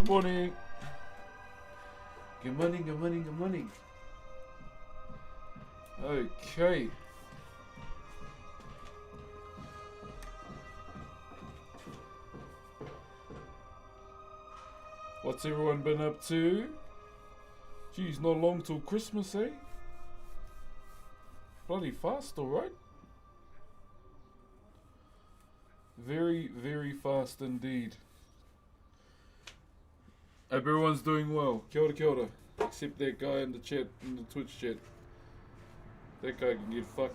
Good morning. Good morning, good morning, good morning. Okay. What's everyone been up to? Geez, not long till Christmas, eh? Bloody fast, alright? Very, very fast indeed. Hope everyone's doing well. Kia ora, kia ora. Except that guy in the chat, in the Twitch chat. That guy can get fucked.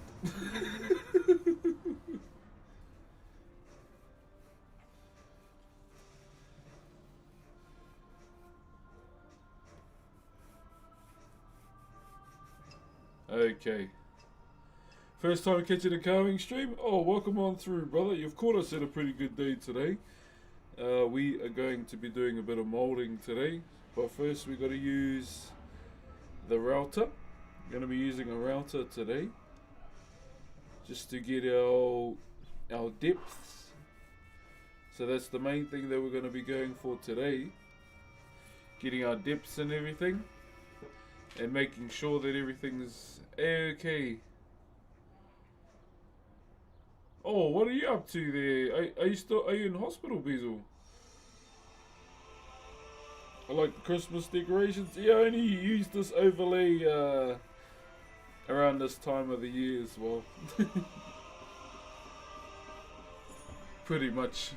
Okay. First time catching a carving stream? Oh, welcome on through, brother. You've caught us at a pretty good day today. We are going to be doing a bit of moulding today. But first we got to use the router. I'm going to be using a router today. Just to get our depths. So that's the main thing that we're going to be going for today. Getting our depths and everything. And making sure that everything's okay. Oh, what are you up to there? Are you in hospital, Bezel? I like the Christmas decorations. Yeah, I only use this overlay around this time of the year as well. Pretty much.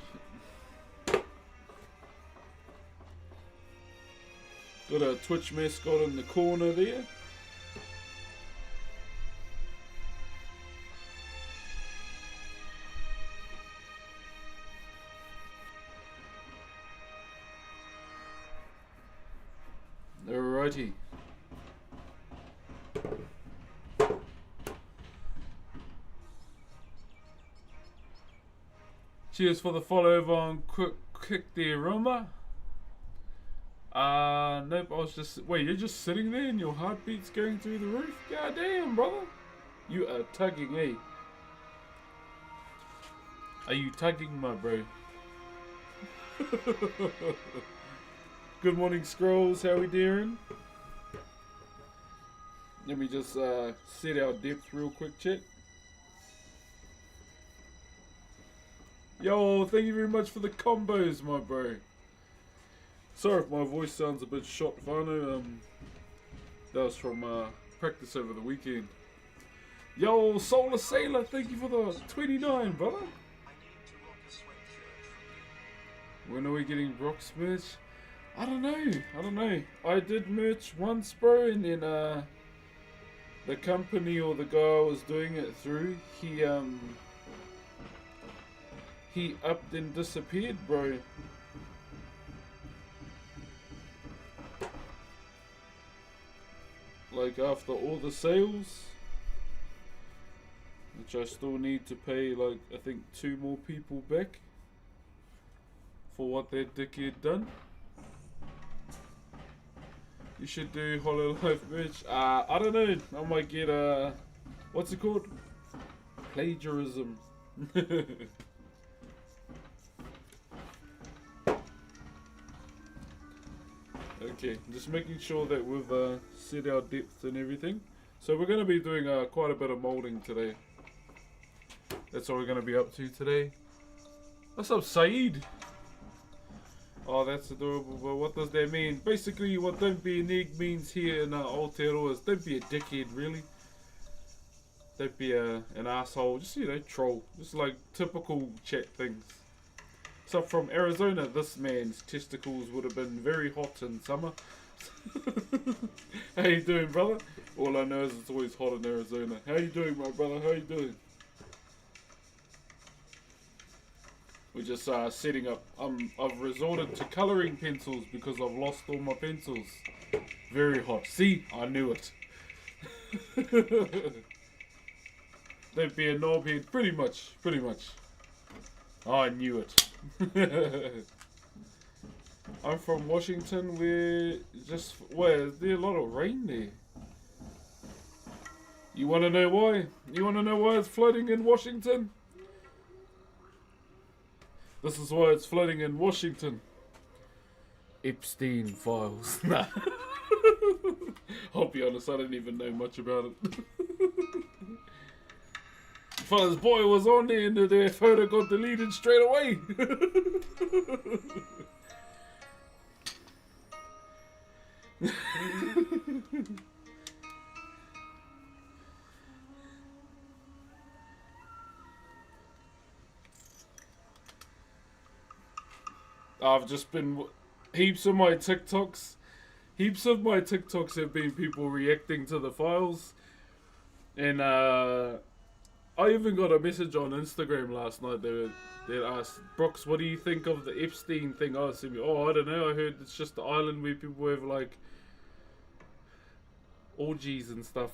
Got a Twitch mascot in the corner there. Alrighty. Cheers for the follow over on Quick there, Roma. Nope, I was just... Wait, you're just sitting there and your heartbeat's going through the roof? God damn, brother. You are tugging, eh? Are you tugging, my bro? Good morning, Scrolls. How we doing? Let me just set our depth real quick, chat. Yo, thank you very much for the combos, my bro. Sorry if my voice sounds a bit shot, Vano. That was from practice over the weekend. Yo, Solar Sailor, thank you for the 29, brother. When are we getting Brock's merch? I don't know. I did merch once, bro, and then the company or the guy I was doing it through, he upped and disappeared, bro. Like after all the sales, which I still need to pay, like I think 2 more people back for what that dickhead done. You should do Hololive merch. I don't know. I might get what's it called? Plagiarism. Okay, just making sure that we've set our depth and everything. So we're going to be doing quite a bit of moulding today. That's what we're going to be up to today. What's up, Saeed? Oh, that's adorable, but what does that mean? Basically, what don't be an egg means here in Aotearoa is don't be a dickhead, really. Don't be an asshole. Just, you know, troll. Just like typical chat things. So from Arizona, this man's testicles would have been very hot in summer. How you doing, brother? All I know is it's always hot in Arizona. How you doing, my brother? How you doing? We're just setting up. I've resorted to colouring pencils because I've lost all my pencils. Very hot. See? I knew it. Don't be a knobhead. Pretty much. I knew it. I'm from Washington. Is there a lot of rain there? You want to know why? You want to know why it's flooding in Washington? This is why it's flooding in Washington. Epstein files. Nah. I'll be honest, I don't even know much about it. Fella's boy was on there and their photo got deleted straight away. I've just been heaps of my TikToks have been people reacting to the files, and I even got a message on Instagram last night. They asked, Brooks, what do you think of the Epstein thing? I said, I don't know, I heard it's just the island where people have like orgies and stuff.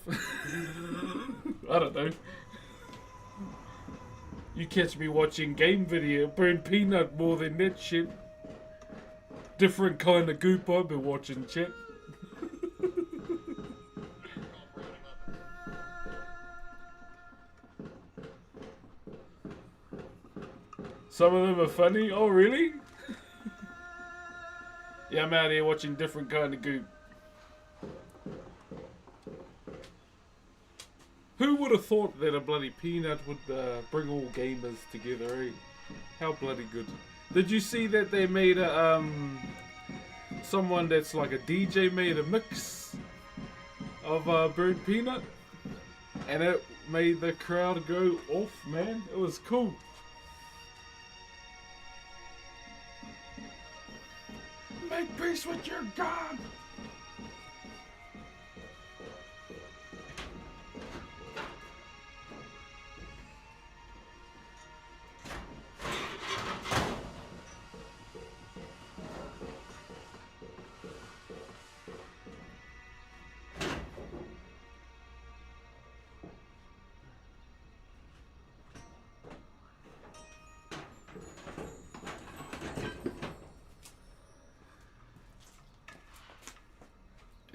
I don't know. You catch me watching game video, burn peanut more than that shit. Different kind of goop I've been watching, chat. Some of them are funny. Oh, really? Yeah, I'm out here watching different kind of goop. Who would have thought that a bloody peanut would bring all gamers together, eh? How bloody good. Did you see that they made a, someone that's like a DJ made a mix of burnt peanut? And it made the crowd go off, man. It was cool. Make peace with your God!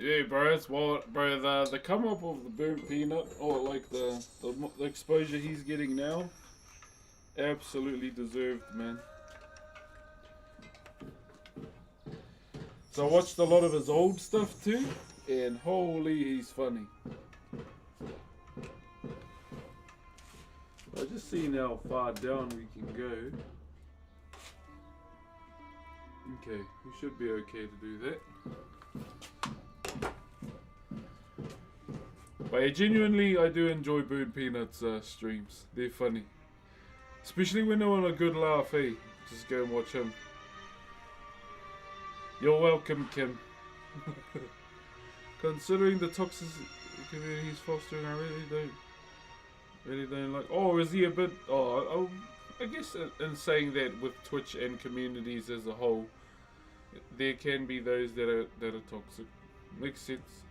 Yeah, bro, it's what, bro, the come up of the burnt peanut, or like the exposure he's getting now, absolutely deserved, man. So I watched a lot of his old stuff too, and holy, he's funny. I just seen how far down we can go. Okay, we should be okay to do that. But I do enjoy Burnt Peanuts streams. They're funny. Especially when they're on a good laugh, eh? Just go and watch him. You're welcome, Kim. Considering the toxic community he's fostering, I really don't like... Oh, is he a bit... Oh, I guess in saying that with Twitch and communities as a whole, there can be those that are toxic. Makes sense.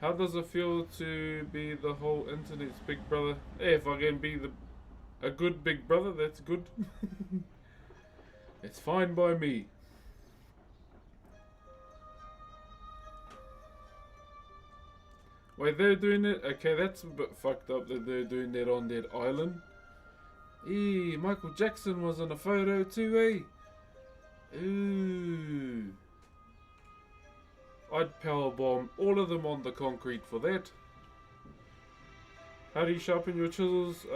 How does it feel to be the whole internet's big brother? Hey, if I can be a good big brother, that's good. It's fine by me. Wait, they're doing it? Okay, that's a bit fucked up that they're doing that on that island. Eee, Michael Jackson was in a photo too, eh? Ooh. I'd powerbomb all of them on the concrete for that. How do you sharpen your chisels?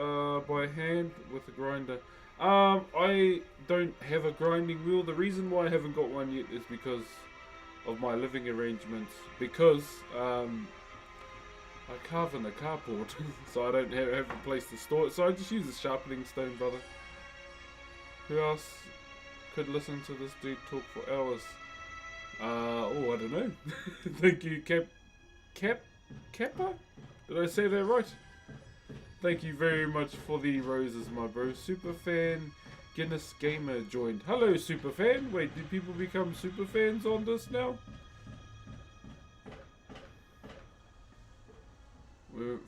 By hand with a grinder. I don't have a grinding wheel. The reason why I haven't got one yet is because of my living arrangements. Because I carve in a carport, so I don't have a place to store it. So I just use a sharpening stone, brother. Who else could listen to this dude talk for hours? Oh, I don't know. Thank you, Kappa? Did I say that right? Thank you very much for the roses, my bro. Superfan Guinness Gamer joined. Hello, Superfan. Wait, do people become superfans on this now?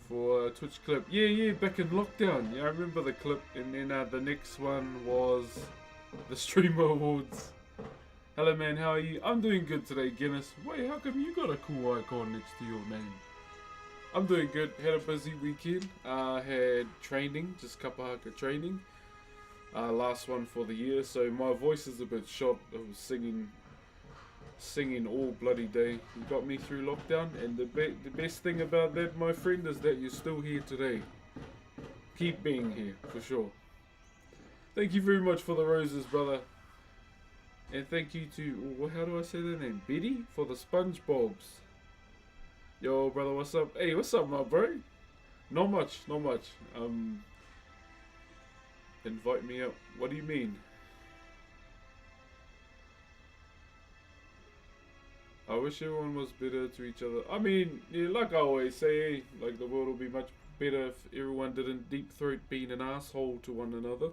For Twitch clip. Yeah, back in lockdown. Yeah, I remember the clip. And then the next one was the Streamer Awards. Hello man, how are you? I'm doing good today, Guinness. Wait, how come you got a cool icon next to your name? I'm doing good. Had a busy weekend. Had training, just kapahaka training. last one for the year, so my voice is a bit shot. I was singing all bloody day. You got me through lockdown, and the best thing about that, my friend, is that you're still here today. Keep being here, for sure. Thank you very much for the roses, brother. And thank you to, how do I say their name? Betty, for the SpongeBobs. Yo, brother, what's up? Hey, what's up, my bro? Not much, not much. Invite me up. What do you mean? I wish everyone was better to each other. I mean, yeah, like I always say, like the world would be much better if everyone didn't deep throat being an asshole to one another.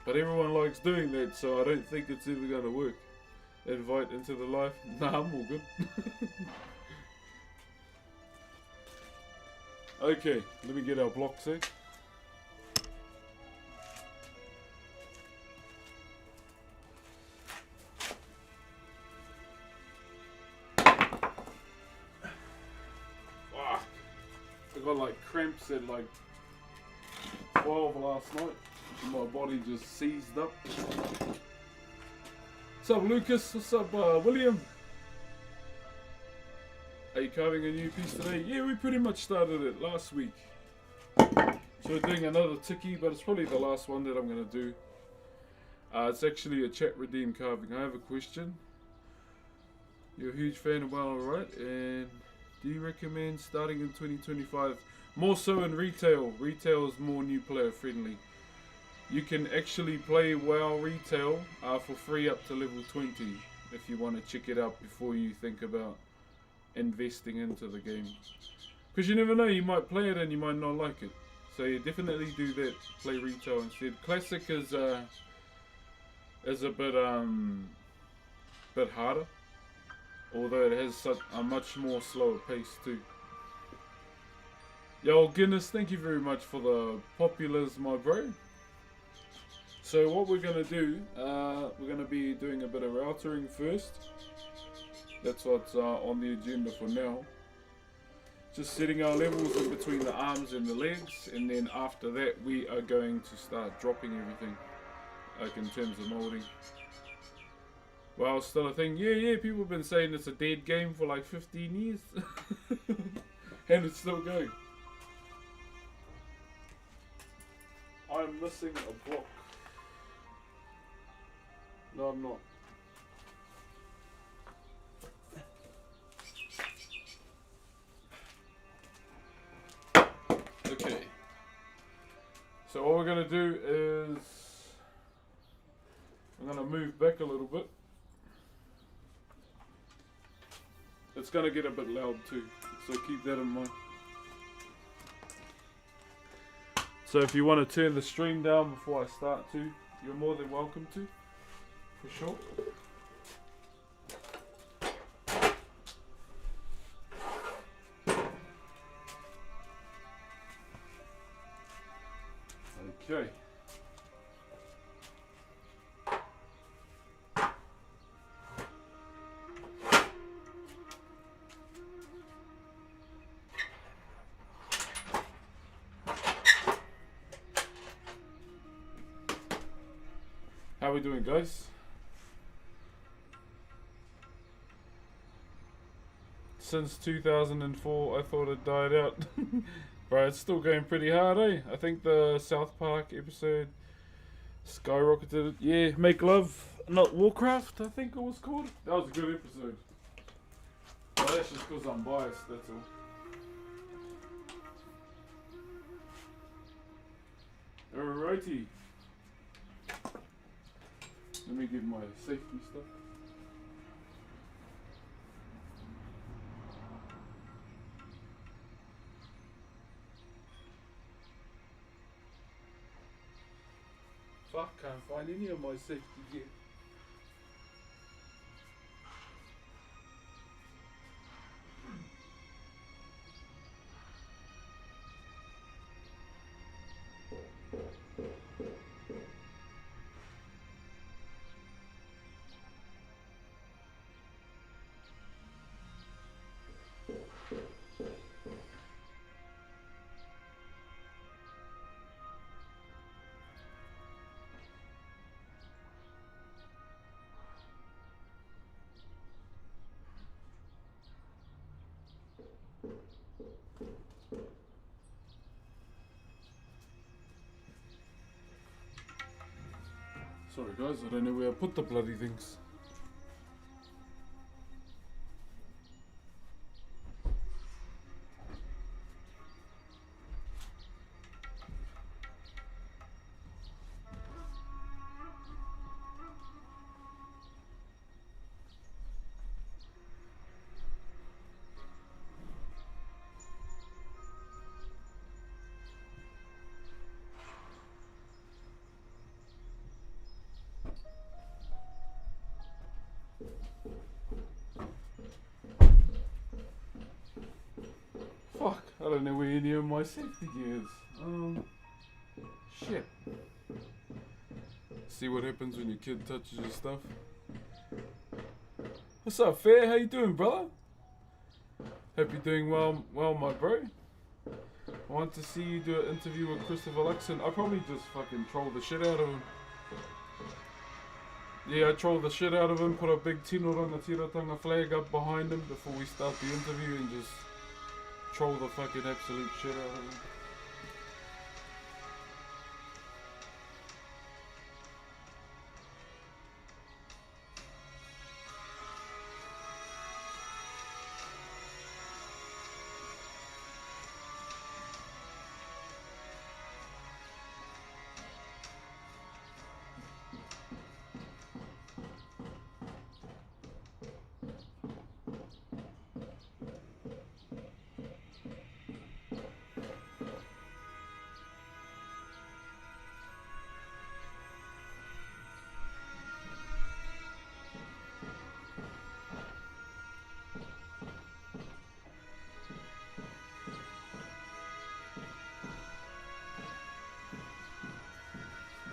But everyone likes doing that, so I don't think it's ever gonna work. Invite into the life. Nah, I'm all good. Okay, let me get our blocks here. Fuck. I got like cramps at like 12 last night. My body just seized up. What's up, Lucas? What's up, William? Are you carving a new piece today? Yeah, we pretty much started it last week. So we're doing another tiki, but it's probably the last one that I'm going to do. It's actually a chat redeem carving. I have a question. You're a huge fan of WoW, right? And do you recommend starting in 2025? More so in retail. Retail is more new player friendly. You can actually play WoW retail for free up to level 20 if you want to check it out before you think about investing into the game. Because you never know, you might play it and you might not like it. So you definitely do that. Play retail instead. Classic is a bit harder, although it has such a much more slower pace too. Yo, Guinness, thank you very much for the populars, my bro. So what we're going to do, we're going to be doing a bit of routering first. That's what's on the agenda for now. Just setting our levels in between the arms and the legs, and then after that we are going to start dropping everything, like in terms of molding. Well, still a thing. Yeah, people have been saying it's a dead game for like 15 years. And it's still going. I'm missing a block. No, I'm not. Okay. So what we're going to do is I'm going to move back a little bit. It's going to get a bit loud too, so keep that in mind. So if you want to turn the stream down before I start to, you're more than welcome to, for sure. Okay. How we doing, guys? Since 2004, I thought it died out. Bro, it's still going pretty hard, eh? I think the South Park episode skyrocketed it. Yeah, Make Love, not Warcraft, I think it was called. That was a good episode. But that's just because I'm biased, that's all. Alrighty. Let me get my safety stuff. Fuck, can't find any of my safety gear. Sorry guys, I don't know where I put the bloody things. Fuck, I don't know where any of my safety gear is. Shit. See what happens when your kid touches your stuff. What's up, Fair? How you doing, brother? Hope you're doing well, my bro. I want to see you do an interview with Christopher Luxon. I'll probably just fucking troll the shit out of him. Yeah, I troll the shit out of him, put a big Tino Rangatiratanga flag up behind him before we start the interview and just troll the fucking absolute shit out of him.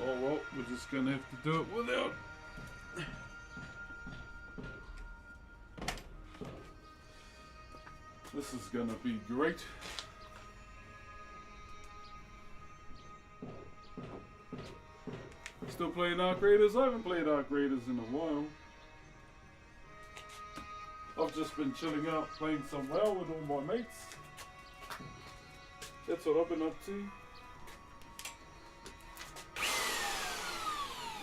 Oh well, we're just gonna have to do it without. This is gonna be great. Still playing Arc Raiders? I haven't played Arc Raiders in a while. I've just been chilling out, playing some WoW with all my mates. That's what I've been up to.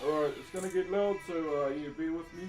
Alright, it's gonna get loud, so yeah, bear with me.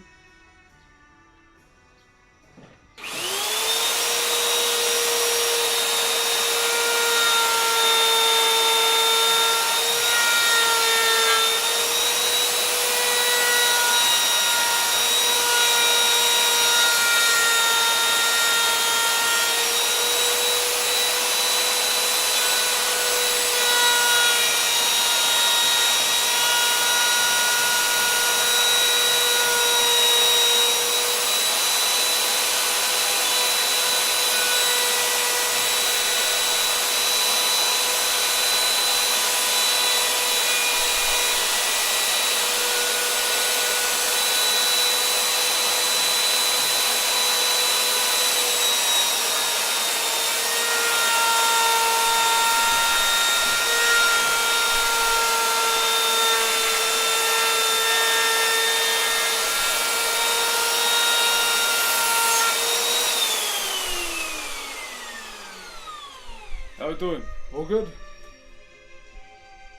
How you doing? All good?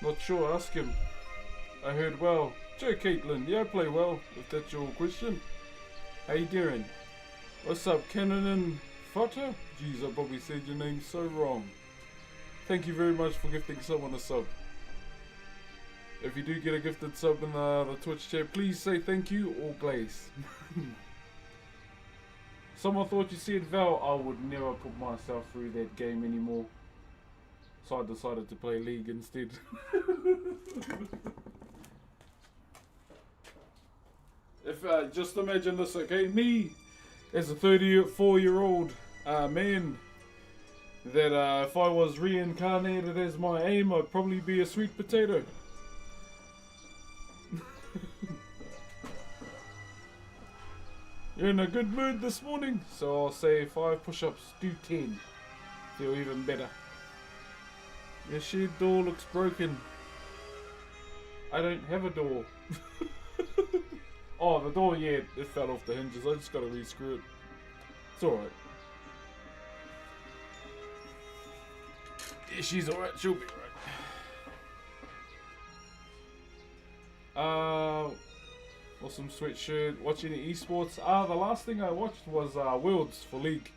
Not sure, ask him. I heard well. Joe Caitlin, yeah, I play well, if that's your question. How you doing? What's up, Cannon Fata? Jeez, I probably said your name so wrong. Thank you very much for gifting someone a sub. If you do get a gifted sub in the Twitch chat, please say thank you or glaze. Someone thought you said Val. I would never put myself through that game anymore. So I decided to play League instead. If just imagine this, okay? Me, as a 34-year-old man, that if I was reincarnated as my aim, I'd probably be a sweet potato. You're in a good mood this morning, so I'll say 5 push-ups, do 10. Feel even better. Your shed door looks broken. I don't have a door. Oh, the door, yeah, it fell off the hinges. I just gotta re-screw it. It's alright. Yeah, she's alright. She'll be alright. Awesome sweatshirt. Watching the esports. The last thing I watched was Worlds for League.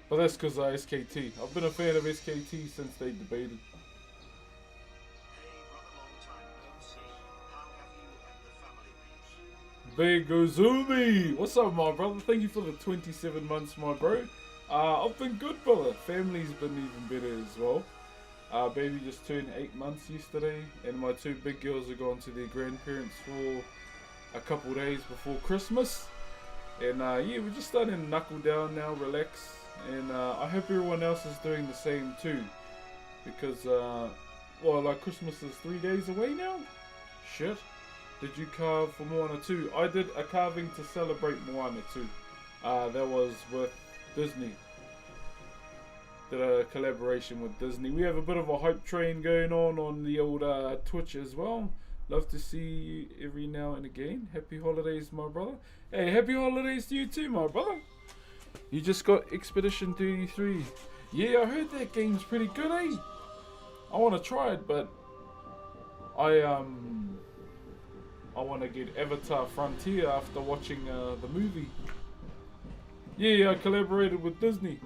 But that's because SKT. I've been a fan of SKT since they debated. Big Uzumi! What's up, my brother? Thank you for the 27 months, my bro. I've been good, brother. Family's been even better as well. Baby just turned 8 months yesterday, and my 2 big girls are gone to their grandparents for a couple days before Christmas. And yeah, we're just starting to knuckle down now, relax. And I hope everyone else is doing the same too. Because, well, like Christmas is 3 days away now? Shit. Did you carve for Moana 2? I did a carving to celebrate Moana 2. That was with Disney. Did a collaboration with Disney. We have a bit of a hype train going on the old Twitch as well. Love to see you every now and again. Happy holidays, my brother. Hey, happy holidays to you too, my brother. You just got Expedition 33. Yeah, I heard that game's pretty good, eh? I want to try it, but I want to get Avatar Frontier after watching the movie. Yeah, I collaborated with Disney.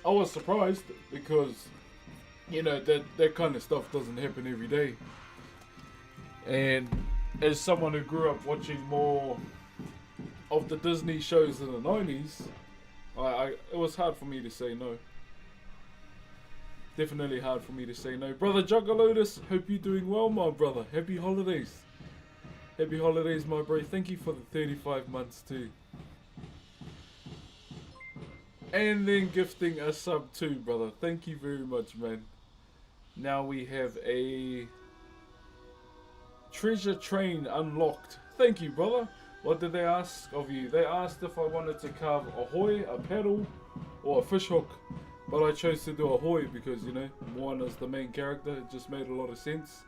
I was surprised because, you know, that kind of stuff doesn't happen every day. And as someone who grew up watching more of the Disney shows in the 90s, it was hard for me to say no. Definitely hard for me to say no. Brother Juggalotus, hope you're doing well, my brother. Happy holidays. Happy holidays, my bro. Thank you for the 35 months too. And then gifting a sub too, brother. Thank you very much, man. Now we have a treasure train unlocked. Thank you, brother. What did they ask of you? They asked if I wanted to carve a hoi, a paddle, or a fish hook. But I chose to do a hoi because, you know, Moana's the main character. It just made a lot of sense.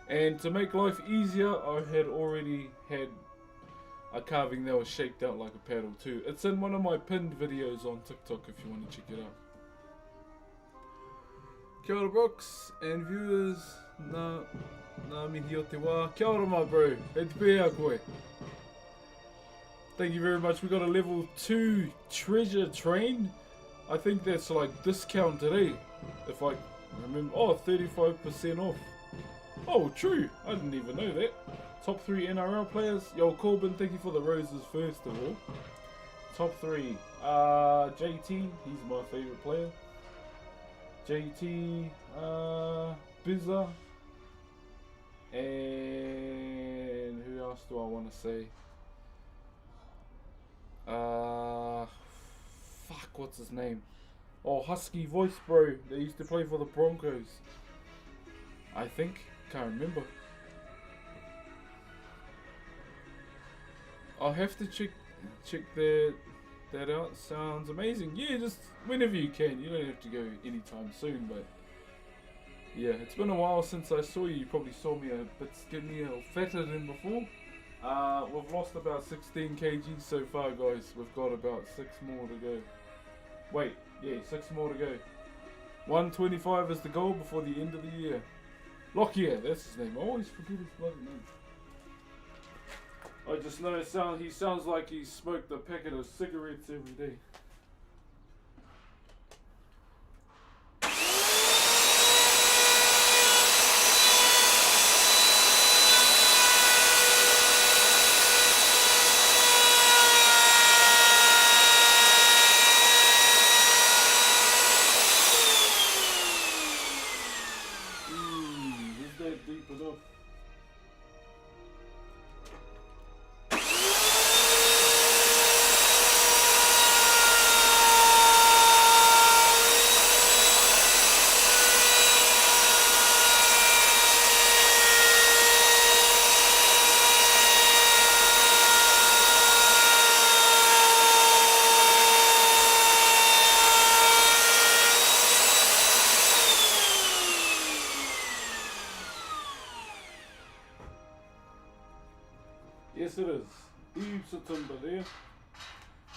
And to make life easier, I had already had a carving that was shaped out like a paddle too. It's in one of my pinned videos on TikTok if you want to check it out. Kia ora, Brooks and viewers. Nā mihi o te wā. Kia ora, my bro. E te pēhea koe. Thank you very much. We got a level 2 treasure train. I think that's like discount today. If I remember. Oh, 35% off. Oh, true. I didn't even know that. Top 3 NRL players. Yo, Corbin, thank you for the roses first of all. Top 3. JT, he's my favourite player. JT, Bizza. And who else do I want to say? Fuck, what's his name? Oh, Husky voice bro. They used to play for the Broncos. I think. Can't remember. I'll have to check that out. Sounds amazing. Yeah, just whenever you can. You don't have to go anytime soon, but yeah, it's been a while since I saw you. You probably saw me a bit skinnier or fatter than before. We've lost about 16 kg so far, guys. We've got about 6 more to go. Wait, yeah, 6 more to go. 125 is the goal before the end of the year. Lockyer, that's his name. I always forget his bloody name. I just know he sounds like he smoked a packet of cigarettes every day. Is that deep enough? Yes, it is. Heaps of timber there.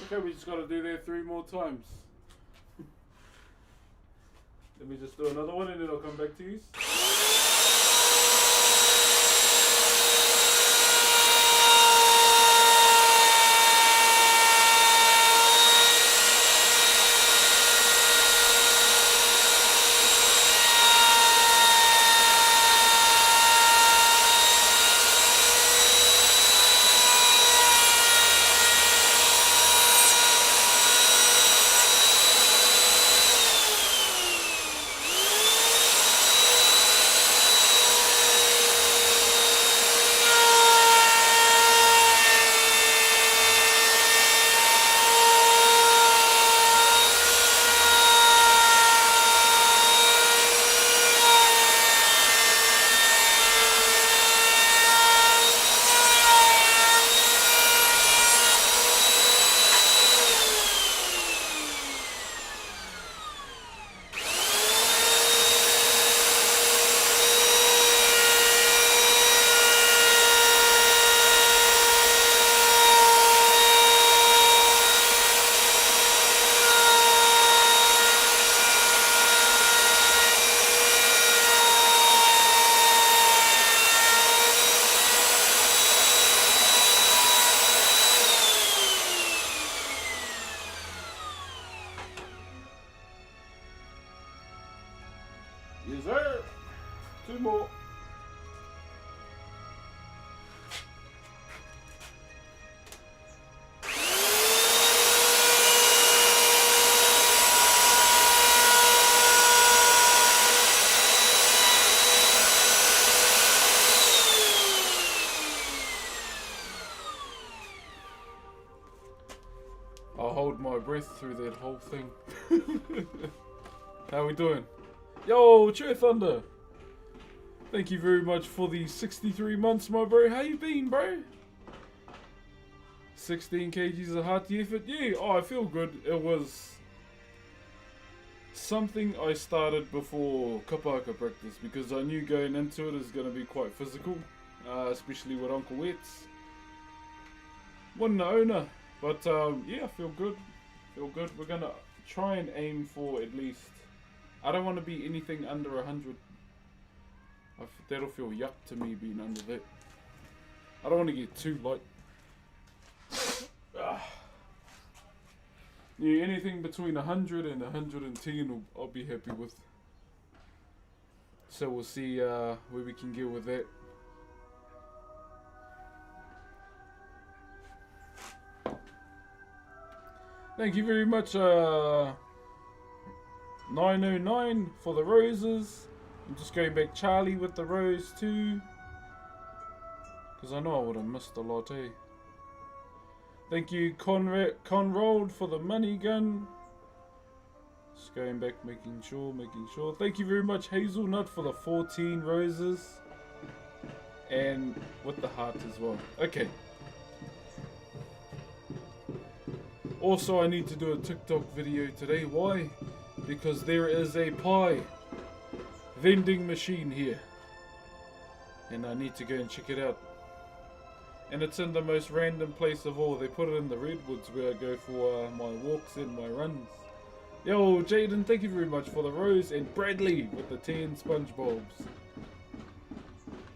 Okay, we just got to do that 3 more times. Let me just do another one and then I'll come back to you. Yes, sir. 2 more. I'll hold my breath through that whole thing. How we doing? Yo, True Thunder! Thank you very much for the 63 months, my bro. How you been, bro? 16 kgs is a hearty effort. Yeah, oh, I feel good. It was something I started before kapaka practice because I knew going into it is going to be quite physical, especially with Uncle Wets. Wasn't the owner, but yeah, I feel good. Feel good. We're going to try and aim for at least, I don't want to be anything under 100. That'll feel yuck to me being under that. I don't want to get too light. Yeah, anything between 100 and 110 I'll be happy with. So we'll see where we can get with that. Thank you very much 909 for the roses. I'm just going back Charlie with the rose too, because I know I would have missed a lot, eh? Thank you Conrad for the money gun. Just going back, making sure. Thank you very much Hazelnut for the 14 roses. And with the heart as well. Okay. Also, I need to do a TikTok video today. Why? Because there is a pie vending machine here. And I need to go and check it out. And it's in the most random place of all. They put it in the redwoods where I go for my walks and my runs. Yo, Jaden, thank you very much for the rose. And Bradley with the 10 sponge bulbs.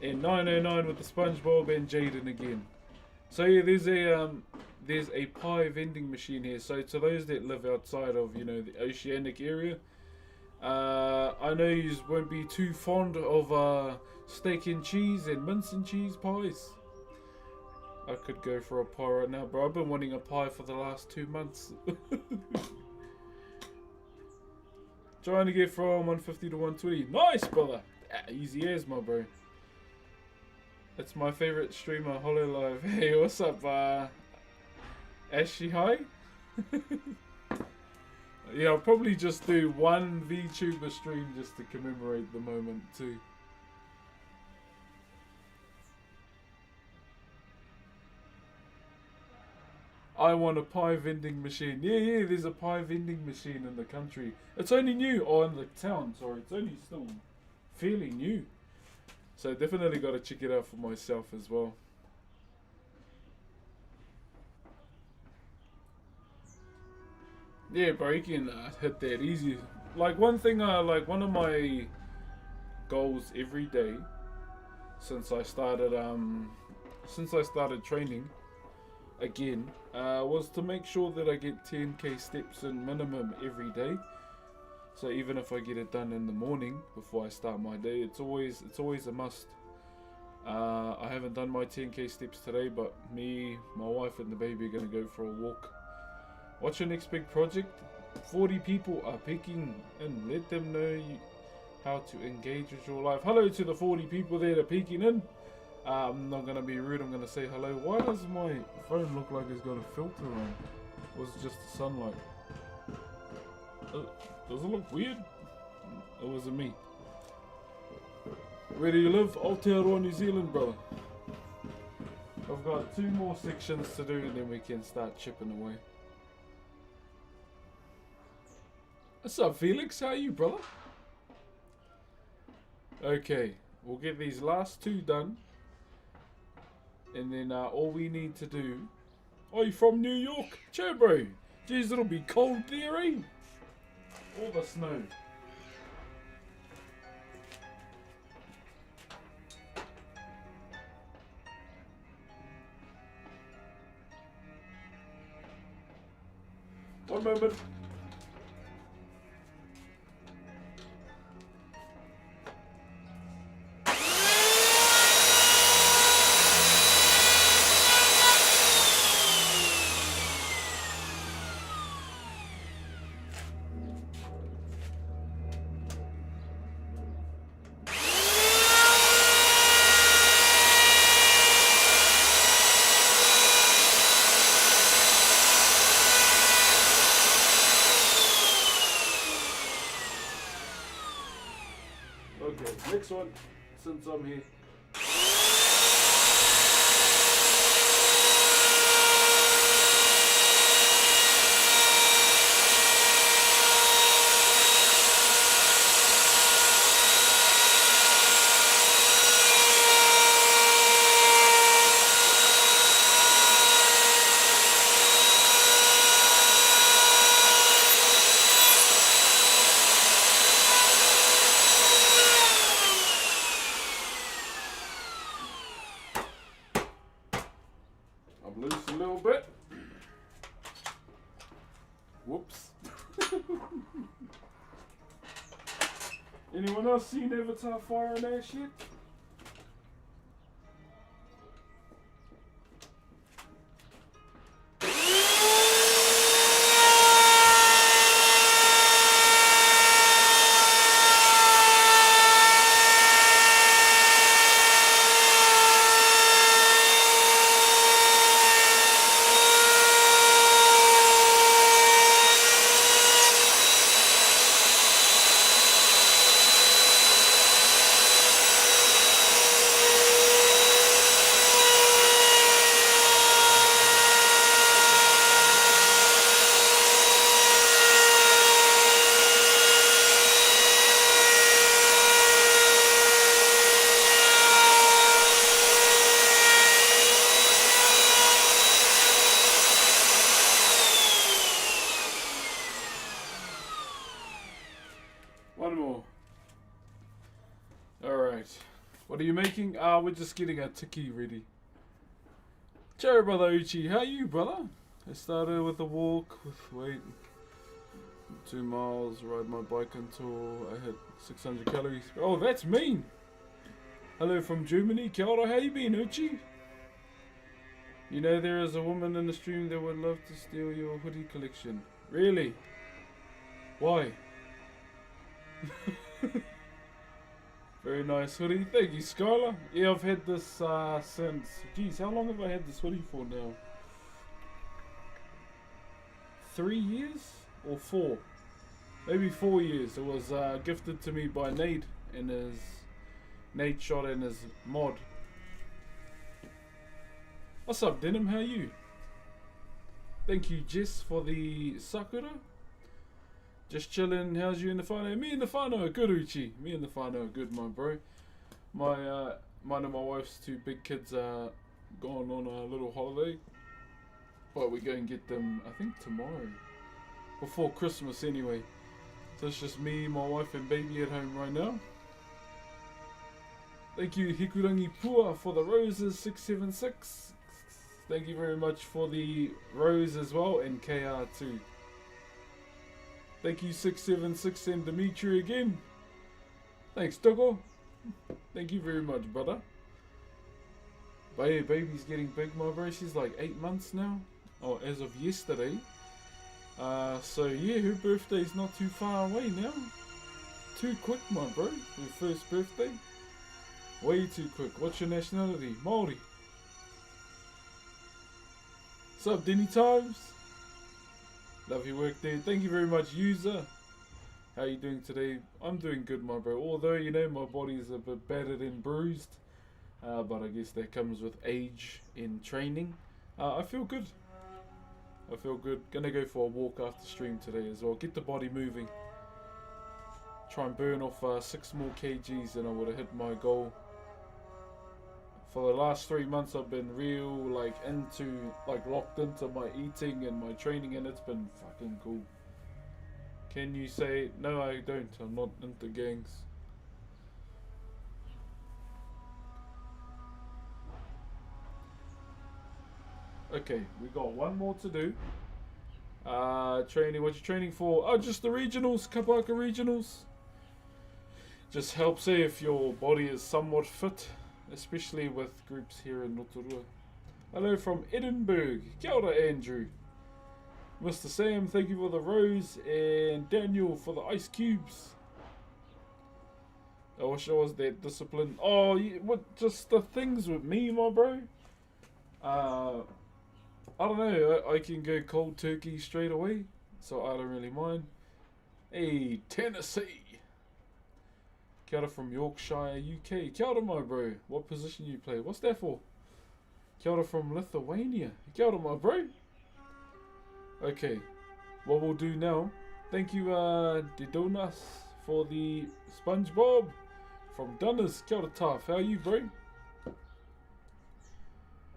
And 909 with the sponge bulb and Jaden again. So yeah, there's a pie vending machine here. So to those that live outside of, you know, the oceanic area, I know you won't be too fond of steak and cheese and mince and cheese pies. I could go for a pie right now, bro. I've been wanting a pie for the last 2 months. Trying to get from 150 to 120. Nice, brother. Easy as, my bro. That's my favorite streamer, Hololive. Hey, what's up, Ashy High? Yeah, I'll probably just do one VTuber stream just to commemorate the moment too. I want a pie vending machine. Yeah, there's a pie vending machine in the country. It's only new, or in the town, sorry. It's only still fairly new. So definitely got to check it out for myself as well. Yeah, bro, you can hit that easy. like one thing like one of my goals every day since I started training again was to make sure that I get 10k steps in minimum every day. So even if I get it done in the morning before I start my day, it's always a must. I haven't done my 10k steps today, but me, my wife and the baby are going to go for a walk. What's your next big project? 40 people are peeking in. Let them know how to engage with your life. Hello to the 40 people that are peeking in. I'm not going to be rude, I'm going to say hello. Why does my phone look like it's got a filter on? Was it just the sunlight? Does it look weird? Or was it me? Where do you live? Aotearoa, New Zealand, brother. I've got 2 more sections to do and then we can start chipping away. What's up, Felix? How are you, brother? Okay, we'll get these last 2 done. And then all we need to do... Oh, you from New York? Che, bro. Jeez, it'll be cold there, eh? All the snow. One moment. Okay, next one, since I'm here. I'm loose a little bit. Whoops. Anyone else seen Avatar Fire and Ash yet? One more. Alright. What are you making? We're just getting a tiki ready. Ciao, brother Uchi. How are you, brother? I started with a walk with 2 miles, ride my bike until I hit 600 calories. Oh, that's mean. Hello from Germany. Kia ora, how you been, Uchi? You know there is a woman in the stream that would love to steal your hoodie collection. Really? Why? Very nice hoodie. Thank you, Skylar. Yeah, I've had this since... Geez, how long have I had this hoodie for now? 3 years? Or 4? Maybe 4 years. It was gifted to me by Nate and his... Nate shot and his mod. What's up, Denim? How are you? Thank you, Jess, for the Sakura. Just chilling. How's you in the whānau? Me and the whānau are good, Uchi. Me and the whānau are good, my bro. Mine and my wife's 2 big kids are gone on a little holiday. But we go and get them, I think, tomorrow. Before Christmas, anyway. So it's just me, my wife and baby at home right now. Thank you Hikurangi Pua for the roses 676. Thank you very much for the rose as well, and KR2. Thank you 676 and Dimitri again. Thanks Togo. Thank you very much, brother. Baby's getting big, my bro. She's like 8 months now. Oh, as of yesterday. So yeah, her birthday's not too far away now. Too quick, my bro. Her first birthday. Way too quick. What's your nationality? Maori. What's up, Denny Times? Love your work there. Thank you very much, user. How are you doing today? I'm doing good, my bro. Although, you know, my body is a bit battered and bruised. But I guess that comes with age in training. I feel good. I feel good. Gonna go for a walk after stream today as well. Get the body moving. Try and burn off 6 more kgs and I would have hit my goal. For the last 3 months I've been real locked into my eating and my training, and it's been fucking cool. Can you say, no I don't, I'm not into gangs. Okay, we got one more to do. Training, what you training for? Oh, just the regionals, Kapaka regionals. Just helps if your body is somewhat fit, especially with groups here in Rotorua. Hello from Edinburgh. Kia ora, Andrew. Mr. Sam, thank you for the rose, and Daniel for the ice cubes. I wish I was that disciplined. Oh, what? Just the things with me, my bro. I don't know, I can go cold turkey straight away, so I don't really mind. Hey, Tennessee! Kia ora from Yorkshire, UK. Kia ora, my bro. What position you play? What's that for? Kia ora from Lithuania. Kia ora, my bro. Okay, what we'll do now, thank you Didonas for the SpongeBob from Dunners. Kia ora, Taff. How are you, bro?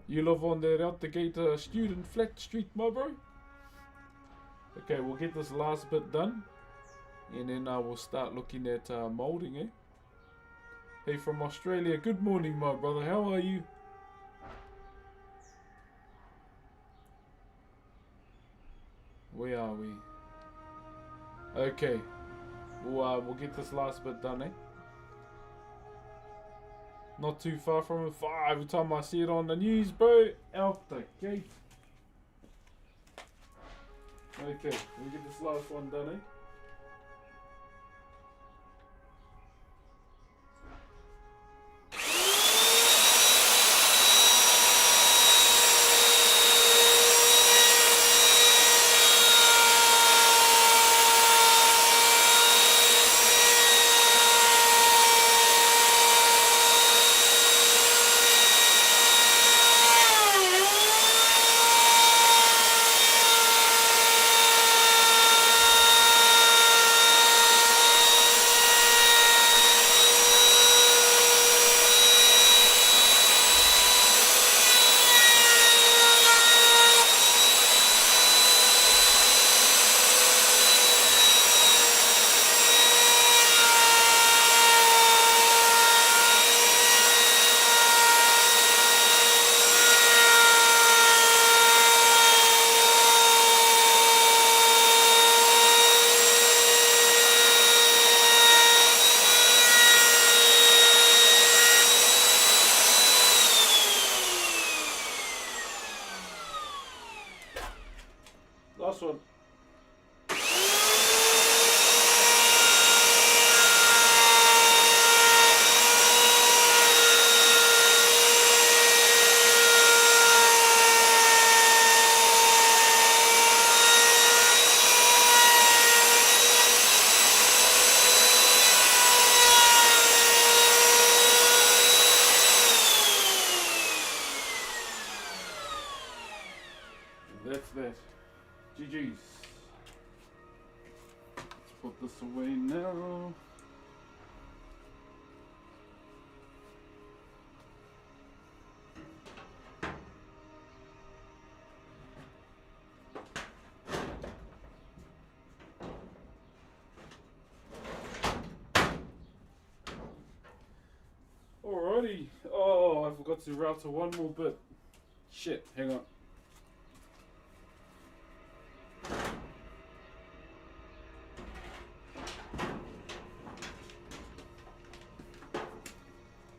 You live on the out the gate student flat street, my bro? Okay, we'll get this last bit done. And then we'll start looking at moulding, eh? Hey, from Australia, good morning, my brother. How are you? Where are we? Okay. We'll get this last bit done, eh? Not too far from it. Every time I see it on the news, bro, out the gate. Okay, we'll get this last one done, eh? Last one. That's that. GG's. Let's put this away now. buddy. Oh, I forgot to router one more bit. Shit, hang on.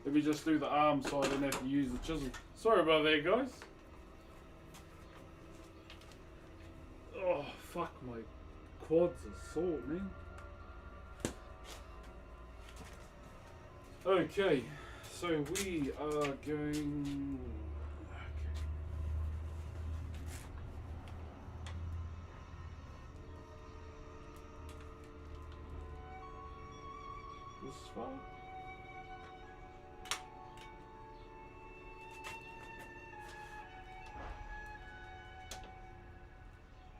Let me just do the arm so I don't have to use the chisel. Sorry about that, guys. Oh, fuck, my quads are sore, man. Okay, so we are going... Okay. This is fine.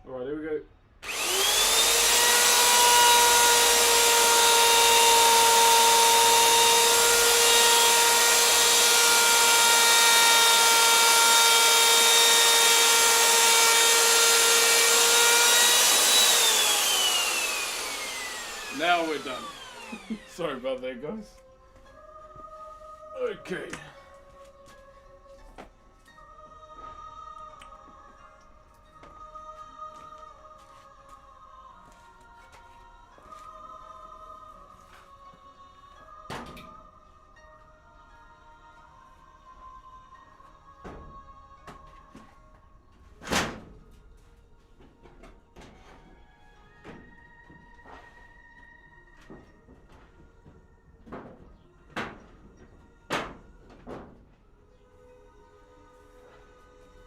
Alright, here we go. Now we're done. Sorry about that, guys. Okay.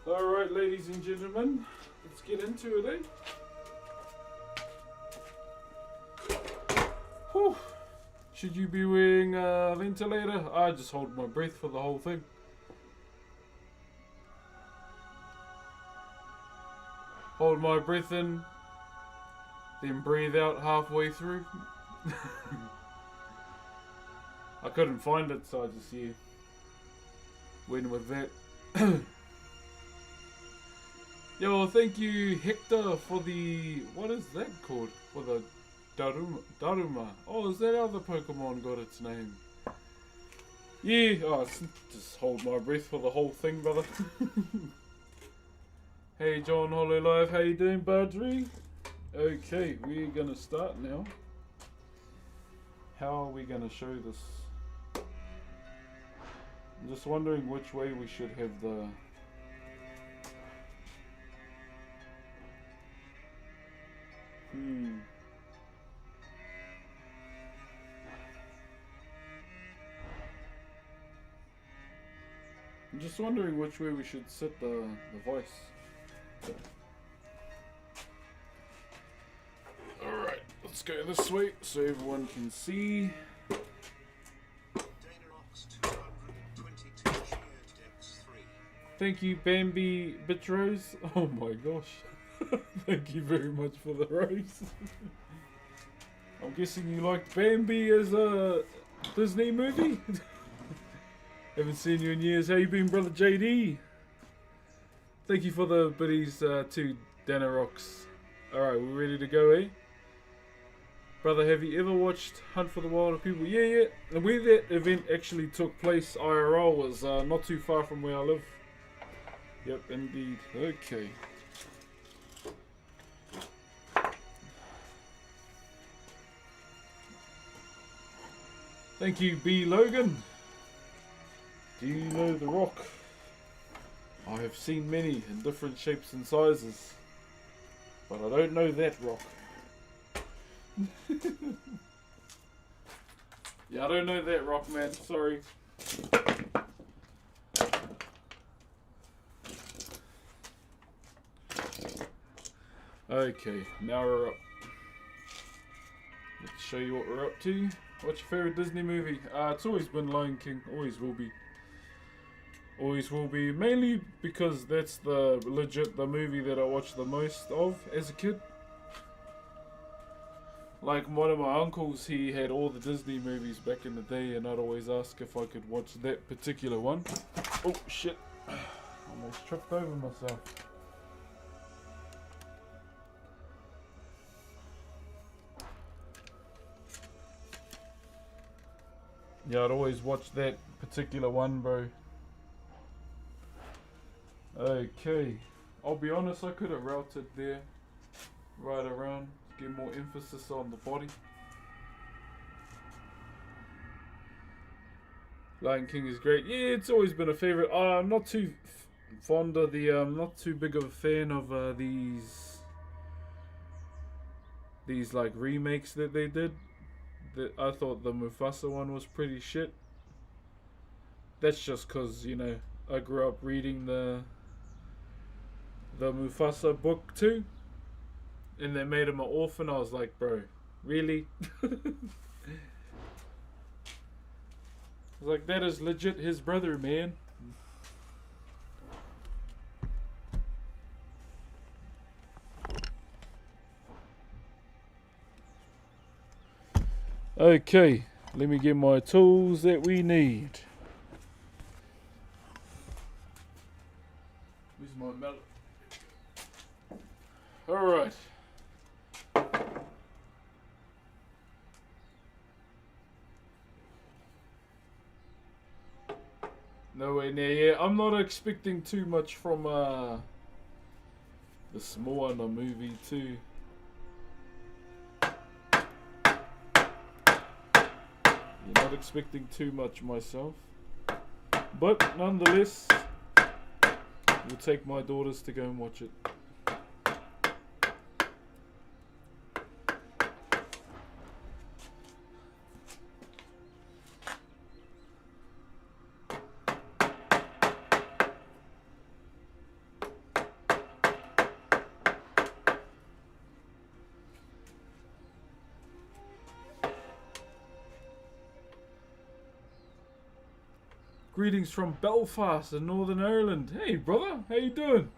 Alright, ladies and gentlemen, let's get into it, eh? Whew. Should you be wearing a ventilator? I just hold my breath for the whole thing. Hold my breath in, then breathe out halfway through. I couldn't find it, so I just went with that. Yo, thank you Hector for the, what is that called? For the Daruma. Oh, is that how the Pokemon got its name? Yeah, oh, just hold my breath for the whole thing, brother. Hey John Hololive, how you doing, Badri? Okay, we're gonna start now. How are we gonna show this? I'm just wondering which way we should have the... I'm just wondering which way we should set the voice. Alright, let's go this way so everyone can see. Thank you, Bambi Bitrose. Oh my gosh. Thank you very much for the rose. I'm guessing you liked Bambi as a Disney movie? Haven't seen you in years. How you been, brother JD? Thank you for the biddies to Danarox. Alright, we're ready to go, eh? Brother, have you ever watched Hunt for the Wilder People? Yeah. And where that event actually took place, IRL, was not too far from where I live. Yep, indeed. Okay. Thank you, B. Logan. Do you know the rock? I have seen many in different shapes and sizes, but I don't know that rock. Yeah, I don't know that rock, man. Sorry. Okay, now we're up. Let's show you what we're up to. What's your favourite Disney movie? It's always been Lion King. Always will be. Always will be. Mainly because that's the movie that I watched the most of as a kid. Like one of my uncles, he had all the Disney movies back in the day, and I'd always ask if I could watch that particular one. Oh shit. Almost tripped over myself. Yeah, I'd always watch that particular one, bro. Okay. I'll be honest, I could have routed there. Right around. Get more emphasis on the body. Lion King is great. Yeah, it's always been a favorite. I'm not too fond of the. Not too big of a fan of these like remakes that they did. I thought the Mufasa one was pretty shit. That's just cause I grew up reading the Mufasa book too, and they made him an orphan. I was like, bro, really? I was like, that is legit his brother, man. Okay, let me get my tools that we need. Where's my mallet? Alright. Nowhere near yet. I'm not expecting too much from the Moana movie too. You're not expecting too much myself. But nonetheless, we'll take my daughters to go and watch it. Greetings from Belfast in Northern Ireland. Hey brother, how you doing?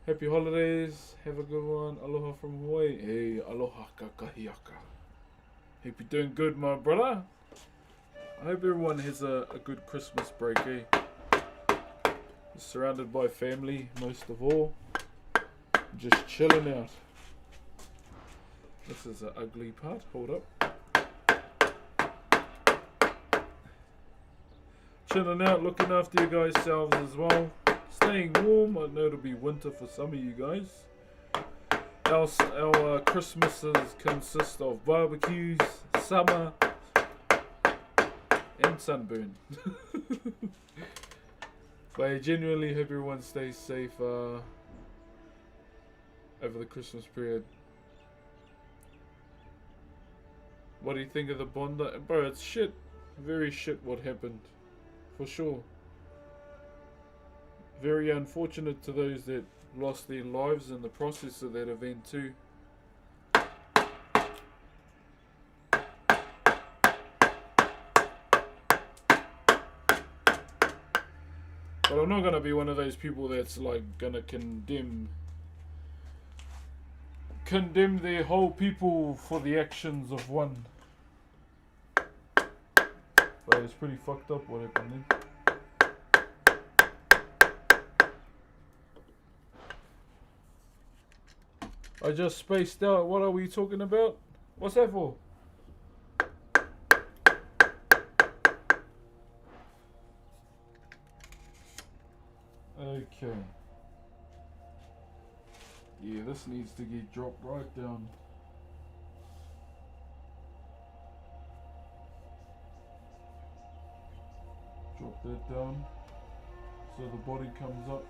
Happy holidays, have a good one. Aloha from Hawaii. Hey, aloha kakahiaka. Hope you're doing good, my brother. I hope everyone has a good Christmas break, eh? Surrounded by family, most of all. Just chilling out. This is an ugly part, hold up. Chilling out, looking after you guys selves as well. Staying warm. I know it'll be winter for some of you guys. Our Christmases consist of barbecues, summer, and sunburn. But I genuinely hope everyone stays safe over the Christmas period. What do you think of the Bondi? Bro, it's shit. Very shit what happened. For sure. Very unfortunate to those that lost their lives in the process of that event too. But I'm not gonna be one of those people that's like gonna condemn their whole people for the actions of one. But it's pretty fucked up what happened then. I just spaced out. What are we talking about? What's that for? Okay. Yeah, this needs to get dropped right down. Drop that down so the body comes up.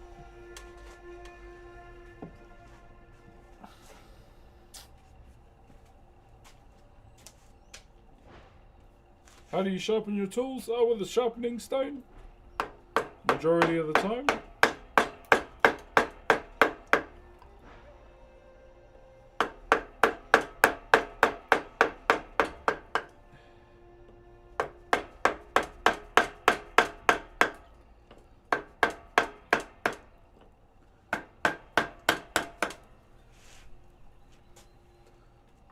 How do you sharpen your tools? Oh, with a sharpening stone. Majority of the time.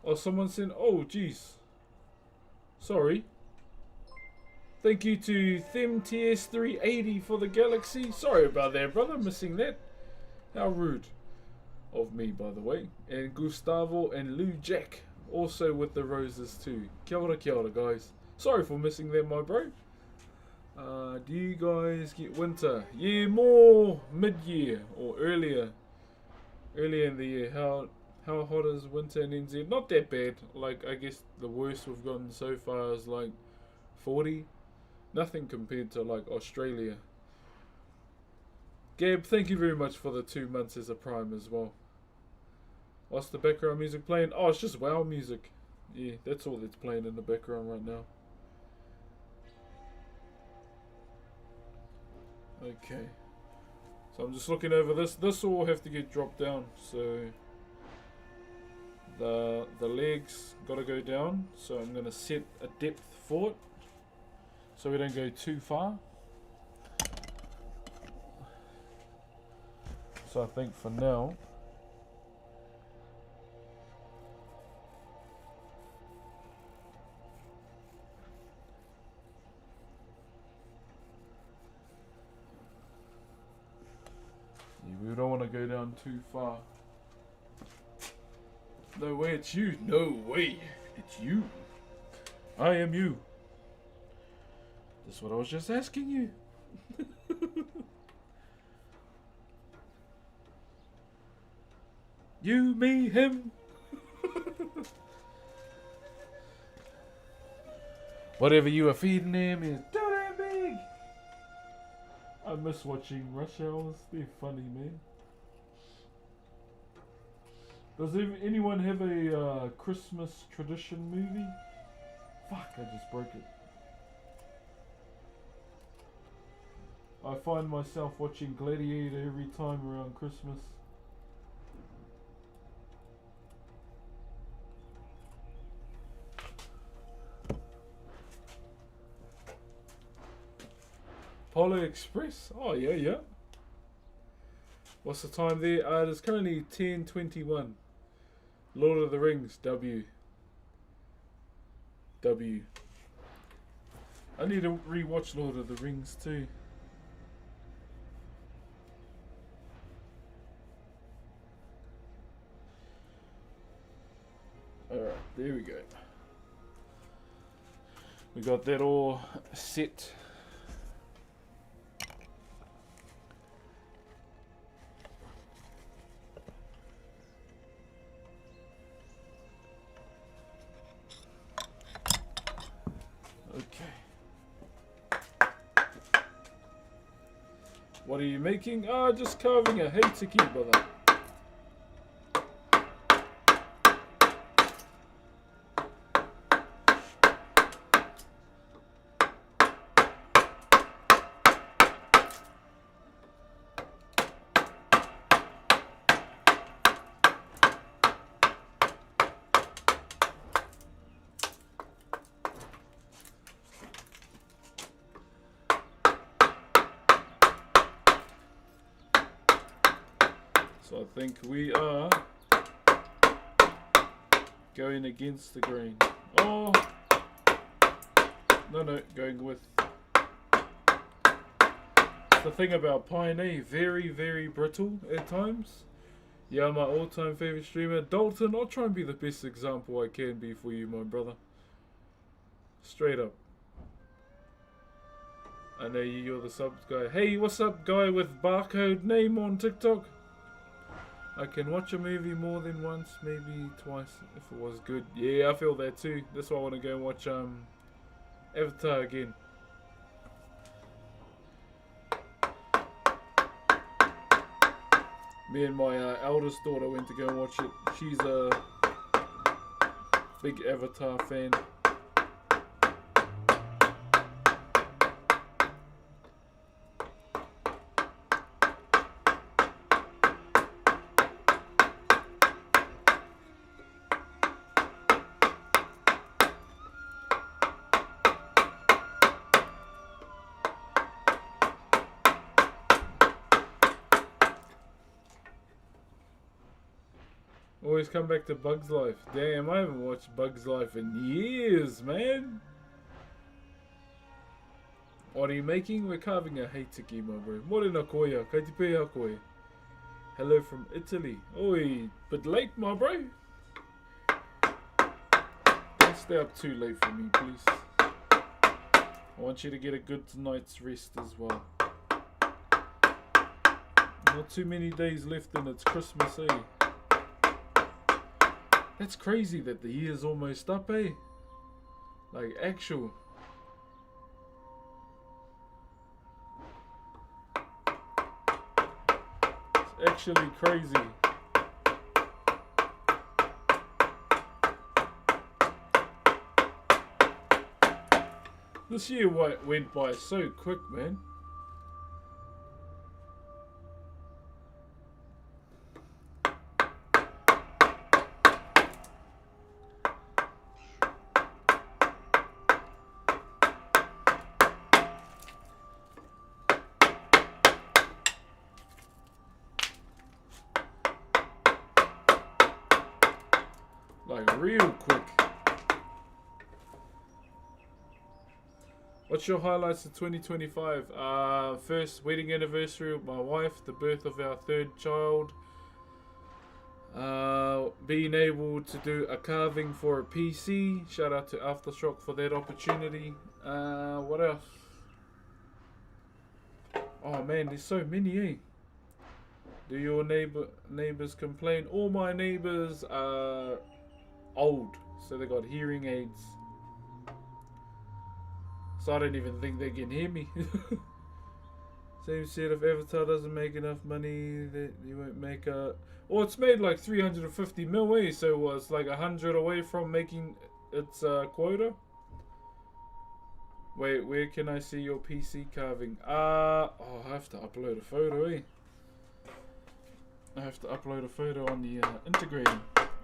Oh, someone said, oh, jeez. Sorry. Thank you to ThemTS380 for the Galaxy. Sorry about that, brother. Missing that. How rude of me, by the way. And Gustavo and Lou Jack also with the roses too. Kia ora, guys. Sorry for missing that, my bro. Do you guys get winter? Yeah, more mid-year or earlier in the year. How hot is winter in NZ? Not that bad. Like, I guess the worst we've gotten so far is like 40. Nothing compared to like Australia. Gab, thank you very much for the 2 months as a Prime as well. What's the background music playing? Oh, it's just WoW music. Yeah, that's all that's playing in the background right now. Okay. So I'm just looking over this. This will have to get dropped down. So the legs got to go down. So I'm going to set a depth for it, so we don't go too far. So I think for now, we don't want to go down too far. No way, it's you. No way, it's you. I am you. That's what I was just asking you. You, me, him. Whatever you are feeding him is too damn big. I miss watching Rush Hours. They're funny, man. Does anyone have a Christmas tradition movie? Fuck, I just broke it. I find myself watching Gladiator every time around Christmas. Polar Express? Oh, yeah. What's the time there? It is currently 10:21. Lord of the Rings, W. I need to rewatch Lord of the Rings too. Alright, there we go. We got that all set. What are you making? Just carving a heitiki, brother. So I think we are going against the grain. Oh, no, going with. The thing about Pine A, very, very brittle at times. Yeah, my all-time favorite streamer, Dalton. I'll try and be the best example I can be for you, my brother. Straight up. I know you're the subs guy. Hey, what's up, guy with barcode name on TikTok? I can watch a movie more than once, maybe twice, if it was good. Yeah, I feel that too. That's why I want to go and watch Avatar again. Me and my eldest daughter went to go and watch it. She's a big Avatar fan. Always come back to Bug's Life. Damn, I haven't watched Bug's Life in years, man. What are you making? We're carving a heitiki, my bro. Morena koia, kaitipeha koe. Hello from Italy. Oi, bit late, my bro. Don't stay up too late for me, please. I want you to get a good night's rest as well. Not too many days left and it's Christmas, eh? That's crazy that the year's almost up, eh? Like, actual. It's actually crazy. This year went by so quick, man. Like, real quick. What's your highlights of 2025? First wedding anniversary with my wife, the birth of our third child, being able to do a carving for a PC. Shout out to Aftershock for that opportunity. What else? Oh man, there's so many, eh? Do your neighbors complain? All my neighbors are old, so they got hearing aids. So I don't even think they can hear me. Same said, if Avatar doesn't make enough money, that you won't make a... Well, it's made like 350 mil, eh? So it's like 100 away from making its quota. Wait, where can I see your PC carving? Oh, I have to upload a photo, eh? I have to upload a photo on the Instagram.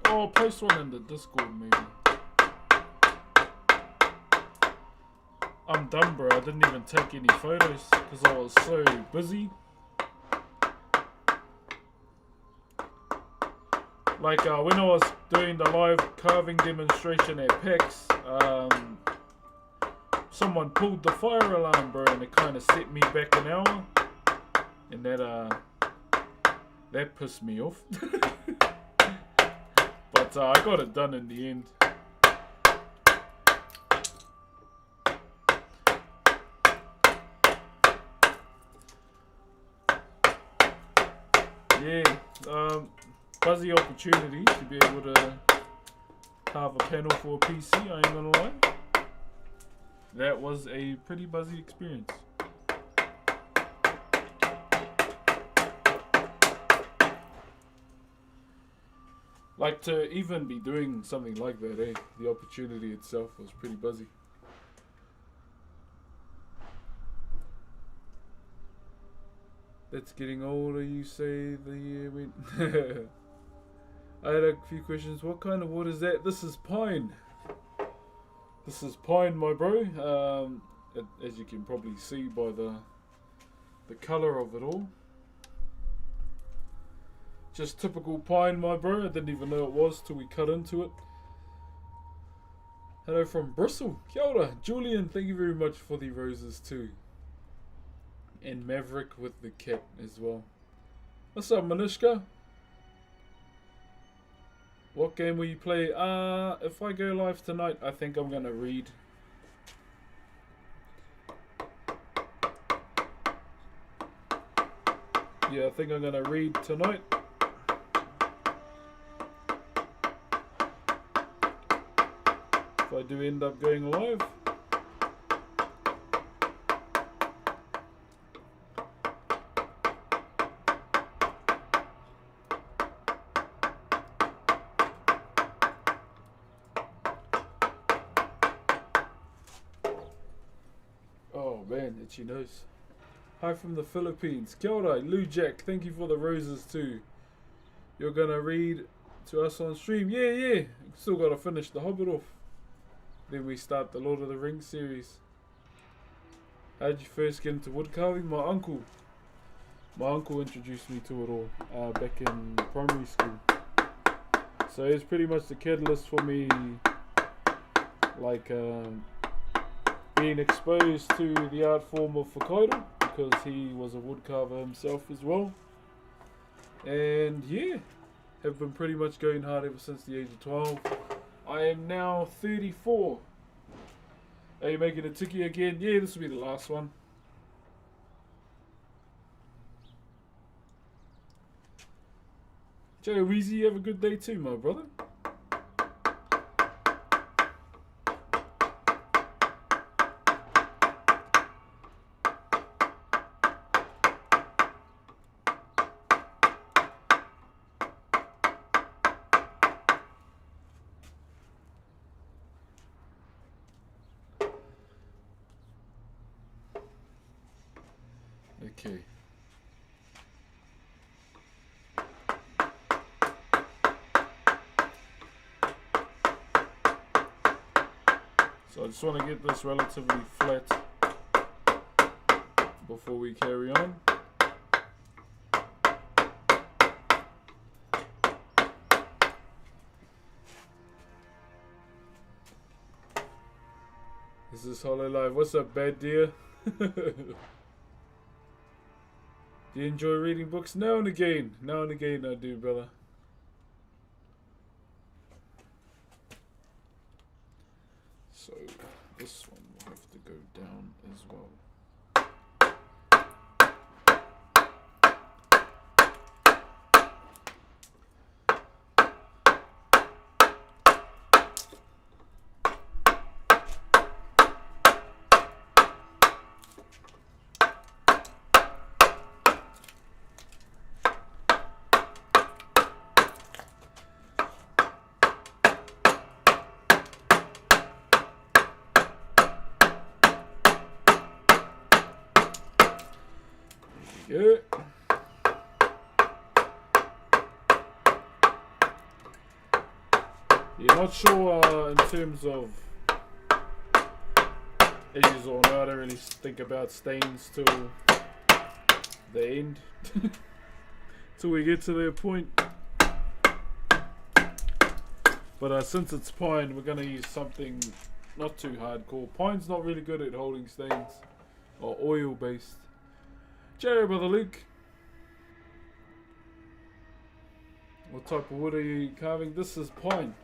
Oh, I'll post one in the Discord, maybe. I'm dumb, bro. I didn't even take any photos because I was so busy. Like when I was doing the live carving demonstration at PAX, someone pulled the fire alarm, bro, and it kind of set me back an hour, and that pissed me off. But I got it done in the end. Yeah, buzzy opportunity to be able to carve a panel for a PC, I ain't gonna lie. That was a pretty buzzy experience. Like, to even be doing something like that, eh? The opportunity itself was pretty buzzy. That's getting older, you say the year went. I had a few questions. What kind of wood is that? This is pine. This is pine, my bro. As you can probably see by the colour of it all. Just typical pine, my bro. I didn't even know it was till we cut into it. Hello from Bristol. Kia ora. Julian, thank you very much for the roses too. And Maverick with the cat as well. What's up, Manishka? What game will you play? If I go live tonight, I think I'm gonna read. Yeah, I think I'm gonna read tonight. If I do end up going live. Oh man, itchy nose. Hi from the Philippines. Kia ora, Lou Jack, thank you for the roses too. You're gonna read to us on stream? Yeah. Still gotta finish The Hobbit off. Then we start the Lord of the Rings series. How did you first get into wood carving? My uncle introduced me to it all back in primary school. So it's pretty much the catalyst for me, like being exposed to the art form of Whakairo, because he was a wood carver himself as well. And yeah, have been pretty much going hard ever since the age of 12. I am now 34. Are you making a tiki again? Yeah, this will be the last one. Joe Weezy, you have a good day too, my brother. Okay. So I just want to get this relatively flat before we carry on. This is Hollow Live. What's up, bad dear? Do you enjoy reading books? Now and again. Now and again I do, brother. So this one will have to go down as well. Yeah. You're not sure in terms of edges or not. I don't really think about stains till the end. Till we get to their point. But since it's pine, we're going to use something not too hardcore. Pine's not really good at holding stains. Or oil based. Jerry, brother Luke. What type of wood are you carving? This is pine.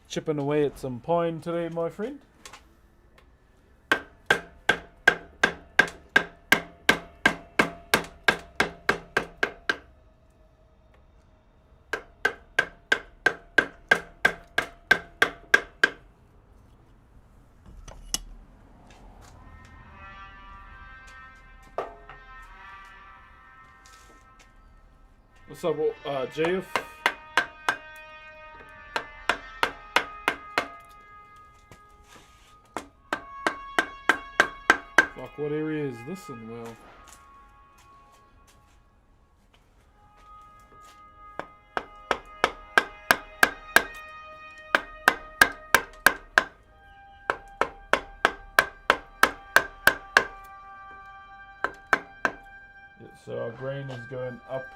Chipping away at some pine today, my friend. What's up, JF? Fuck, what area is this in? Well, yeah, so our grain is going up.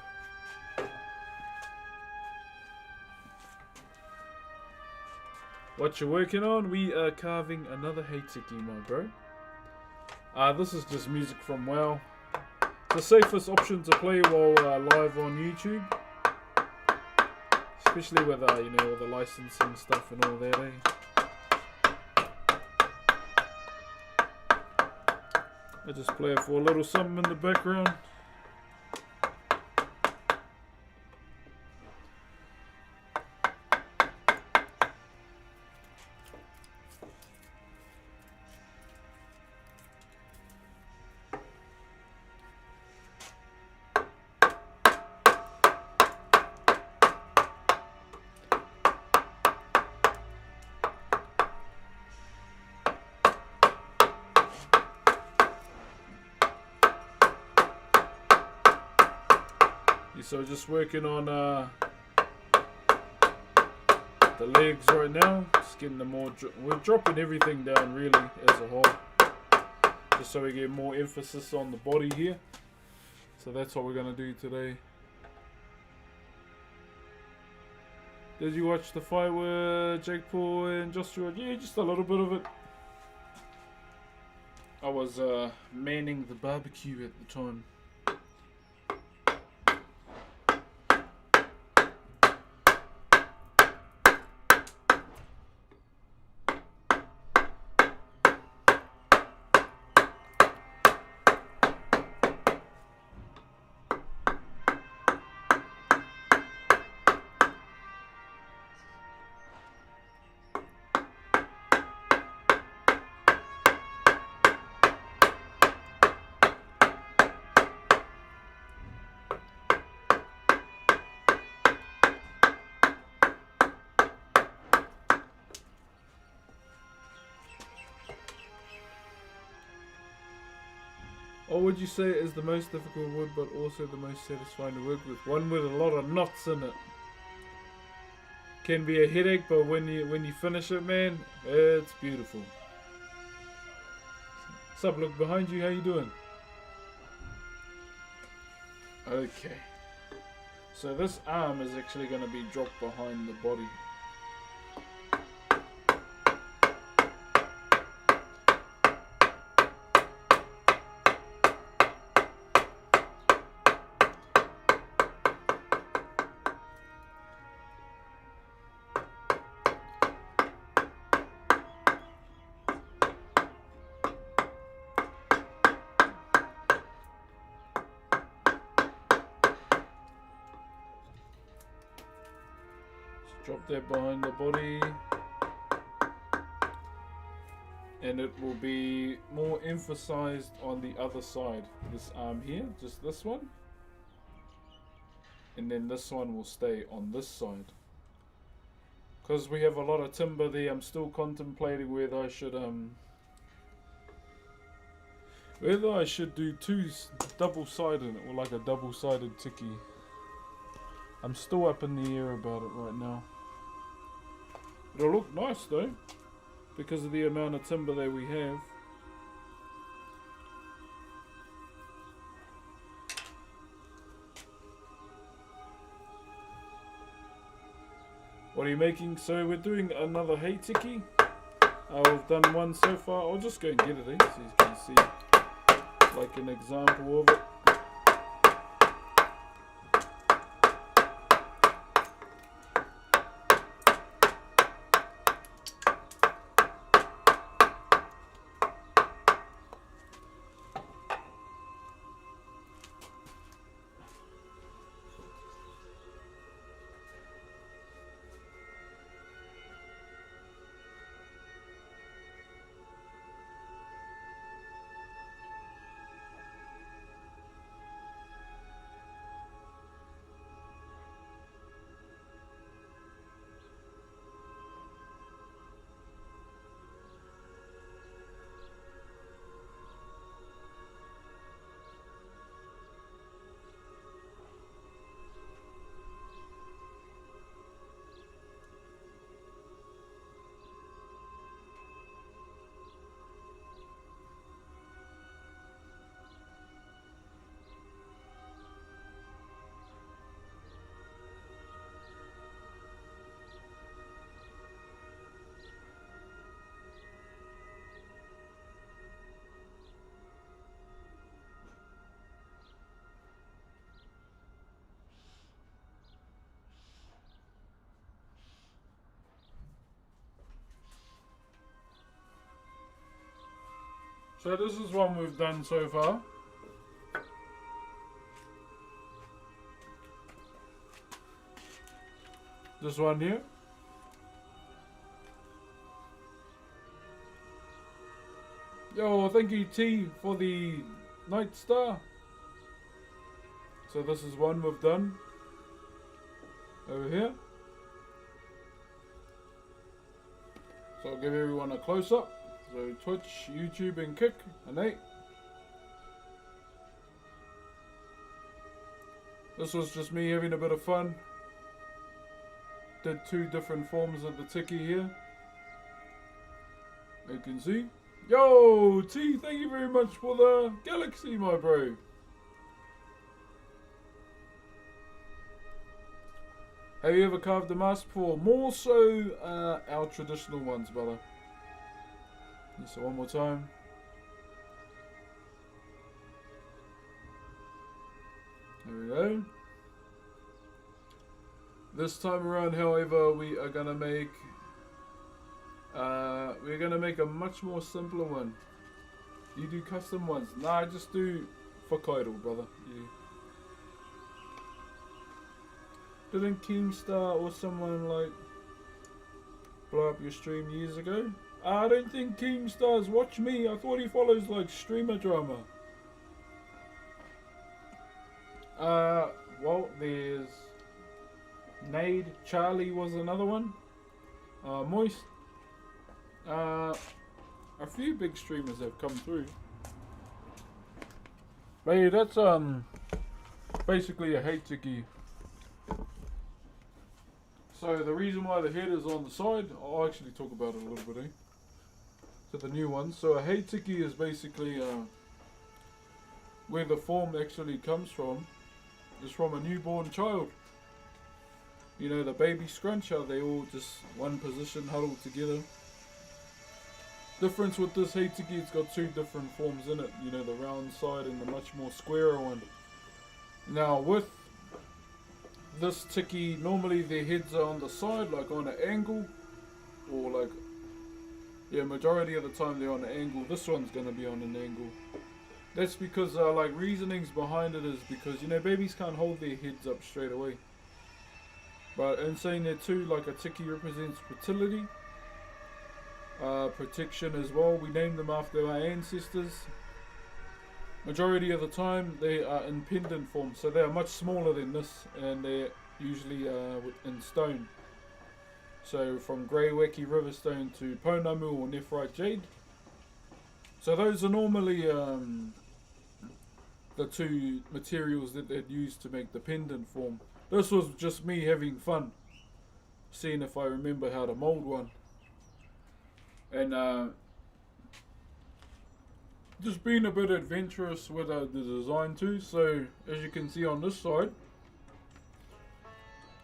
What you working on? We are carving another Heitiki, my bro. This is just music from WoW. The safest option to play while live on YouTube. Especially with, you know, all the licensing stuff and all that, eh? I just play it for a little something in the background. So just working on the legs right now, just getting them more. We're dropping everything down really as a whole, just so we get more emphasis on the body here. So that's what we're gonna do today. Did you watch the fight with Jake Paul and Joshua? Yeah, just a little bit of it. I was manning the barbecue at the time. What would you say is the most difficult wood but also the most satisfying to work with? One with a lot of knots in it. Can be a headache, but when you finish it, man, it's beautiful. What's up, look behind you, how you doing? Okay. So this arm is actually going to be dropped behind the body. Drop that behind the body, and it will be more emphasized on the other side. This arm here, just this one, and then this one will stay on this side. Because we have a lot of timber there, I'm still contemplating whether I should do two double-sided or like a double-sided tiki. I'm still up in the air about it right now. It'll look nice though, because of the amount of timber that we have. What are you making? So we're doing another hay tiki. We've done one so far. I'll just go and get it so you can see like an example of it. So this is one we've done so far. This one here. Yo, thank you T for the Night Star. So this is one we've done over here. So I'll give everyone a close up. So Twitch, YouTube and Kick, and 8. This was just me having a bit of fun. Did 2 different forms of the tiki here. You can see. Yo, T, thank you very much for the galaxy, my bro. Have you ever carved a mask before? More so our traditional ones, brother. So one more time. There we go. This time around, however, we are gonna make a much more simpler one. You do custom ones? Nah, I just do Whakairo, brother. Didn't Keemstar or someone like blow up your stream years ago? I don't think Keemstar's watch me. I thought he follows like streamer drama. Well, there's Nade, Charlie was another one. Moist. A few big streamers have come through. But yeah, that's basically a hate tiki. So the reason why the head is on the side, I'll actually talk about it a little bit, So the new one. So a hate tiki is basically where the form actually comes from is from a newborn child. You know, the baby scrunch, how they all just one position huddled together. Difference with this hate tiki, it's got two different forms in it. You know, the round side and the much more squarer one. Now with this tiki, normally their heads are on the side, like on an angle, or like, yeah, majority of the time they're on an angle. This one's gonna be on an angle. That's because like reasonings behind it is because, you know, babies can't hold their heads up straight away. But in saying that too, like a tiki represents fertility, protection as well. We name them after our ancestors. Majority of the time they are in pendant form, so they are much smaller than this, and they're usually in stone. So from grey wacky riverstone to pounamu or nephrite jade. So those are normally the two materials that they'd use to make the pendant form. This was just me having fun, seeing if I remember how to mold one. And just being a bit adventurous with the design too. So as you can see on this side,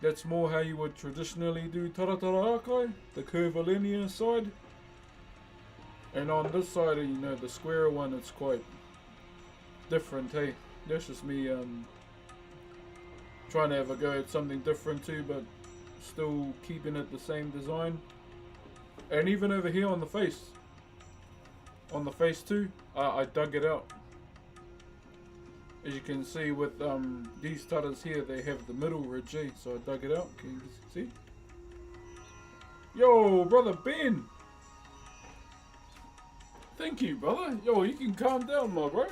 that's more how you would traditionally do taratara akai, the curvilinear side. And on this side, you know, the square one, it's quite different, hey. That's just me trying to have a go at something different too, but still keeping it the same design. And even over here on the face too, I dug it out. As you can see with these taras here, they have the middle ridge, so I dug it out. Can you see? Yo, brother Ben! Thank you, brother. Yo, you can calm down, my bro.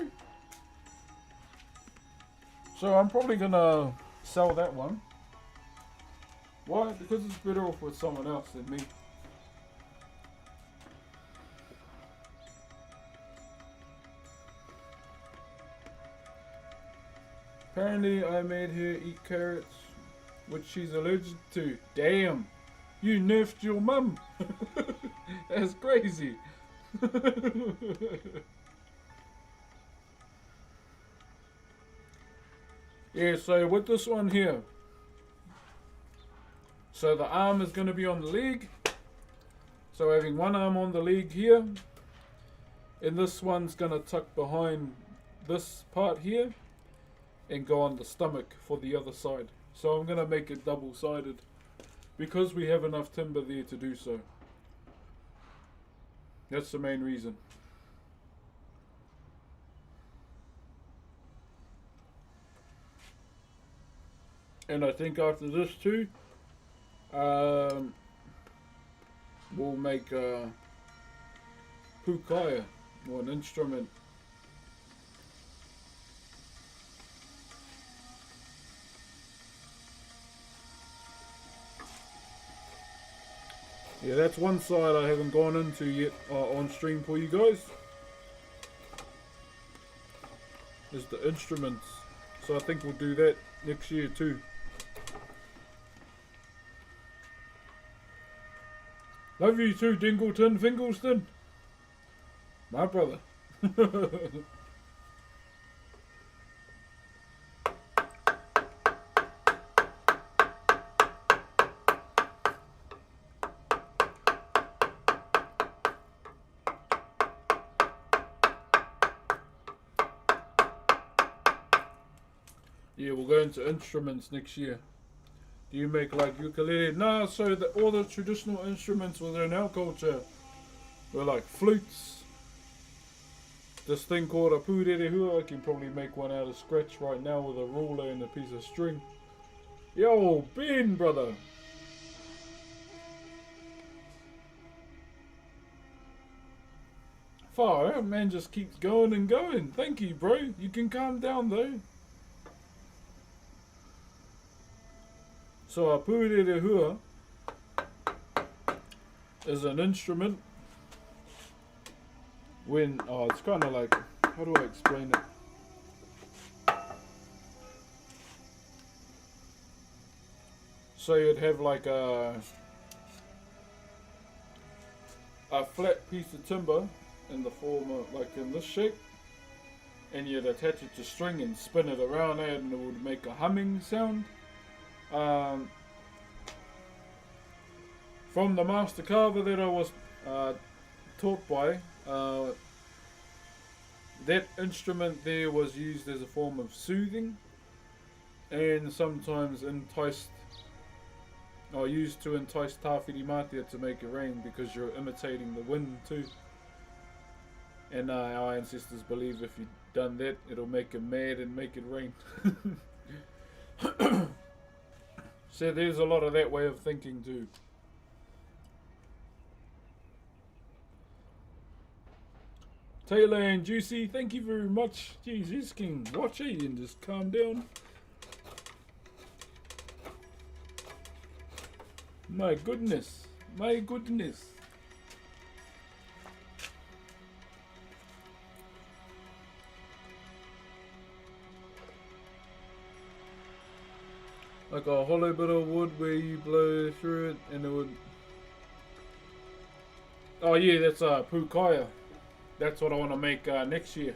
So I'm probably gonna sell that one. Why? Because it's better off with someone else than me. Apparently I made her eat carrots, which she's allergic to. Damn! You nerfed your mum! That's crazy! Yeah, so with this one here, so the arm is going to be on the leg. So having one arm on the leg here, and this one's going to tuck behind this part here and go on the stomach for the other side. So I'm going to make it double-sided because we have enough timber there to do so. That's the main reason. And I think after this too, we'll make a Whakairo, or an instrument. Yeah, that's one side I haven't gone into yet on stream for you guys. Is the instruments. So I think we'll do that next year too. Love you too, Dingleton, Fingleston. My brother. Yeah, we'll go into instruments next year. Do you make like ukulele? Nah, so all the traditional instruments within our culture were like flutes. This thing called a pūrerehua, I can probably make one out of scratch right now with a ruler and a piece of string. Yo, Ben, brother! Far out, man just keeps going and going. Thank you, bro. You can calm down though. So a pūrerehua is an instrument when, it's kind of like, how do I explain it? So you'd have like a flat piece of timber in the form of like in this shape, and you'd attach it to string and spin it around there, and it would make a humming sound. From the master carver that I was taught by, that instrument there was used as a form of soothing, and sometimes used to entice Tāwhiri Mātia to make it rain, because you're imitating the wind too. And our ancestors believe if you've done that, it'll make it mad and make it rain. So there's a lot of that way of thinking too. Taylor and Juicy, thank you very much. Jeez, this can watch it and just calm down. My goodness. My goodness. Like a hollow bit of wood where you blow through it and it would... Oh yeah, that's Pukaya. That's what I want to make next year.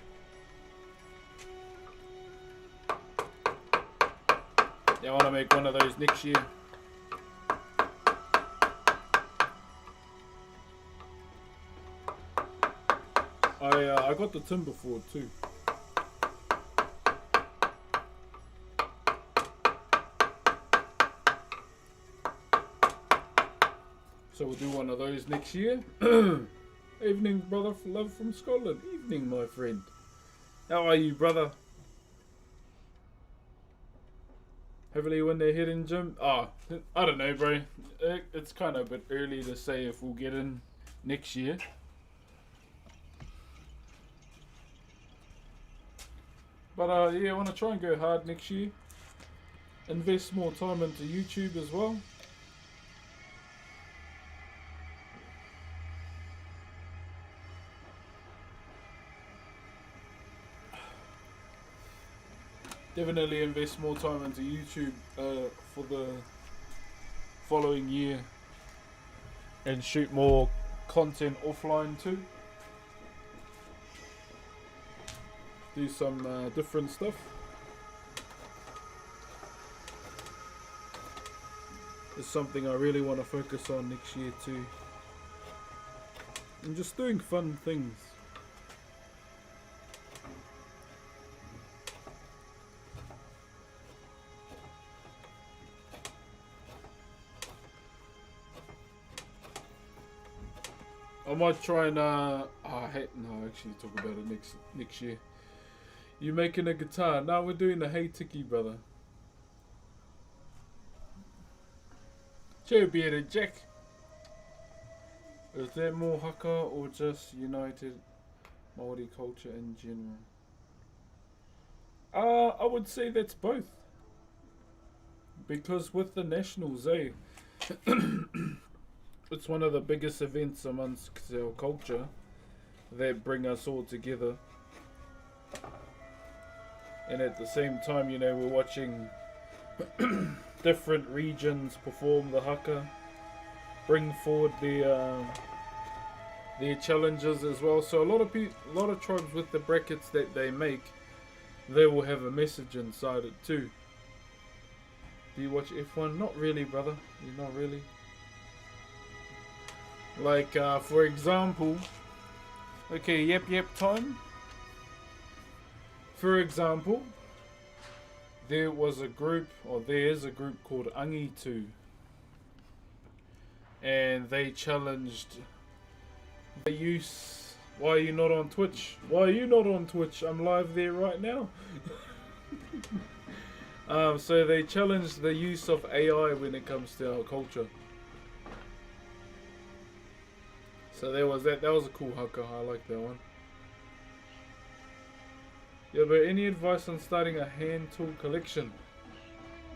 Yeah, I want to make one of those next year. I got the timber for it too. So we'll do one of those next year. Evening, brother. Love from Scotland. Evening, my friend. How are you, brother? Heavily when they're hitting gym? Oh, I don't know, bro. It's kind of a bit early to say if we'll get in next year. But yeah, I want to try and go hard next year. Invest more time into YouTube as well. Definitely invest more time into YouTube for the following year, and shoot more content offline too. Do some different stuff. It's something I really want to focus on next year too. And just doing fun things. I might try and actually talk about it next year. You making a guitar? No, we're doing the Hey Tiki, brother. Joe Bearded Jack. Is there more haka or just united Maori culture in general? I would say that's both. Because with the Nationals, it's one of the biggest events amongst our culture that bring us all together. And at the same time, you know, we're watching different regions perform the haka, bring forward their challenges as well. So a lot of tribes with the brackets that they make, they will have a message inside it too. Do you watch F1? Not really, brother. You're not really. Like, for example, okay, yep time. For example, there is a group called Angitu, and they challenged the use. Why are you not on Twitch? Why are you not on Twitch? I'm live there right now. So they challenged the use of AI when it comes to our culture. So there was that. That was a cool haka. I like that one. Yeah, but any advice on starting a hand tool collection?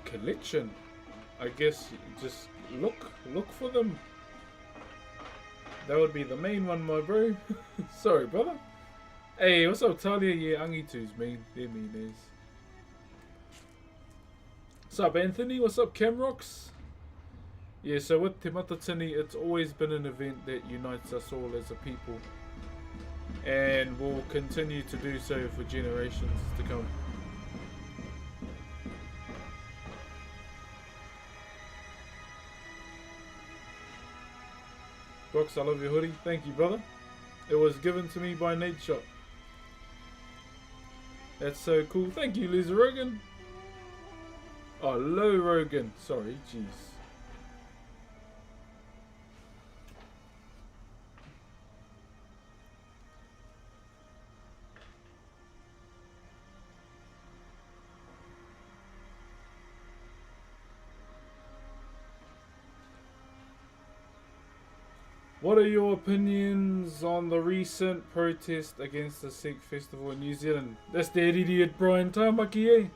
Collection? I guess just look for them. That would be the main one, my bro. Sorry, brother. Hey, what's up, Talia? Yeah, Angitu's mean. They're mean as. What's up, Anthony? What's up, Camrocks? Yeah, so with Te Matatini, it's always been an event that unites us all as a people, and will continue to do so for generations to come. Brox, I love your hoodie. Thank you, brother. It was given to me by Nate Shop. That's so cool. Thank you, Lisa Rogan. Oh, Low Rogan. Sorry, jeez. What are your opinions on the recent protest against the Sikh festival in New Zealand? That's that idiot Brian Tamaki, eh?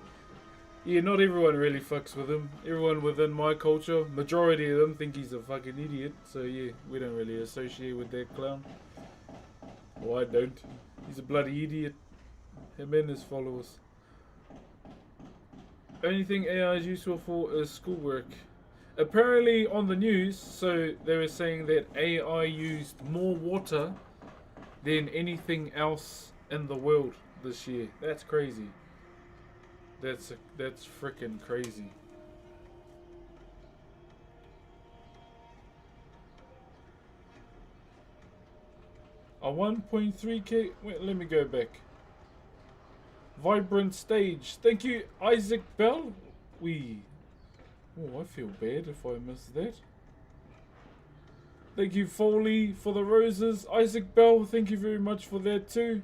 Yeah, not everyone really fucks with him. Everyone within my culture, majority of them think he's a fucking idiot. So yeah, we don't really associate with that clown. Well, I don't. He's a bloody idiot. Him and his followers. Only thing AI is useful for is schoolwork. Apparently on the news, so they were saying that AI used more water than anything else in the world this year. That's crazy. That's freaking crazy. A 1.3k. Wait, let me go back. Vibrant stage. Thank you, Isaac Bell. Oh, I feel bad if I missed that. Thank you, Foley, for the roses. Isaac Bell, thank you very much for that too.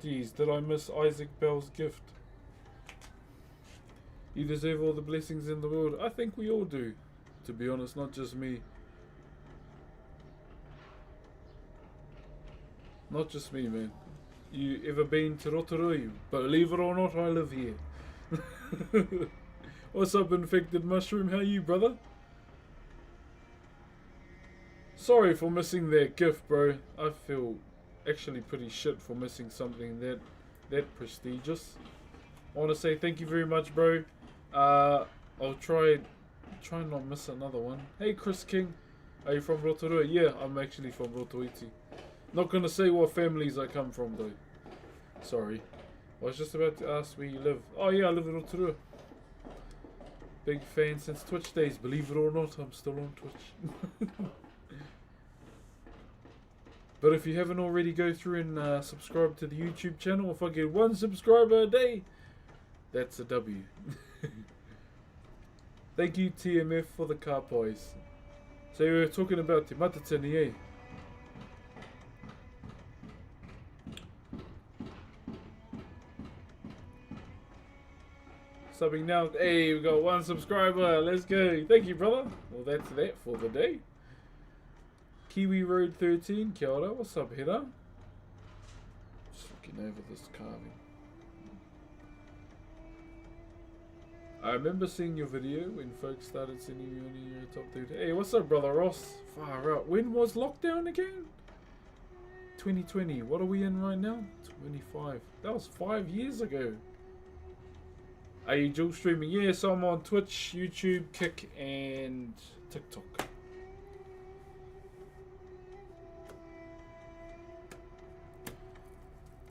Jeez, did I miss Isaac Bell's gift? You deserve all the blessings in the world. I think we all do, to be honest, not just me. Not just me, man. You ever been to Rotorua? Believe it or not, I live here. What's up, Infected Mushroom? How you, brother? Sorry for missing that gift, bro. I feel actually pretty shit for missing something that prestigious. I want to say thank you very much, bro. I'll try not miss another one. Hey, Chris King. Are you from Rotorua? Yeah, I'm actually from Rotoiti. Not gonna say what families I come from, though. Sorry. I was just about to ask where you live. Oh yeah, I live in Rotorua. Big fan since Twitch days. Believe it or not, I'm still on Twitch. But if you haven't already, go through and subscribe to the YouTube channel. If I get 1 subscriber a day, that's a W. Thank you, TMF, for the car pies. So we were talking about Te Matatini, eh? Subbing now. Hey, we got 1 subscriber. Let's go. Thank you, brother. Well, that's that for the day. Kiwi Road 13. Kia ora. What's up, Heather? Just looking over this carving. I remember seeing your video when folks started sending you in your top 30. Hey, what's up, brother Ross? Far out. When was lockdown again? 2020. What are we in right now? 25. That was 5 years ago. Are you dual streaming? Yes, I'm on Twitch, YouTube, Kick, and TikTok.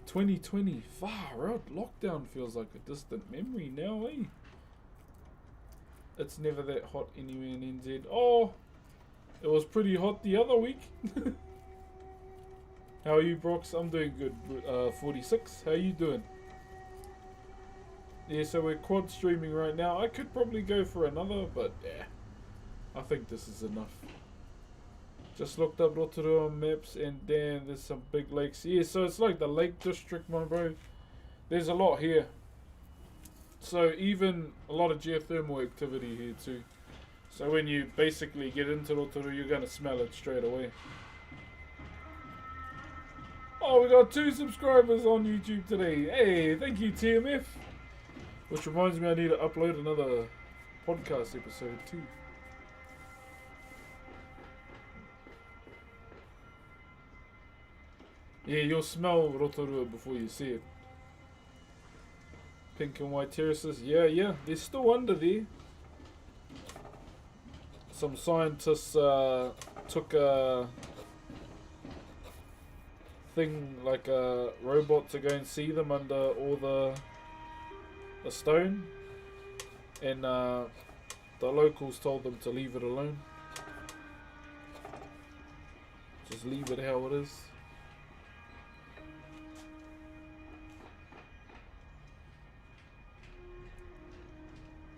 $2020, far out. Lockdown feels like a distant memory now, eh? It's never that hot anywhere in NZ. Oh, it was pretty hot the other week. How are you, Brox? I'm doing good. 46. How are you doing? Yeah, so we're quad streaming right now. I could probably go for another, but yeah, I think this is enough. Just looked up Rotorua maps, and damn, there's some big lakes. Yeah, so it's like the Lake District, my bro. There's a lot here. So even a lot of geothermal activity here too. So when you basically get into Rotorua, you're going to smell it straight away. Oh, we got 2 subscribers on YouTube today. Hey, thank you, TMF. Which reminds me, I need to upload another podcast episode too. Yeah, you'll smell Rotorua before you see it. Pink and white terraces. Yeah, they're still under there. some scientists took a thing like a robot to go and see them under all the stone, and the locals told them to leave it alone. Just leave it how it is.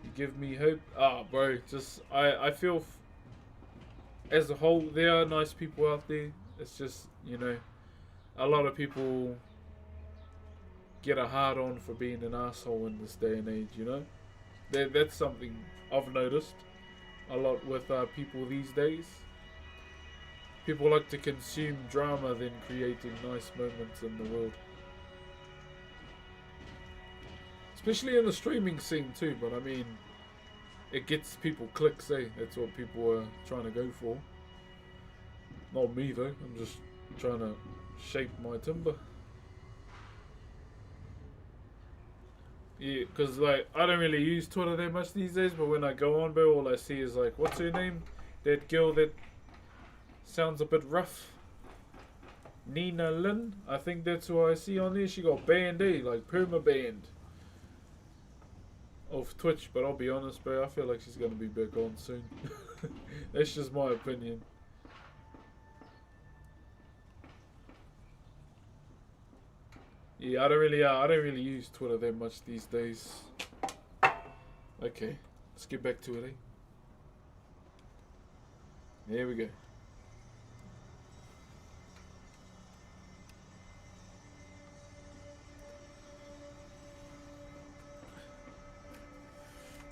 You give me hope. Bro, just I feel as a whole there are nice people out there. It's just, you know, a lot of people get a hard on for being an asshole in this day and age, you know? That's something I've noticed a lot with people these days. People like to consume drama than creating nice moments in the world. Especially in the streaming scene too, but I mean, it gets people clicks, eh? That's what people are trying to go for. Not me though, I'm just trying to shape my timber. Yeah, because like, I don't really use Twitter that much these days, but when I go on, bro, all I see is like, what's her name? That girl that sounds a bit rough. Nina Lynn, I think that's who I see on there. She got banned, like perma banned off Twitch, but I'll be honest, bro, I feel like she's gonna be back on soon. That's just my opinion. Yeah, I don't really use Twitter that much these days. Okay, let's get back to it, eh? There we go.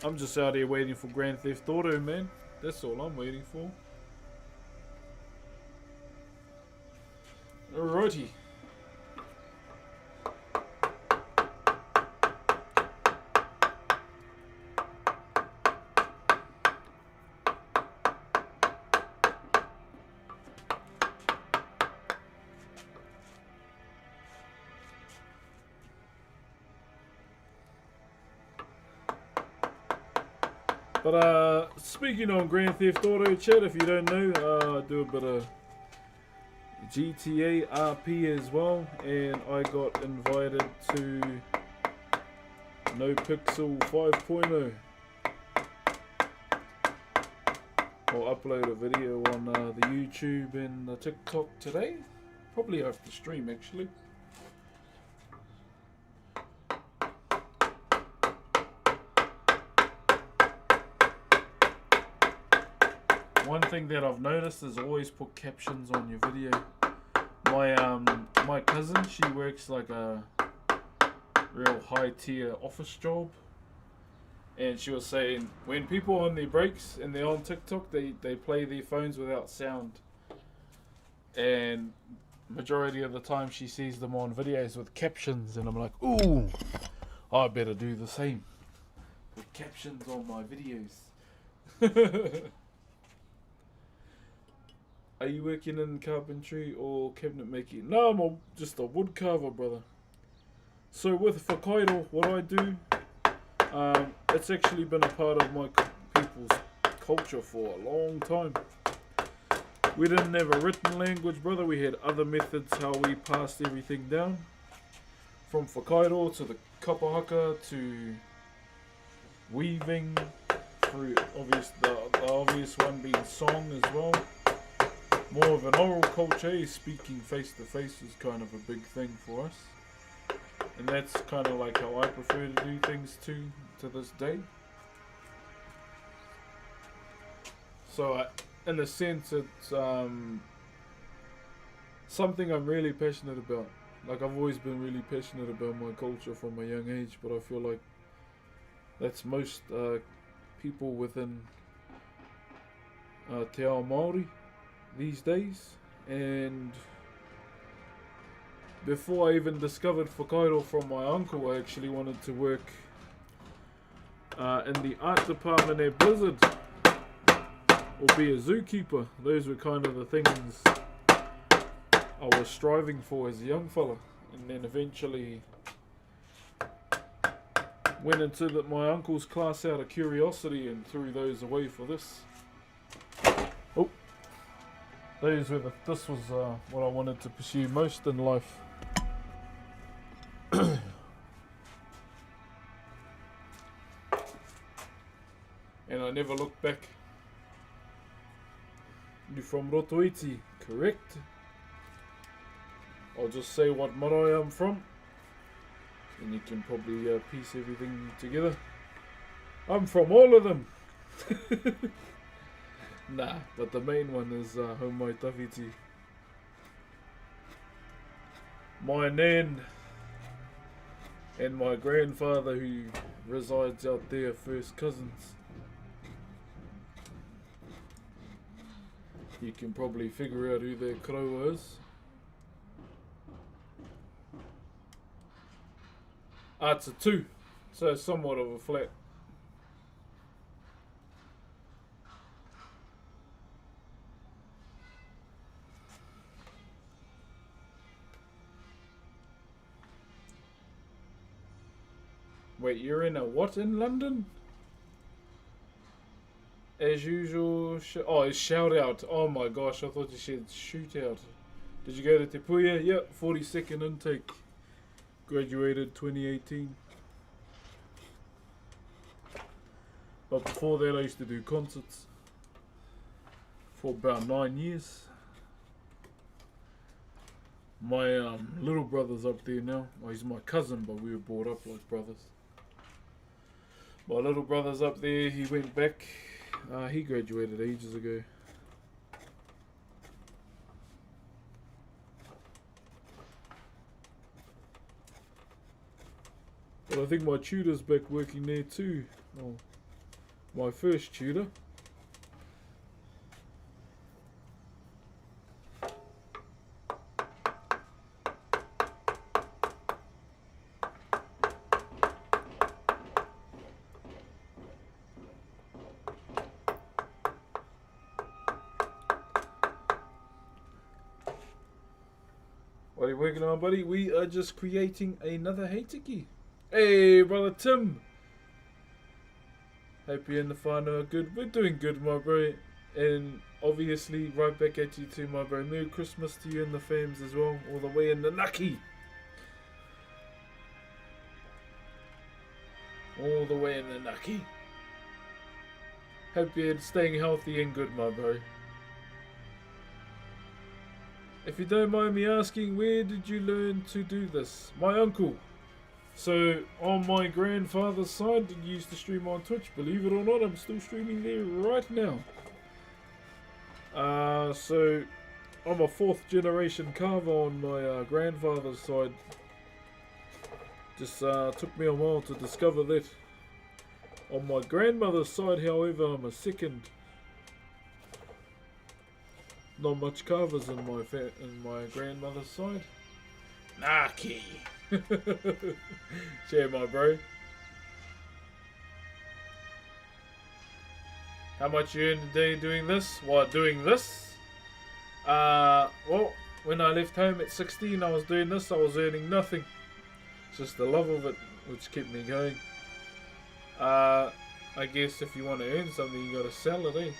I'm just out here waiting for Grand Theft Auto, man. That's all I'm waiting for. Alrighty. But speaking on Grand Theft Auto, chat, if you don't know, I do a bit of GTA RP as well, and I got invited to No Pixel 5.0. I'll upload a video on the YouTube and the TikTok today, probably after stream actually. One thing that I've noticed is always put captions on your video. My cousin, she works like a real high tier office job, and she was saying when people are on their breaks and they're on TikTok, they play their phones without sound, and majority of the time she sees them on videos with captions, and I'm like, ooh, I better do the same, put captions on my videos. Are you working in carpentry or cabinet making? No, I'm just a wood carver, brother. So with Whakairo, what I do, it's actually been a part of my people's culture for a long time. We didn't have a written language, brother. We had other methods how we passed everything down. From Whakairo to the kapahaka to weaving, through the obvious one being song as well. More of an oral culture, speaking face to face is kind of a big thing for us. And that's kind of like how I prefer to do things to this day. So in a sense, it's something I'm really passionate about. Like, I've always been really passionate about my culture from a young age, but I feel like that's most people within Te Ao Maori these days. And before I even discovered Whakairo from my uncle, I actually wanted to work in the art department at Blizzard, or be a zookeeper. Those were kind of the things I was striving for as a young fella, and then eventually went into my uncle's class out of curiosity and threw those away for this. Oh, this was what I wanted to pursue most in life. And I never looked back. You're from Rotoiti, correct? I'll just say what marae I'm from, and you can probably piece everything together. I'm from all of them. Nah, but the main one is Homai Tawhiti. My nan and my grandfather, who resides out there, first cousins. You can probably figure out who their karawa is. It's a 2, so it's somewhat of a flat. Wait, you're in a what in London? As usual, oh, it's shout out. Oh my gosh, I thought you said shoot out. Did you go to Te Puia? Yep, 42nd intake. Graduated 2018. But before that I used to do concerts for about 9 years. My little brother's up there now. Well, he's my cousin, but we were brought up like brothers. My little brother's up there, he went back. He graduated ages ago. But I think my tutor's back working there too. Oh, my first tutor. What are you working on, buddy? We are just creating another heitiki. Hey, brother Tim. Hope you and the whānau are good. We're doing good, my bro. And obviously, right back at you too, my bro. Merry Christmas to you and the fams as well. All the way in the Naki. All the way in the Naki. Hope you're staying healthy and good, my bro. If you don't mind me asking, where did you learn to do this? My uncle. So, on my grandfather's side, he used to stream on Twitch. Believe it or not, I'm still streaming there right now. So, I'm a 4th generation carver on my grandfather's side. Just took me a while to discover that. On my grandmother's side, however, I'm a 2nd. Not much carvers in my grandmother's side. Naki. Share, my bro. How much you earn a day doing this? What, doing this? Well, when I left home at 16, I was doing this. I was earning nothing. It's just the love of it which kept me going. I guess if you want to earn something, you gotta sell it, eh?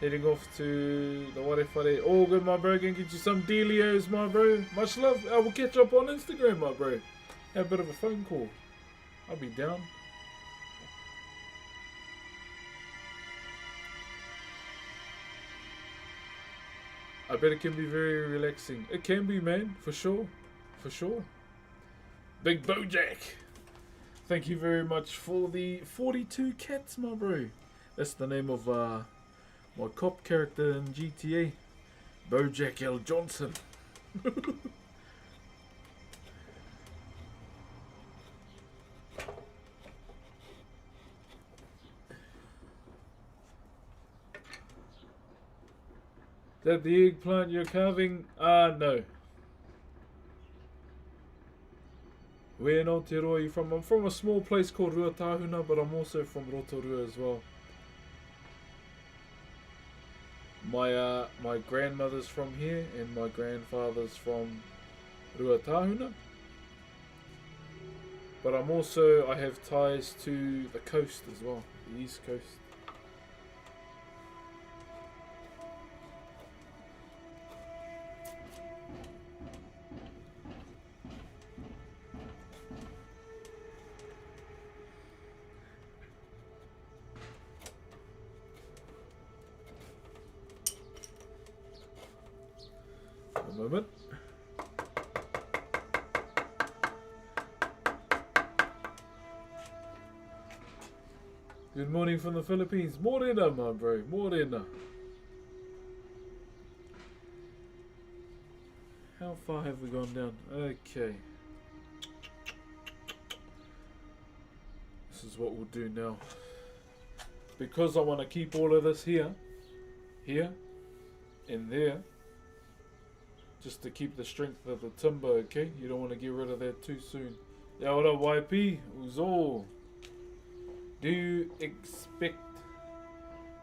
Heading off to the Warewhare. All good, my bro. Gonna get you some dealios, my bro. Much love. I will catch up on Instagram, my bro. Have a bit of a phone call. I'll be down. I bet it can be very relaxing. It can be, man. For sure. For sure. Big Bojack. Thank you very much for the 42 cats, my bro. That's the name of my cop character in GTA, Bojack L. Johnson. Is that the eggplant you're carving? No. Where in Aotearoa are you from? I'm from a small place called Ruatahuna, but I'm also from Rotorua as well. My grandmother's from here and my grandfather's from Ruatahuna. But I have ties to the coast as well, the east coast. One moment. Good morning from the Philippines. Morena, my bro. Morena. How far have we gone down? Okay. This is what we'll do now. Because I want to keep all of this here, and there, just to keep the strength of the timber, okay? You don't want to get rid of that too soon. Yeah, what up, YP? Uzo. Do you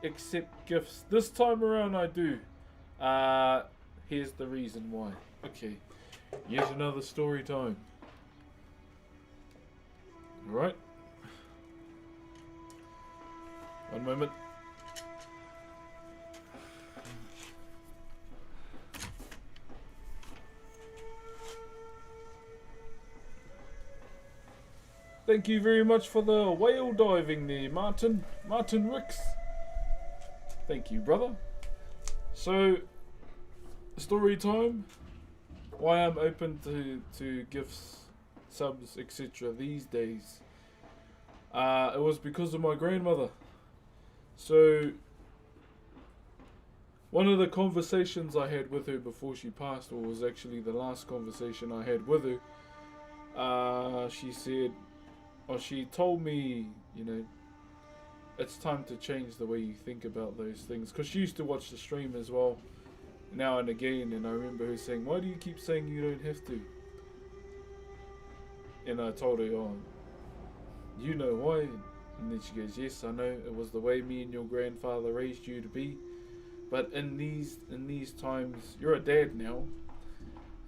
accept gifts? This time around I do. Here's the reason why. Okay, yet another story time. Alright. One moment. Thank you very much for the whale diving there, Martin Ricks. Thank you, brother. So, story time. Why I'm open to gifts, subs, etc. these days. It was because of my grandmother. So, one of the conversations I had with her before she passed, or was actually the last conversation I had with her, she said, or she told me, you know, it's time to change the way you think about those things. Because she used to watch the stream as well, now and again, and I remember her saying, why do you keep saying you don't have to? And I told her, oh, you know why? And then she goes, yes, I know, it was the way me and your grandfather raised you to be. But in these times, you're a dad now,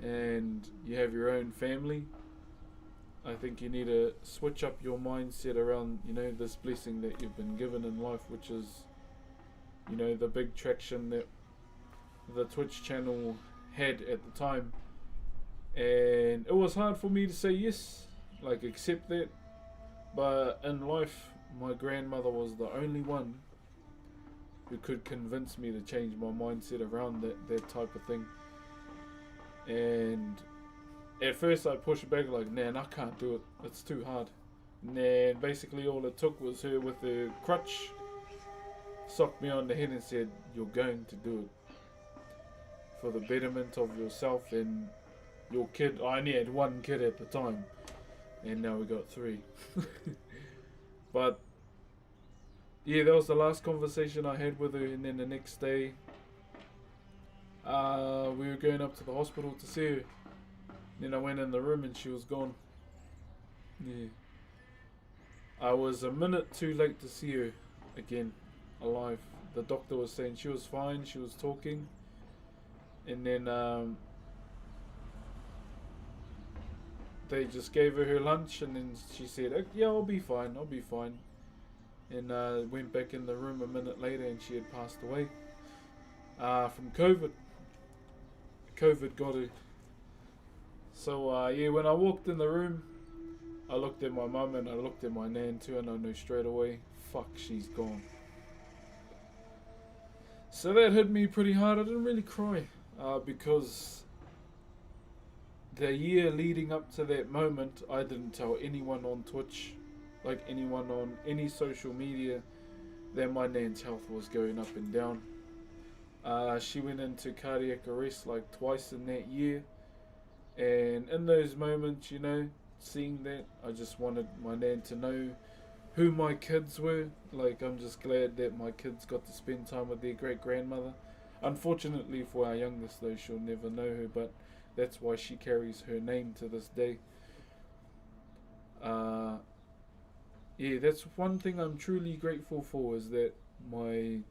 and you have your own family. I think you need to switch up your mindset around, you know, this blessing that you've been given in life, which is, you know, the big traction that the Twitch channel had at the time. And it was hard for me to say yes, like accept that. But in life, my grandmother was the only one who could convince me to change my mindset around that type of thing. And at first I pushed back like, nah, I can't do it, it's too hard. And basically all it took was her with her crutch, socked me on the head and said, you're going to do it for the betterment of yourself and your kid. I only had one kid at the time, and now we got 3. But yeah, that was the last conversation I had with her. And then the next day, we were going up to the hospital to see her. Then I went in the room and she was gone. Yeah, I was a minute too late to see her again alive. The doctor was saying she was fine, she was talking, and then they just gave her lunch, and then she said, yeah, I'll be fine. And went back in the room a minute later and she had passed away from COVID. COVID got her. So yeah, when I walked in the room, I looked at my mum and I looked at my nan too, and I knew straight away, fuck, she's gone. So that hit me pretty hard. I didn't really cry because the year leading up to that moment, I didn't tell anyone on Twitch, like anyone on any social media, that my nan's health was going up and down. She went into cardiac arrest like twice in that year. And in those moments, you know, seeing that, I just wanted my nan to know who my kids were. Like, I'm just glad that my kids got to spend time with their great-grandmother. Unfortunately for our youngest though, she'll never know her, but that's why she carries her name to this day. Yeah, that's one thing I'm truly grateful for, is that my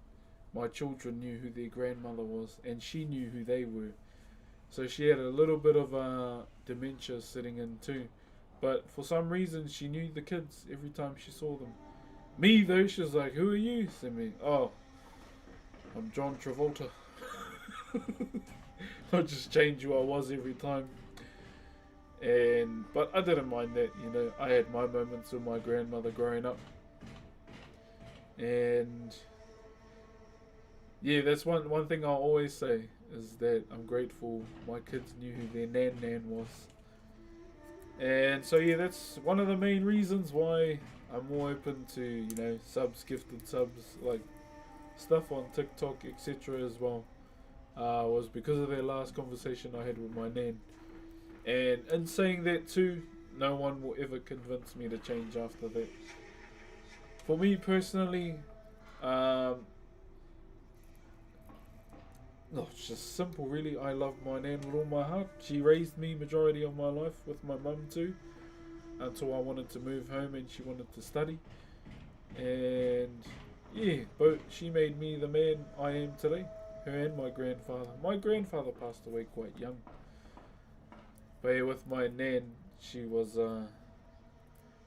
children knew who their grandmother was, and she knew who they were. So she had a little bit of dementia sitting in too. But for some reason, she knew the kids every time she saw them. Me though, she was like, who are you? So me, oh, I'm John Travolta. I'll just change who I was every time. But I didn't mind that, you know. I had my moments with my grandmother growing up. And yeah, that's one thing I'll always say, is that I'm grateful my kids knew who their nan was. And so yeah, that's one of the main reasons why I'm more open to, you know, subs, gifted subs, like stuff on TikTok, etc. as well. Was because of that last conversation I had with my nan. And in saying that too, no one will ever convince me to change after that. For me personally, it's just simple really. I love my nan with all my heart. She raised me majority of my life with my mum too, until I wanted to move home and she wanted to study. And yeah, but she made me the man I am today. Her and my grandfather. My grandfather passed away quite young. But yeah, with my nan, she was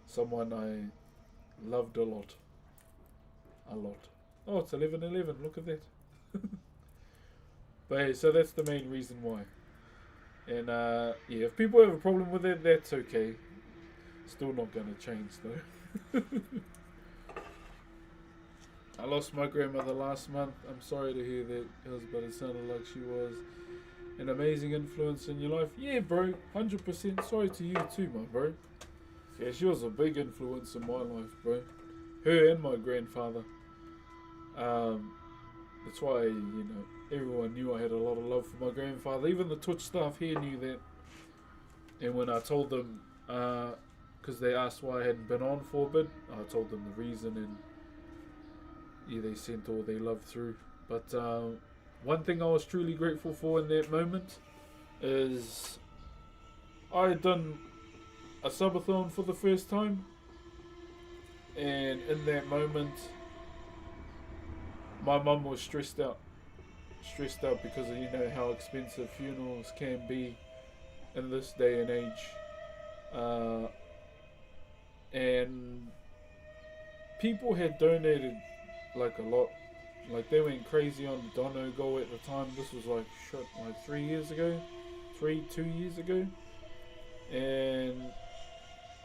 someone I loved a lot. A lot. Oh, it's 11:11. Look at that. But yeah, so that's the main reason why. And yeah, if people have a problem with it, that's okay. Still not going to change though. I lost my grandmother last month. I'm sorry to hear that, but it sounded like she was an amazing influence in your life. Yeah, bro, 100%. Sorry to you too, my bro. Yeah, she was a big influence in my life, bro. Her and my grandfather. That's why, you know, everyone knew I had a lot of love for my grandfather. Even the Twitch staff here knew that. And when I told them, because they asked why I hadn't been on for a bit, I told them the reason, and yeah, they sent all their love through. But one thing I was truly grateful for in that moment is I had done a subathon for the first time, and in that moment my mum was stressed out because of, you know, how expensive funerals can be in this day and age, and people had donated like a lot. Like they went crazy on the Dono Go at the time. This was like 2 years ago, and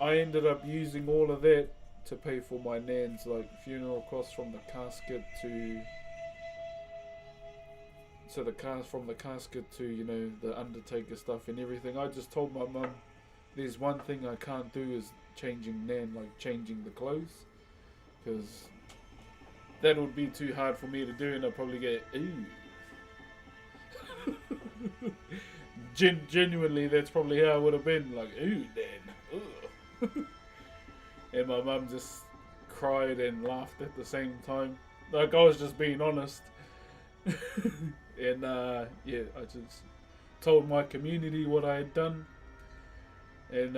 I ended up using all of that to pay for my nan's like funeral costs, from the casket to from the casket to, you know, the undertaker stuff and everything. I just told my mum, there's one thing I can't do is changing nan, like changing the clothes, because that would be too hard for me to do, and I'd probably get ooh. Genuinely, that's probably how I would have been, like, ooh, Dan. And my mum just cried and laughed at the same time. Like, I was just being honest. And yeah, I just told my community what I had done, and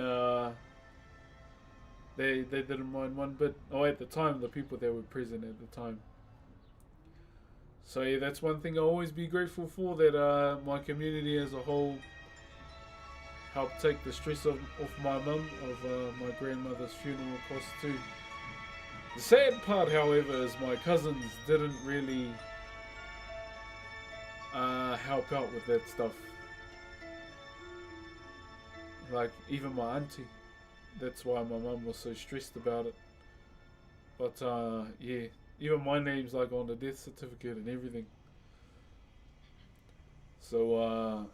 they didn't mind one bit. Oh, at the time, the people that were present at the time. So yeah, that's one thing I'll always be grateful for, that my community as a whole helped take the stress off my mum, of my grandmother's funeral costs too. The sad part, however, is my cousins didn't really help out with that stuff. Like, even my auntie. That's why my mum was so stressed about it. But yeah, even my name's like on the death certificate and everything. So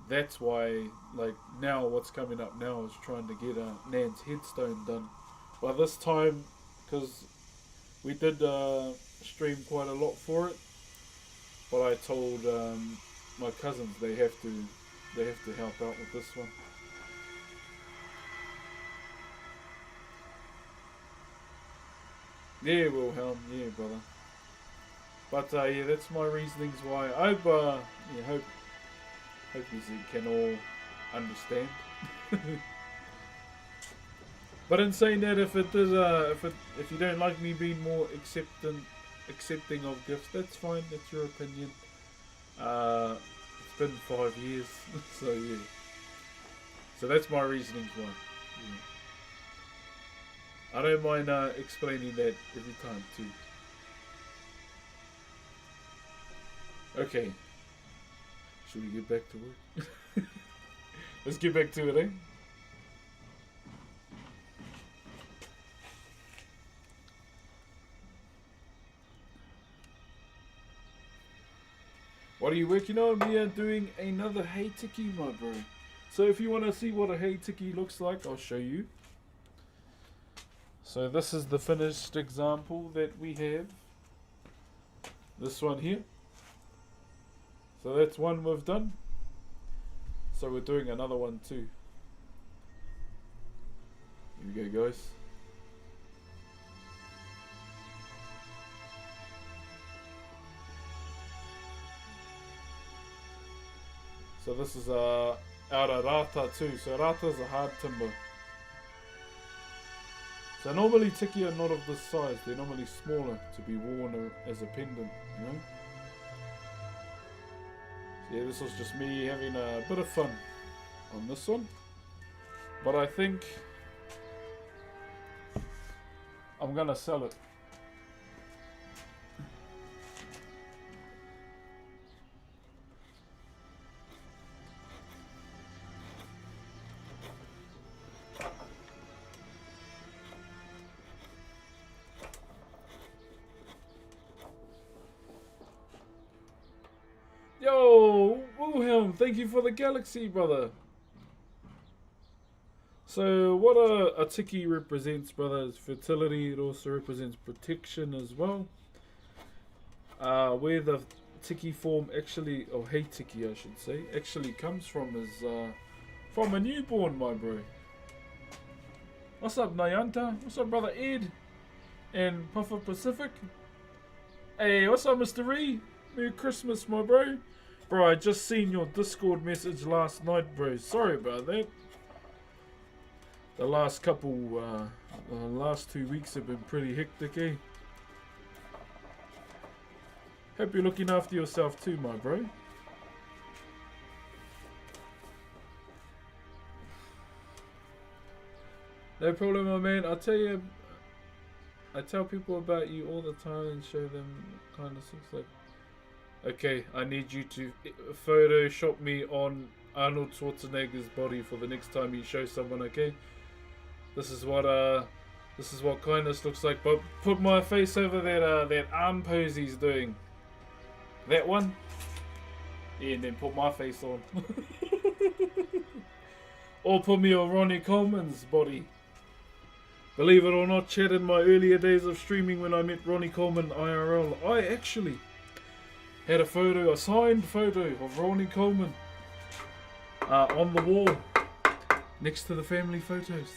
that's why, like, now what's coming up now is trying to get Nan's headstone done. By this time, because we did stream quite a lot for it, but I told my cousins they have to help out with this one. Yeah, Wilhelm, yeah, brother. But yeah, that's my reasonings why. I hope you can all understand. But in saying that, if you don't like me being more accepting of gifts, that's fine. That's your opinion. It's been 5 years, so yeah. So that's my reasonings why. Yeah. I don't mind explaining that every time too. Okay. Should we get back to work? Let's get back to it, eh? What are you working on? We are doing another hay tiki, my bro. So if you want to see what a hay tiki looks like, I'll show you. So this is the finished example that we have. This one here. So that's one we've done. So we're doing another one too. Here we go, guys. So this is out of rata too. So rata is a hard timber. So normally tiki are not of this size. They're normally smaller to be worn as a pendant, you know. So yeah, this was just me having a bit of fun on this one. But I think I'm gonna sell it. Yo, Wilhelm, thank you for the galaxy, brother. So what a tiki represents, brother, is fertility. It also represents protection as well. Where the tiki form actually, or hey tiki I should say, actually comes from is from a newborn, my bro. What's up, Nayanta? What's up, brother Ed? And Puffer Pacific? Hey, what's up, Mr. E? Merry Christmas, my bro. Bro, I just seen your Discord message last night, bro. Sorry about that. The last couple, last 2 weeks have been pretty hectic, eh? Hope you're looking after yourself too, my bro. No problem, my man. I tell people about you all the time and show them kind of things like. Okay, I need you to Photoshop me on Arnold Schwarzenegger's body for the next time you show someone. Okay, this is what kindness looks like. But put my face over that arm pose he's doing. That one. Yeah, and then put my face on. Or put me on Ronnie Coleman's body. Believe it or not, Chad, in my earlier days of streaming when I met Ronnie Coleman IRL, I actually had a signed photo of Ronnie Coleman on the wall next to the family photos.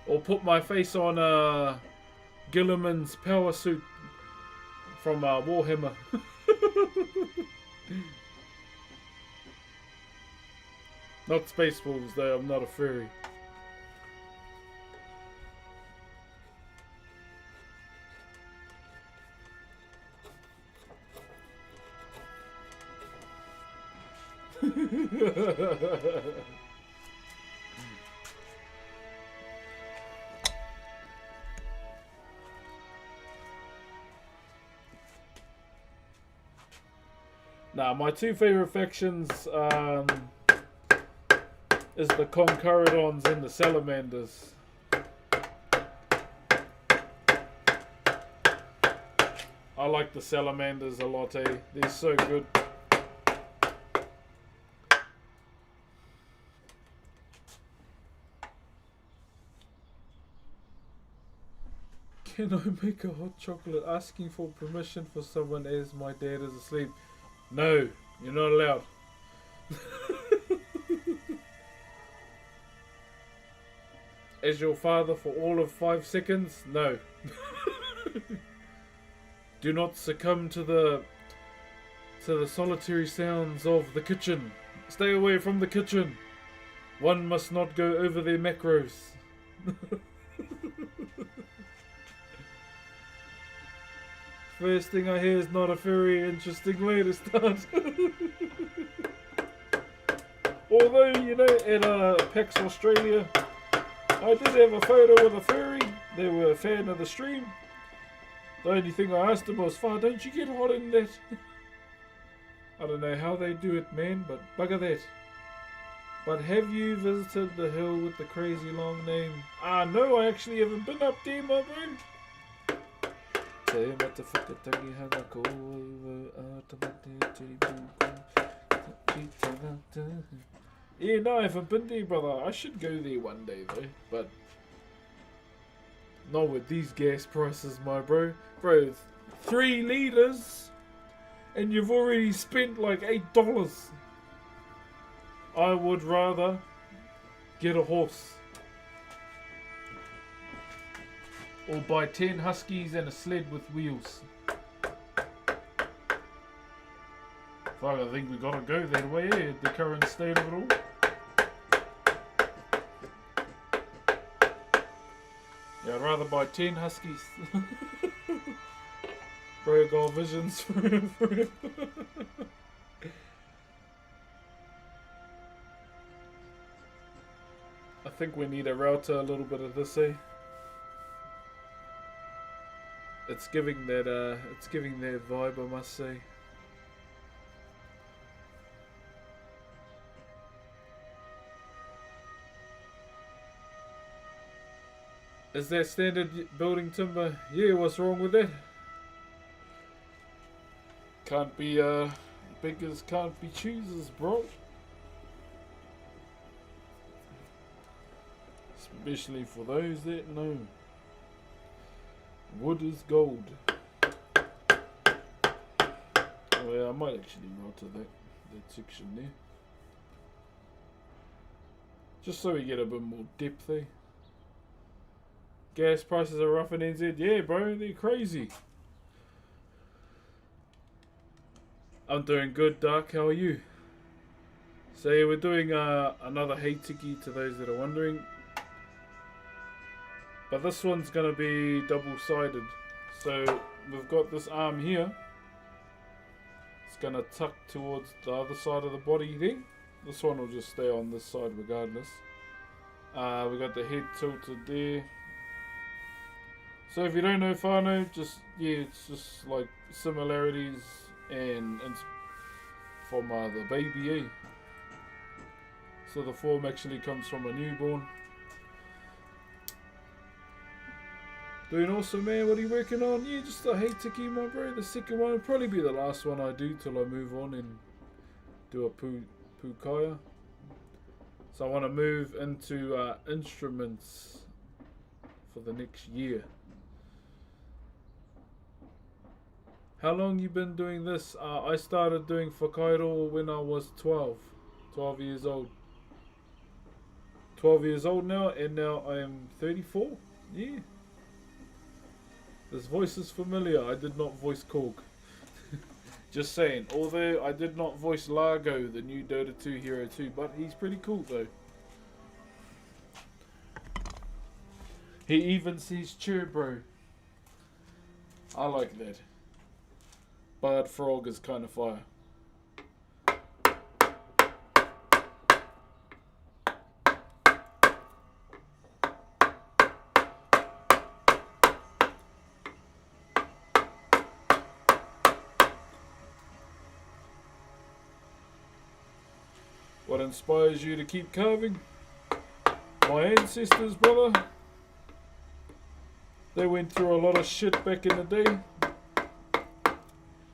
Or put my face on Gilliman's power suit from Warhammer. Not Spaceballs though, I'm not a furry. Now, my two favorite factions is the Conqueridons and the Salamanders. I like the Salamanders a lot, eh? They're so good. Can I make a hot chocolate asking for permission for someone as my dad is asleep? No, you're not allowed. As your father for all of 5 seconds? No. Do not succumb to the solitary sounds of the kitchen. Stay away from the kitchen. One must not go over their macros. First thing I hear is not a very interesting way to start. Although, you know, at PAX Australia, I did have a photo with a furry. They were a fan of the stream. The only thing I asked him was, "Far, don't you get hot in that?" I don't know how they do it, man, but bugger that. But have you visited the hill with the crazy long name? No, I actually haven't been up there, my bro. Yeah, no, I haven't been there, brother. I should go there one day, though, but not with these gas prices, my bro. Bro, 3 litres, and you've already spent like $8. I would rather get a horse. Or buy 10 huskies and a sled with wheels. Fuck, I think we gotta go that way, eh? The current state of it all. Yeah, I'd rather buy 10 huskies. Bro, got visions forever. I think we need a router, a little bit of this, eh? It's giving that vibe, I must say. Is that standard building timber? Yeah, what's wrong with that? Can't be beggars can't be choosers, bro. Especially for those that know. Wood is gold. Oh yeah, I might actually router that section there. Just so we get a bit more depth there. Gas prices are rough in NZ. Yeah, bro, they're crazy. I'm doing good, Dark. How are you? So yeah, we're doing another hate tiki to those that are wondering. But this one's going to be double-sided. So we've got this arm here. It's going to tuck towards the other side of the body there. This one will just stay on this side regardless. We've got the head tilted there. So if you don't know whānau, it's just like similarities and from the baby, eh? So the form actually comes from a newborn. Doing awesome, man. What are you working on? Yeah, just a hate tiki, my bro. The second one will probably be the last one I do till I move on and do a pukaya. So I want to move into instruments for the next year. How long you been doing this? I started doing Whakairo when I was 12 years old. 12 years old now, and now I am 34. Yeah. This voice is familiar. I did not voice Korg. Just saying. Although I did not voice Largo, the new Dota 2 hero too, but he's pretty cool though. He even says cheer, bro. I like that. Bard Frog is kind of fire. What inspires you to keep carving? My ancestors, brother. They went through a lot of shit back in the day.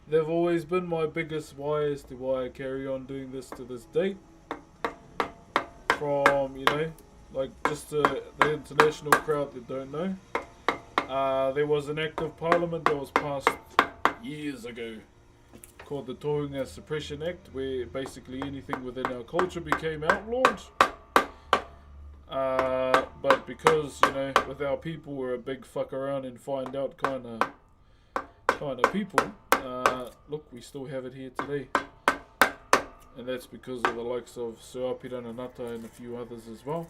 They've always been my biggest why as to why I carry on doing this to this day. From, you know, like just the international crowd that don't know. There was an act of parliament that was passed years ago called the Tohunga Suppression Act, where basically anything within our culture became outlawed. But because, you know, with our people we're a big fuck around and find out kind of people, look, we still have it here today. And that's because of the likes of Sir Apira Nanata and a few others as well.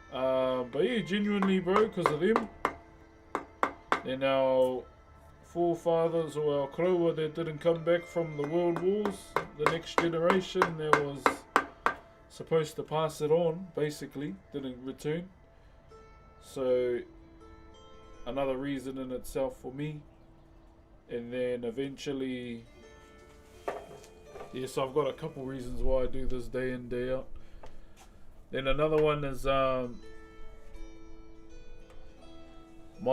But yeah, genuinely, bro, because of them. Then our forefathers or our kroa that didn't come back from the world wars, the next generation that was supposed to pass it on, basically, didn't return. So another reason in itself for me. And then eventually, yes, I've got a couple reasons why I do this day in, day out. Then another one is my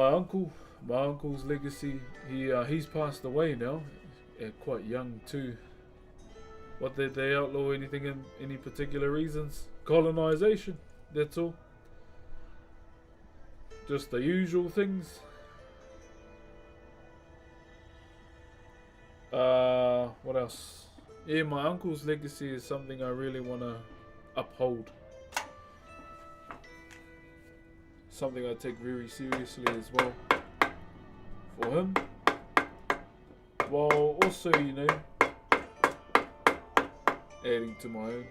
uncle's legacy. He's passed away now, quite young too. What did they outlaw? Anything in any particular reasons? Colonization. That's all. Just the usual things. What else? Yeah, my uncle's legacy is something I really want to uphold. Something I take very seriously as well. For him. While also, you know, adding to my own.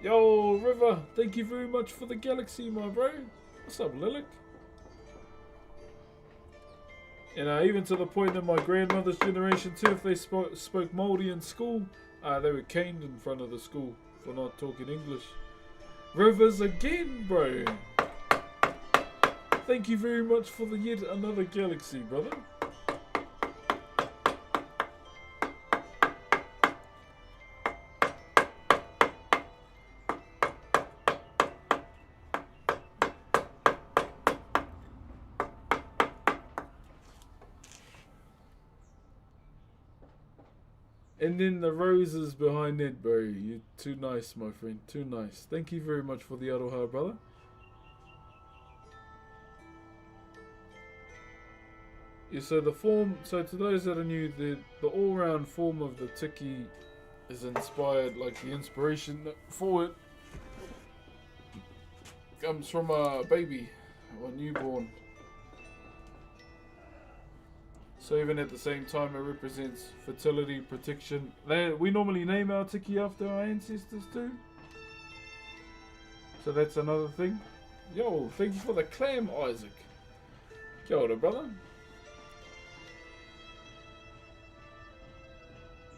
Yo, River, thank you very much for the galaxy, my bro. What's up, Lilac? And even to the point that my grandmother's generation too, if they spoke Maori in school, they were caned in front of the school for not talking English. Rivers again, bro. Thank you very much for the yet another galaxy, brother. And then the roses behind it, bro. You're too nice, my friend. Too nice. Thank you very much for the aroha, brother. Yeah, so the form, so to those that are new, the all-round form of the tiki is inspired, like the inspiration for it comes from a baby or newborn. So even at the same time, it represents fertility, protection. We normally name our tiki after our ancestors too. So that's another thing. Yo, thank you for the clam, Isaac. Kia ora, brother.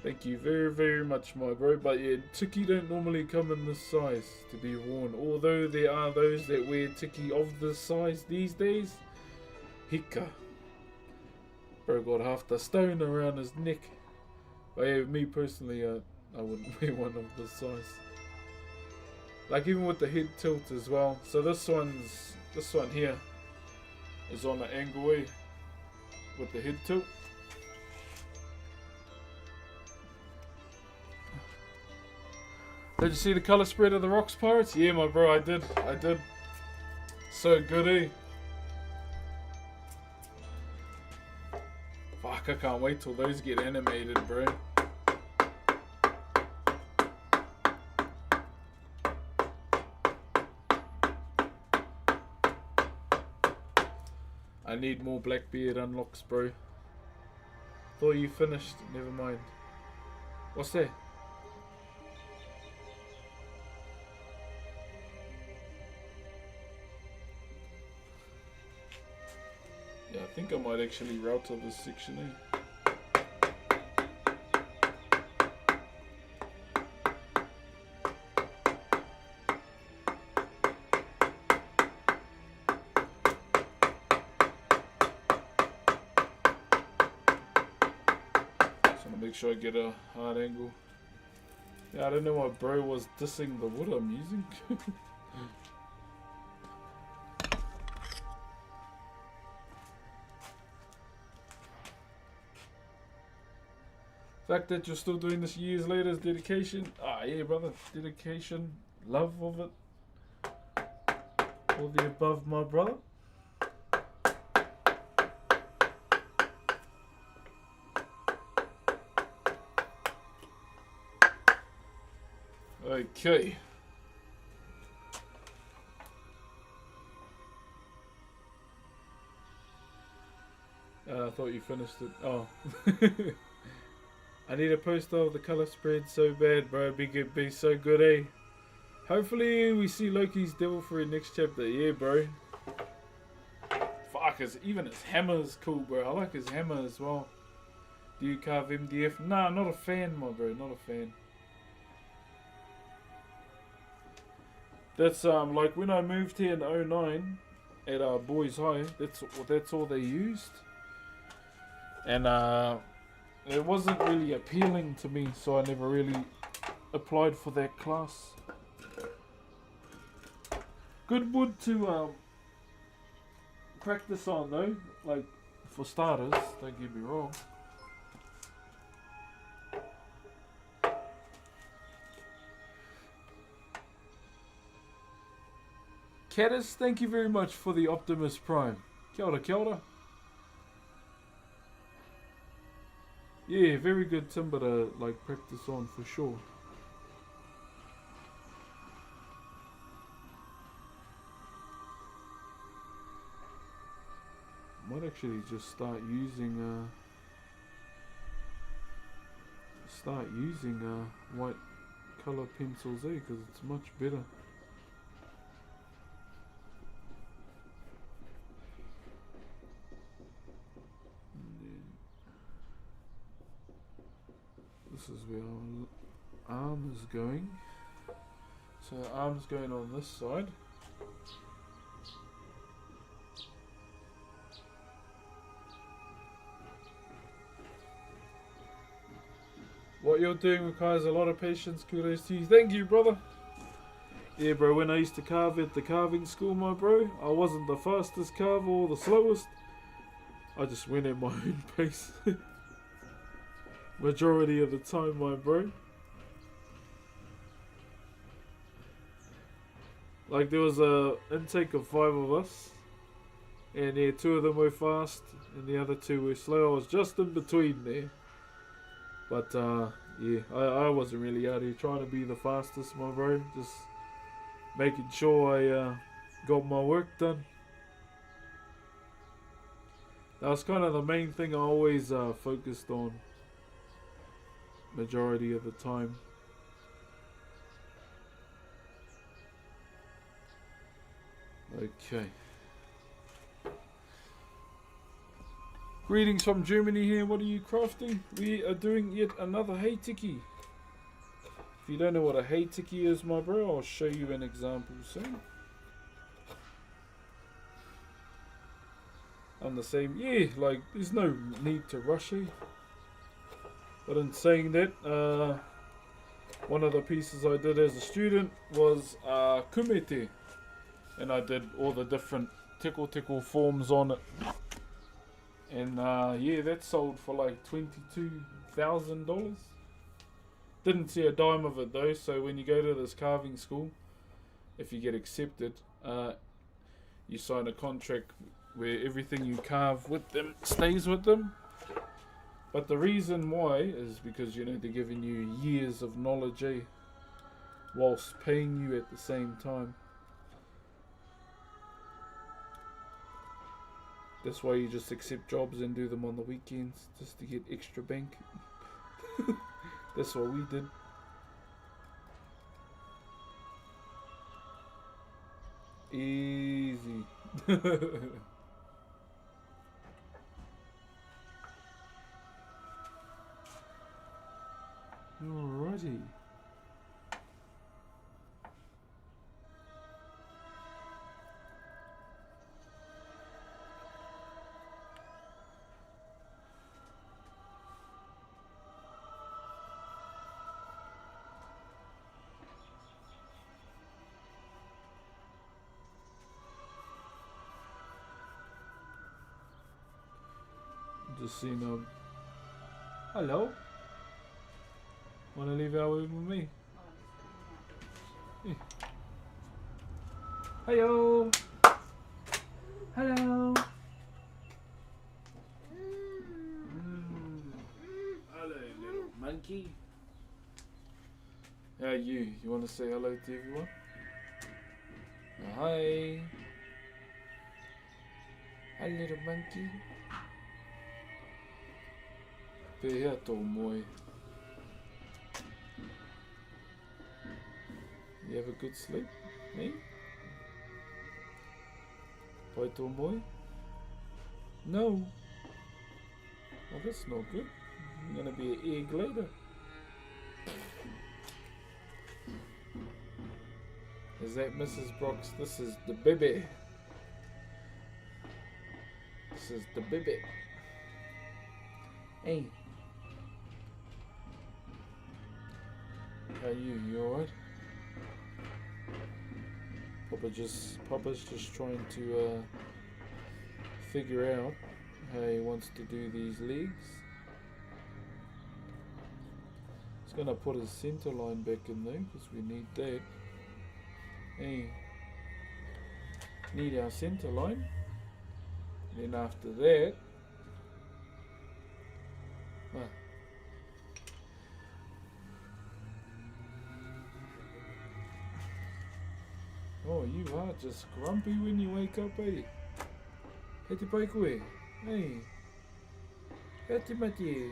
Thank you very, very much, my bro. But yeah, tiki don't normally come in this size to be worn. Although there are those that wear tiki of this size these days. Hika. Bro got half the stone around his neck. But yeah, me personally, I wouldn't wear one of this size. Like even with the head tilt as well. So this one here is on an angle way with the head tilt. Did you see the colour spread of the Rocks Pirates? Yeah, my bro, I did. So good, eh? Fuck, I can't wait till those get animated, bro. I need more Blackbeard unlocks, bro. Thought you finished. Never mind. What's that? Yeah, I think I might actually route to this section, eh? Make sure I get a hard angle. Yeah, I don't know why bro was dissing the wood I'm using. Fact that you're still doing this years later is dedication. Ah, yeah, brother. Dedication, love of it. All the above, my brother. Okay. I thought you finished it. Oh. I need a poster of the colour spread so bad, bro. Be so good, eh? Hopefully we see Loki's Devil Fruit next chapter. Yeah, bro. Fuck, even his hammer is cool, bro. I like his hammer as well. Do you carve MDF? Nah, not a fan, my bro. Not a fan. That's like when I moved here in 09, at Boys High. That's all they used, and it wasn't really appealing to me, so I never really applied for that class. Good wood to practice on though, like for starters, don't get me wrong. Caddis, thank you very much for the Optimus Prime. Kia ora, kia ora. Yeah, very good timber to like practice on for sure. Might actually just start using white color pencils there because it's much better. This is where our arm is going. So the arm's going on this side. What you're doing requires a lot of patience. Kudos to you. Thank you, brother. Yeah, bro, when I used to carve at the carving school, my bro, I wasn't the fastest carver or the slowest. I just went at my own pace. Majority of the time, my bro. Like, there was a intake of 5 of us. And yeah, 2 of them were fast and the other 2 were slow. I was just in between there. But yeah, I wasn't really out here trying to be the fastest, my bro. Just making sure I got my work done. That was kind of the main thing I always focused on. Majority of the time. Okay. Greetings from Germany here. What are you crafting? We are doing yet another heitiki. If you don't know what a heitiki is, my bro, I'll show you an example soon. I'm the same. Yeah, like, there's no need to rush here. But in saying that, one of the pieces I did as a student was kumete. And I did all the different tickle forms on it. And yeah, that sold for like $22,000. Didn't see a dime of it though, so when you go to this carving school, if you get accepted, you sign a contract where everything you carve with them stays with them. But the reason why is because, you know, they're giving you years of knowledge, whilst paying you at the same time. That's why you just accept jobs and do them on the weekends, just to get extra bank. That's what we did. Easy. Alrighty. Just seen hello? Wanna leave out with me? Yeah. Hello. Hello. Hello, little monkey. How are you? You wanna say hello to everyone? Hi. Hi, little monkey. Pehea tō moe. You have a good sleep, eh? Pai tō moe? No. Well, that's not good. You're gonna be an egg later. Is that Mrs. Brooks? This is the baby. This is the baby. Hey. How are you? You alright? Papa's just trying to figure out how he wants to do these legs. He's gonna put his center line back in there because we need that. Hey, need our center line. Then after that, oh, you are just grumpy when you wake up, eh? Hei te pai koe. Hey. Hei te mati.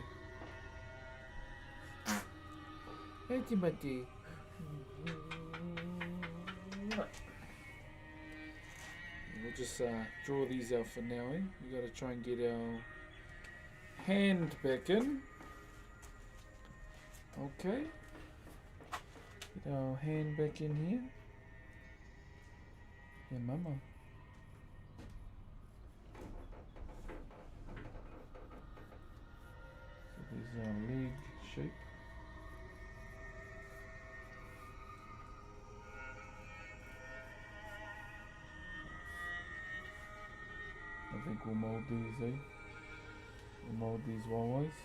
Hei te mati. We'll just draw these out for now, eh? We gotta try and get our hand back in. Okay. Get our hand back in here. Yeah, mama. So there's our leg shape. I think we'll mold these, eh? We'll mold these waiwais.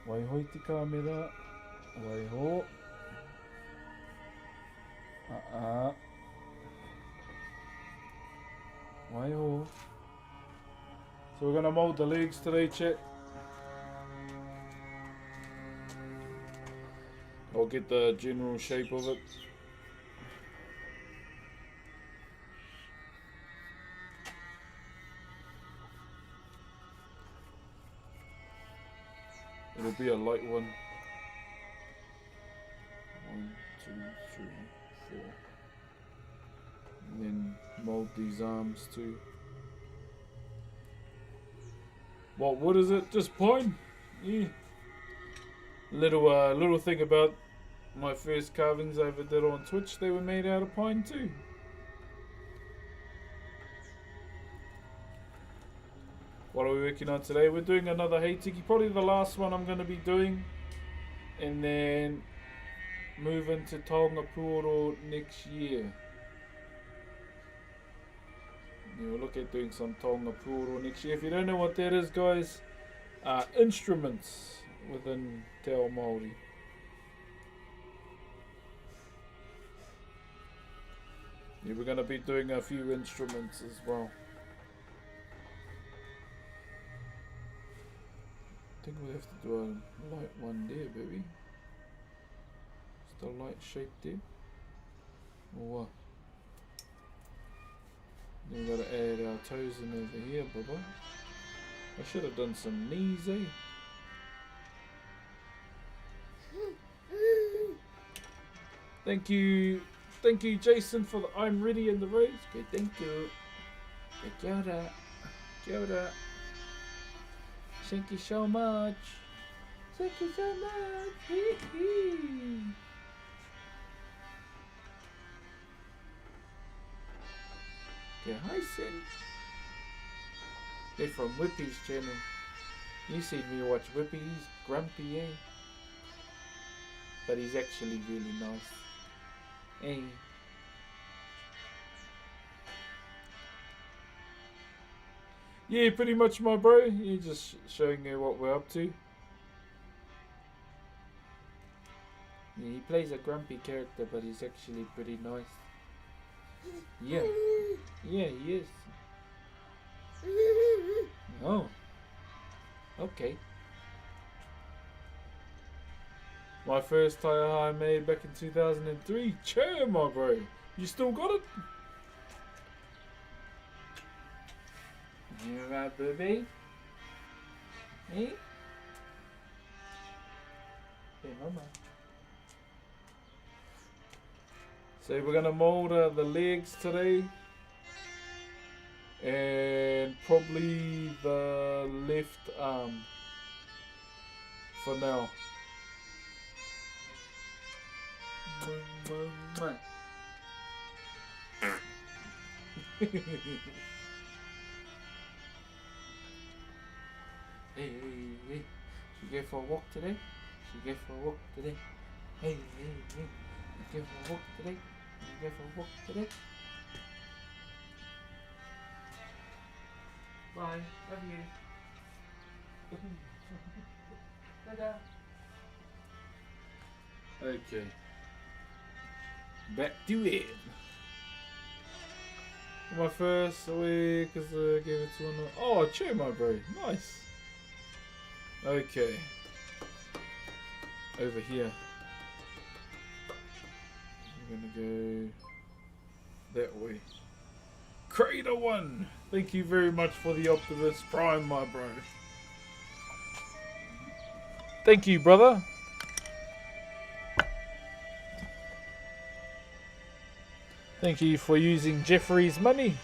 Waihoi te kamera. Waiho. Waiho. So we're gonna mold the legs today, chat. I'll get the general shape of it. It'll be a light one. 1, 2, 3, 4. And then mold these arms too. What is it? Just pine? Yeah. Little thing about my first carvings I ever did on Twitch, they were made out of pine too. What are we working on today? We're doing another Heitiki, probably the last one I'm going to be doing. And then move into Taonga Puoro next year. Yeah, we'll look at doing some Taonga Puoro next year. If you don't know what that is, guys, instruments within Te Ao Maori. Yeah, we're going to be doing a few instruments as well. I think we have to do a light one there, baby. Just a light shape there. Or what? Then we've got to add our toes in over here, baba. I should have done some knees, eh? Thank you, Jason, for the I'm ready in the race. Okay, thank you. Kia ora. Kia ora. Thank you so much. Thank you so much. Hee hee. Okay, hi Sin. They're from Whippy's channel. You seen me watch Whippy, he's grumpy, eh? But he's actually really nice. Hey. Yeah, pretty much, my bro. You're just showing you what we're up to. Yeah, he plays a grumpy character, but he's actually pretty nice. Yeah. Yeah, he is. Oh. Okay. My first tire I made back in 2003. Cheer, my bro. You still got it? You right, baby? Hey? Hey, mama. So we're gonna mold the legs today. And probably the left arm. For now. Hey, hey, hey. Should we go for a walk today? Should we go for a walk today? Hey, hey, hey. Should we go for a walk today? Should we go for a walk today? Bye. Love you. Ta-da. Okay. Back to it. My first week, because I gave it to one. Oh, cheer, my bro. Nice. Okay. Over here. I'm gonna go that way. Crater 1! Thank you very much for the Optimus Prime, my bro. Thank you, brother. Thank you for using Jeffrey's money.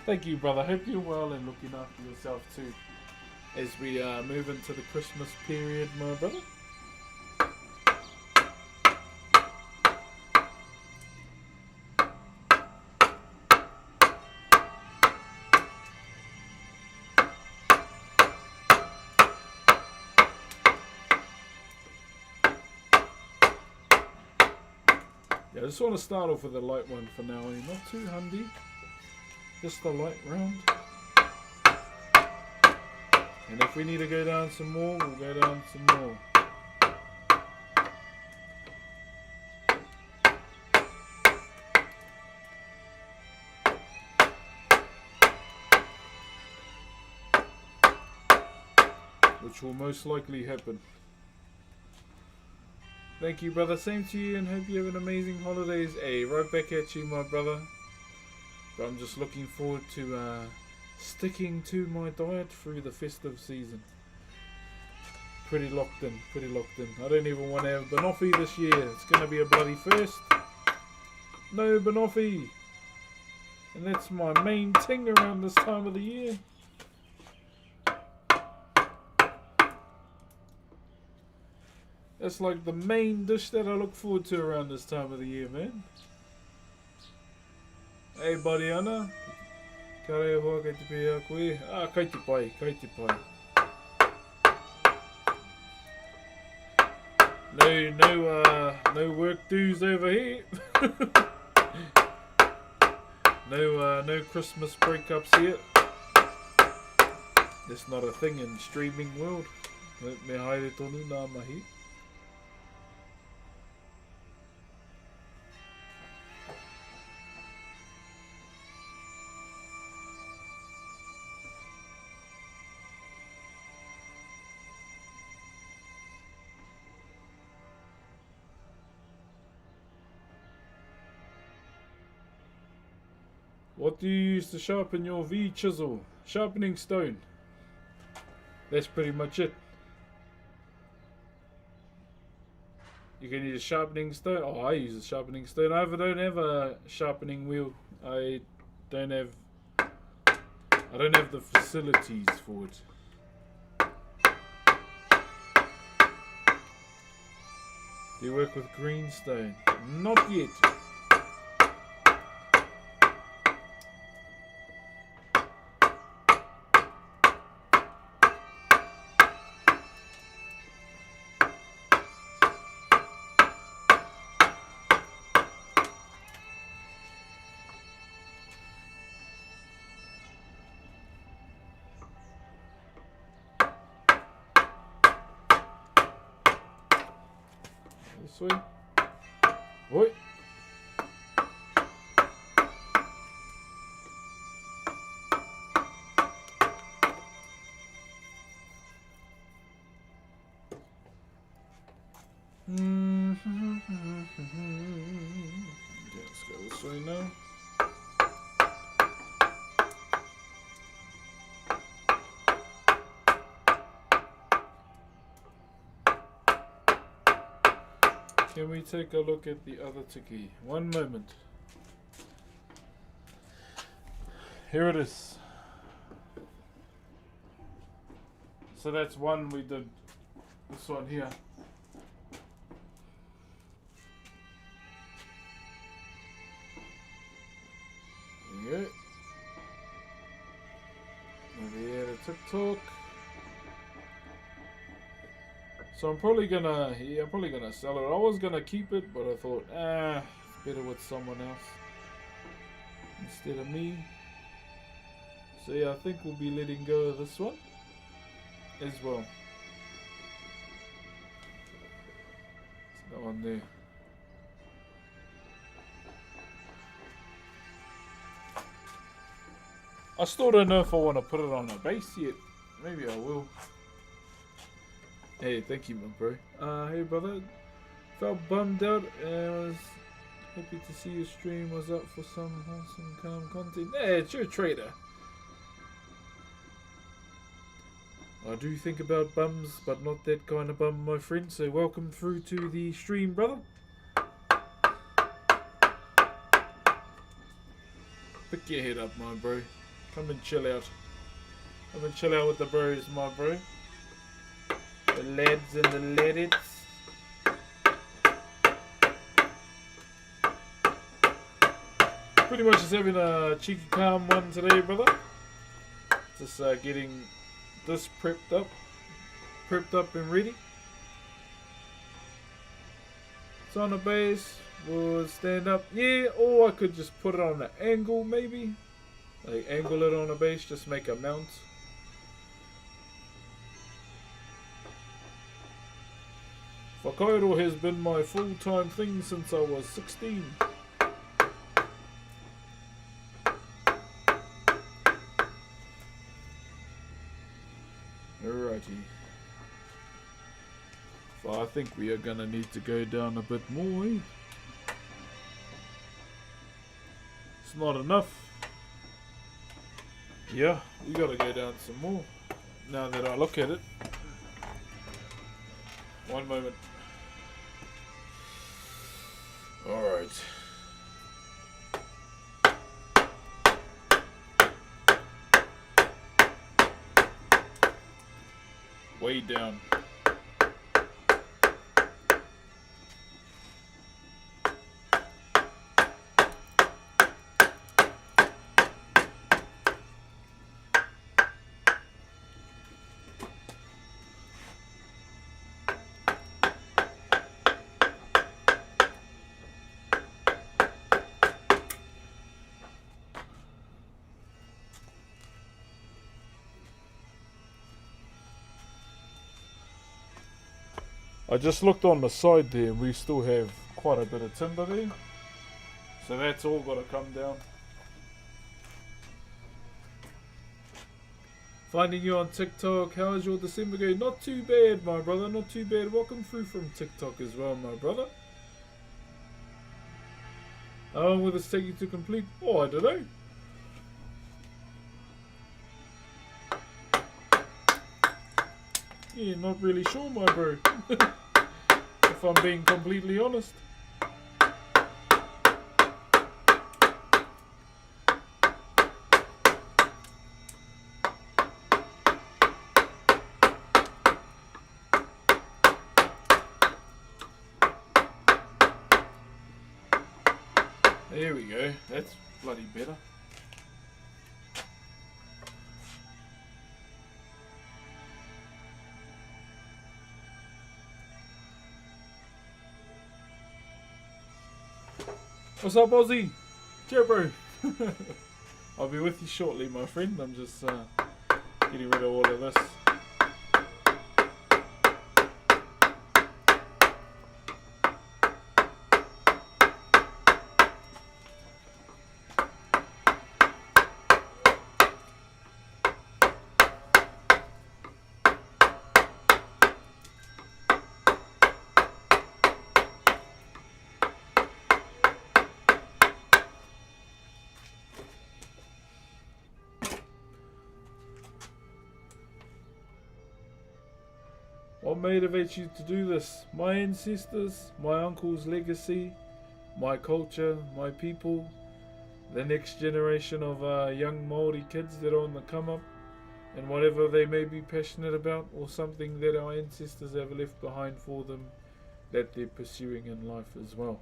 Thank you, brother. Hope you're well and looking after yourself too. As we move into the Christmas period, my brother. Yeah, I just want to start off with a light one for now. Not too handy. Just a light round. And if we need to go down some more, we'll go down some more. Which will most likely happen. Thank you, brother. Same to you, and hope you have an amazing holidays. Hey, right back at you, my brother. But I'm just looking forward to sticking to my diet through the festive season. Pretty locked in, pretty locked in. I don't even want to have banoffee this year. It's going to be a bloody first. No banoffee. And that's my main thing around this time of the year. That's like the main dish that I look forward to around this time of the year, man. Hey, buddy, Anna. Ka reo hoa kei te pēhea koe. Ah, kei te pai, kei te pai. No work dues over here. No Christmas breakups here. That's not a thing in streaming world. Me haere tonu nā mahi. What do you use to sharpen your V chisel? Sharpening stone. That's pretty much it. You can use a sharpening stone. Oh, I use a sharpening stone. I don't have a sharpening wheel. I don't have the facilities for it. Do you work with greenstone? Not yet. This way. Oi. Okay, let's go this way now. Can we take a look at the other tiki? One moment. Here it is. So that's one we did. This one here. we go. Over here to TikTok. So I'm probably gonna, yeah, I'm probably gonna sell it. I was gonna keep it, but I thought, it's better with someone else instead of me. So yeah, I think we'll be letting go of this one as well. There's no one there. I still don't know if I want to put it on a base yet. Maybe I will. Hey, thank you, my bro. Hey, brother. Felt bummed out and was happy to see your stream was up for some wholesome, calm content. Hey, it's your trader. I do think about bums, but not that kind of bum, my friend. So welcome through to the stream, brother. Pick your head up, my bro. Come and chill out. Come and chill out with the bros, my bro. The lads and the ladettes. Pretty much just having a cheeky calm one today, brother. Just getting this prepped up and ready. It's on the base. We'll stand up. Yeah, or I could just put it on an angle, maybe. Like angle it on a base, just make a mount. Whakairo has been my full-time thing since I was 16. Alrighty. So I think we are gonna need to go down a bit more, eh? It's not enough. Yeah, we gotta go down some more. Now that I look at it. One moment. Alright. Way down. I just looked on the side there and we still have quite a bit of timber there. So that's all got to come down. Finding you on TikTok. How's your December going? Not too bad, my brother. Not too bad. Welcome through from TikTok as well, my brother. How long will this take you to complete? Oh, I don't know. Yeah, not really sure, my bro. If I'm being completely honest. There we go. That's bloody better. What's up, Aussie? Cheer, bro. I'll be with you shortly, my friend. I'm just getting rid of all of this. What motivates you to do this? My ancestors, my uncle's legacy, my culture, my people, the next generation of young Maori kids that are on the come up, and whatever they may be passionate about, or something that our ancestors have left behind for them that they're pursuing in life as well.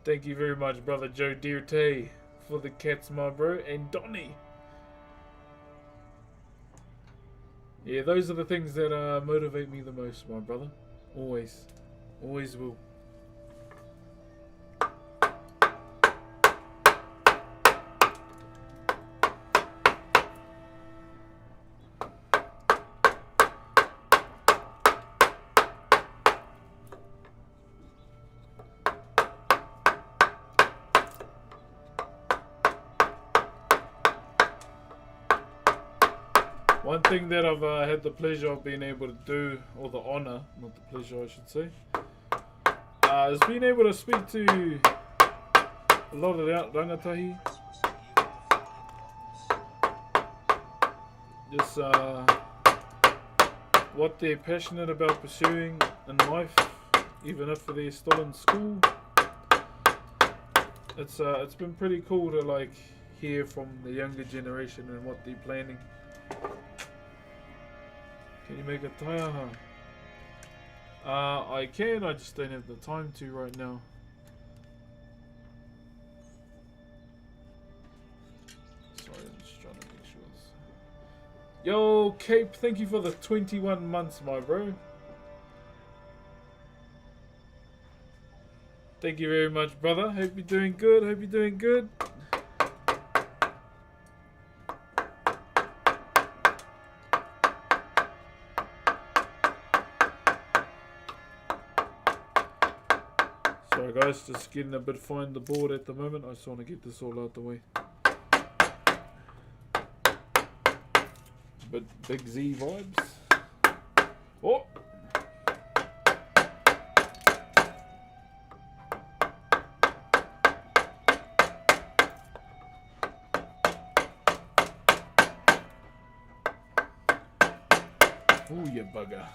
Thank you very much, brother Joe Dirte, for the cats, my bro, and Donny. Yeah, those are the things that motivate me the most, my brother. Always. Always will. One thing that I've had the pleasure of being able to do, or the honour, not the pleasure I should say, is being able to speak to a lot of the rangatahi. Just what they're passionate about pursuing in life, even if they're still in school. It's been pretty cool to like hear from the younger generation and what they're planning. Can you make a taiaha? I can, I just don't have the time to right now. Sorry, I'm just trying to make sure. Yo, Cape, thank you for the 21 months, my bro. Thank you very much, brother. Hope you're doing good. Hope you're doing good. Sorry guys, just getting a bit fine the board at the moment. I just want to get this all out the way. But big Z vibes. Oh! Oh, you bugger.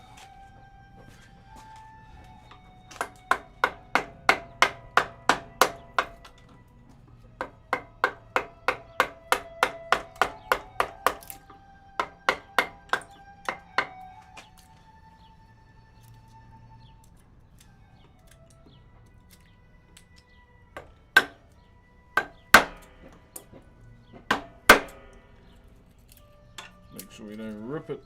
Make sure we don't rip it.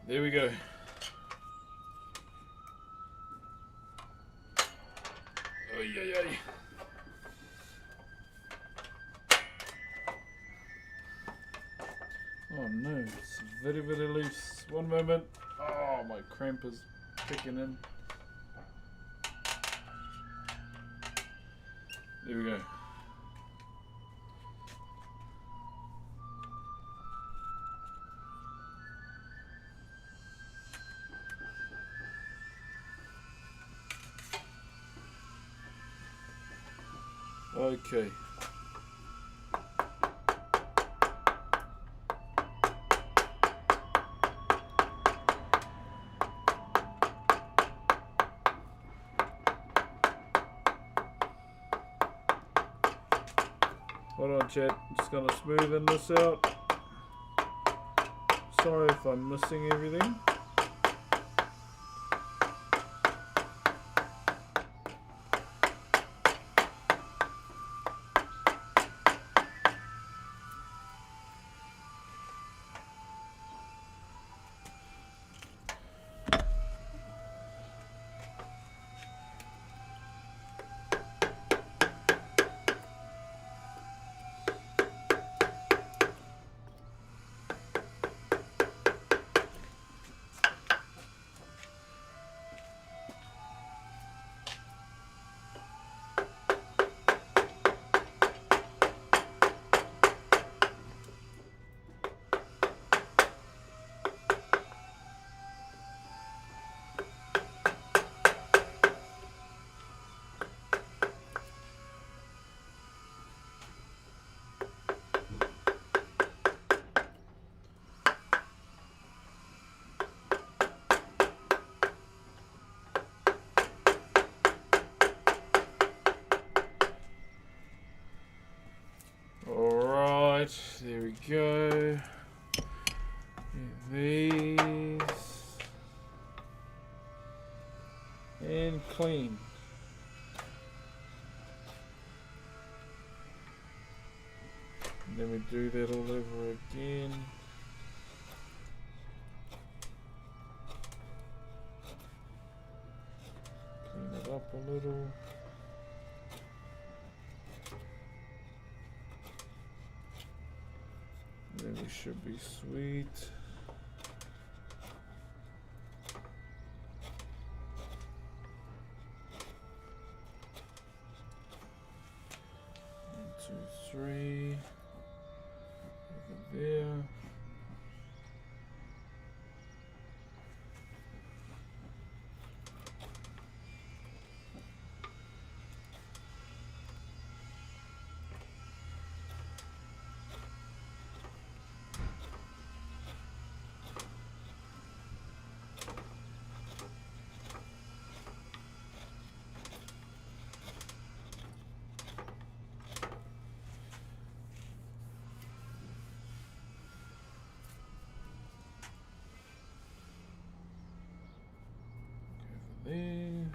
There we go. Oy, oy, oy. Oh no, it's very, very loose. One moment. Oh, my cramp is kicking in. There we go. Okay. Hold on, chat. I'm just gonna smoothen this out. Sorry if I'm missing everything. we go. These. And clean. And then we do that all over again. Clean it up a little. Then we should be sweet. One, two, three. Over there. There.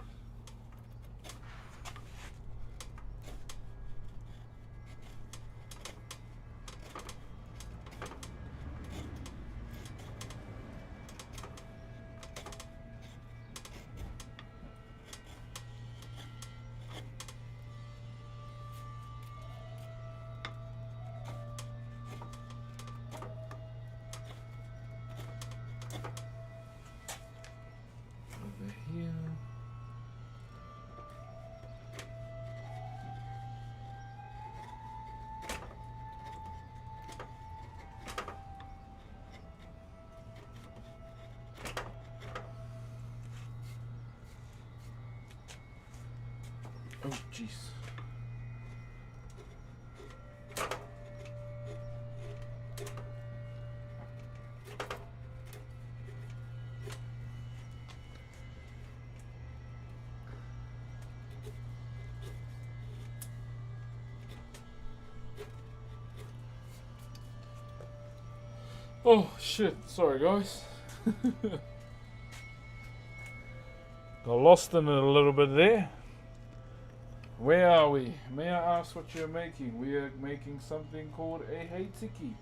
Over here. Oh, jeez. Oh shit, sorry guys. Got lost in it a little bit there. Where are we? May I ask what you're making? We are making something called a hey tiki.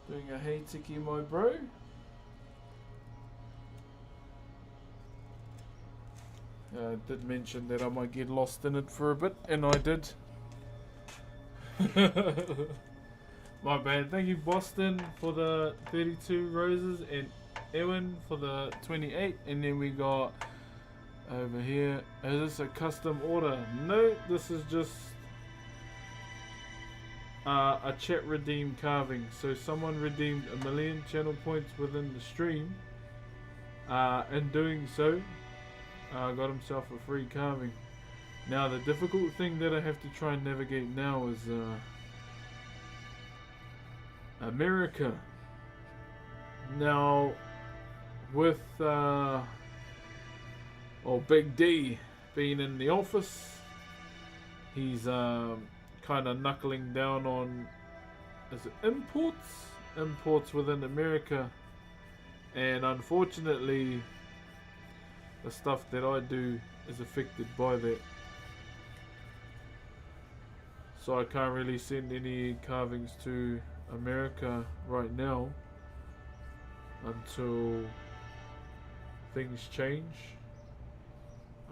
Doing a hey tiki, my bro. I did mention that I might get lost in it for a bit, and I did. My bad. Thank you, Boston, for the 32 roses, and Ewan for the 28. And then we got over here. Is this a custom order? No, this is just a chat redeemed carving. So someone redeemed 1,000,000 channel points within the stream. In doing so, got himself a free carving. Now the difficult thing that I have to try and navigate now is America. Now with Big D being in the office, he's kind of knuckling down on imports within America, and unfortunately the stuff that I do is affected by that. So I can't really send any carvings to America right now until things change.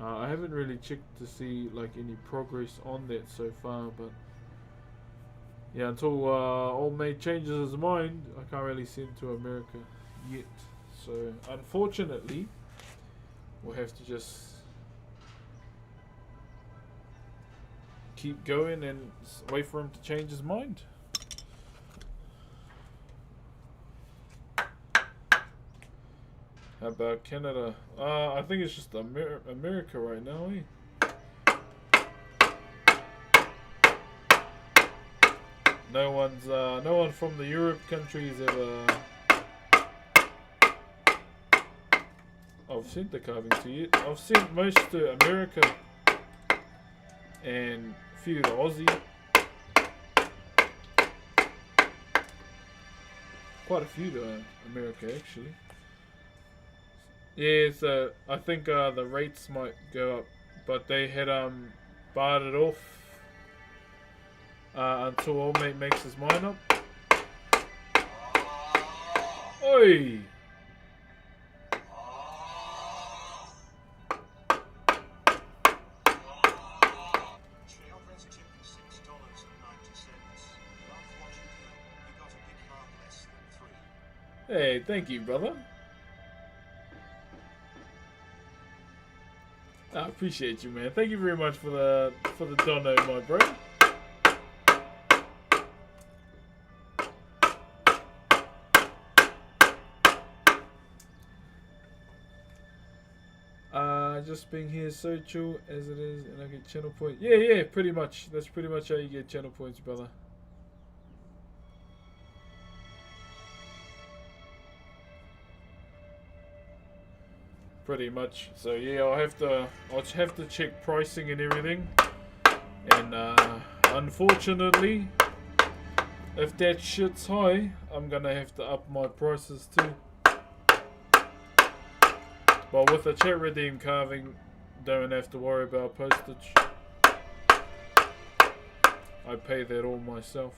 I haven't really checked to see like any progress on that so far, but yeah, until Old Mate changes his mind, I can't really send to America yet. So unfortunately, we'll have to just keep going and wait for him to change his mind. How about Canada? I think it's just America right now, No one from the Europe countries ever I've sent the carving to you. I've sent most to America. and a few to Aussie. Quite a few to America actually. Yeah, so I think the rates might go up, but they had barred it off until old mate makes his mind up. Oi! Hey, thank you, brother. I appreciate you, man. Thank you very much for the dono, my bro. Just being here so chill as it is, and I get channel points. Yeah, pretty much. That's pretty much how you get channel points, brother. Pretty much. So yeah, I'll have to check pricing and everything. And unfortunately, if that shit's high, I'm gonna have to up my prices too. But with the chat redeem carving, don't have to worry about postage. I pay that all myself.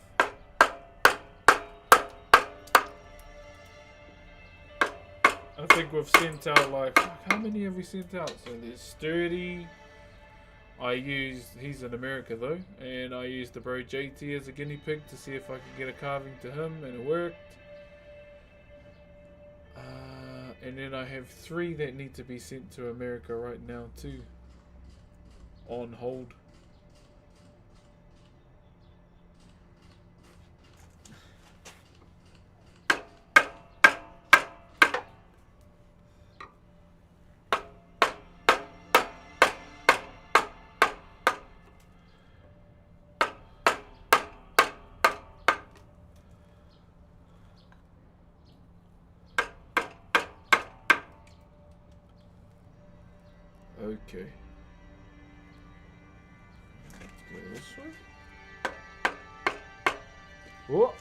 I think we've sent out like, how many have we sent out? So there's Sturdy. He's in America though, and I used the bro JT as a guinea pig to see if I could get a carving to him, and it worked. And then I have 3 that need to be sent to America right now too. On hold. Okay. Let's go this way. Whoa!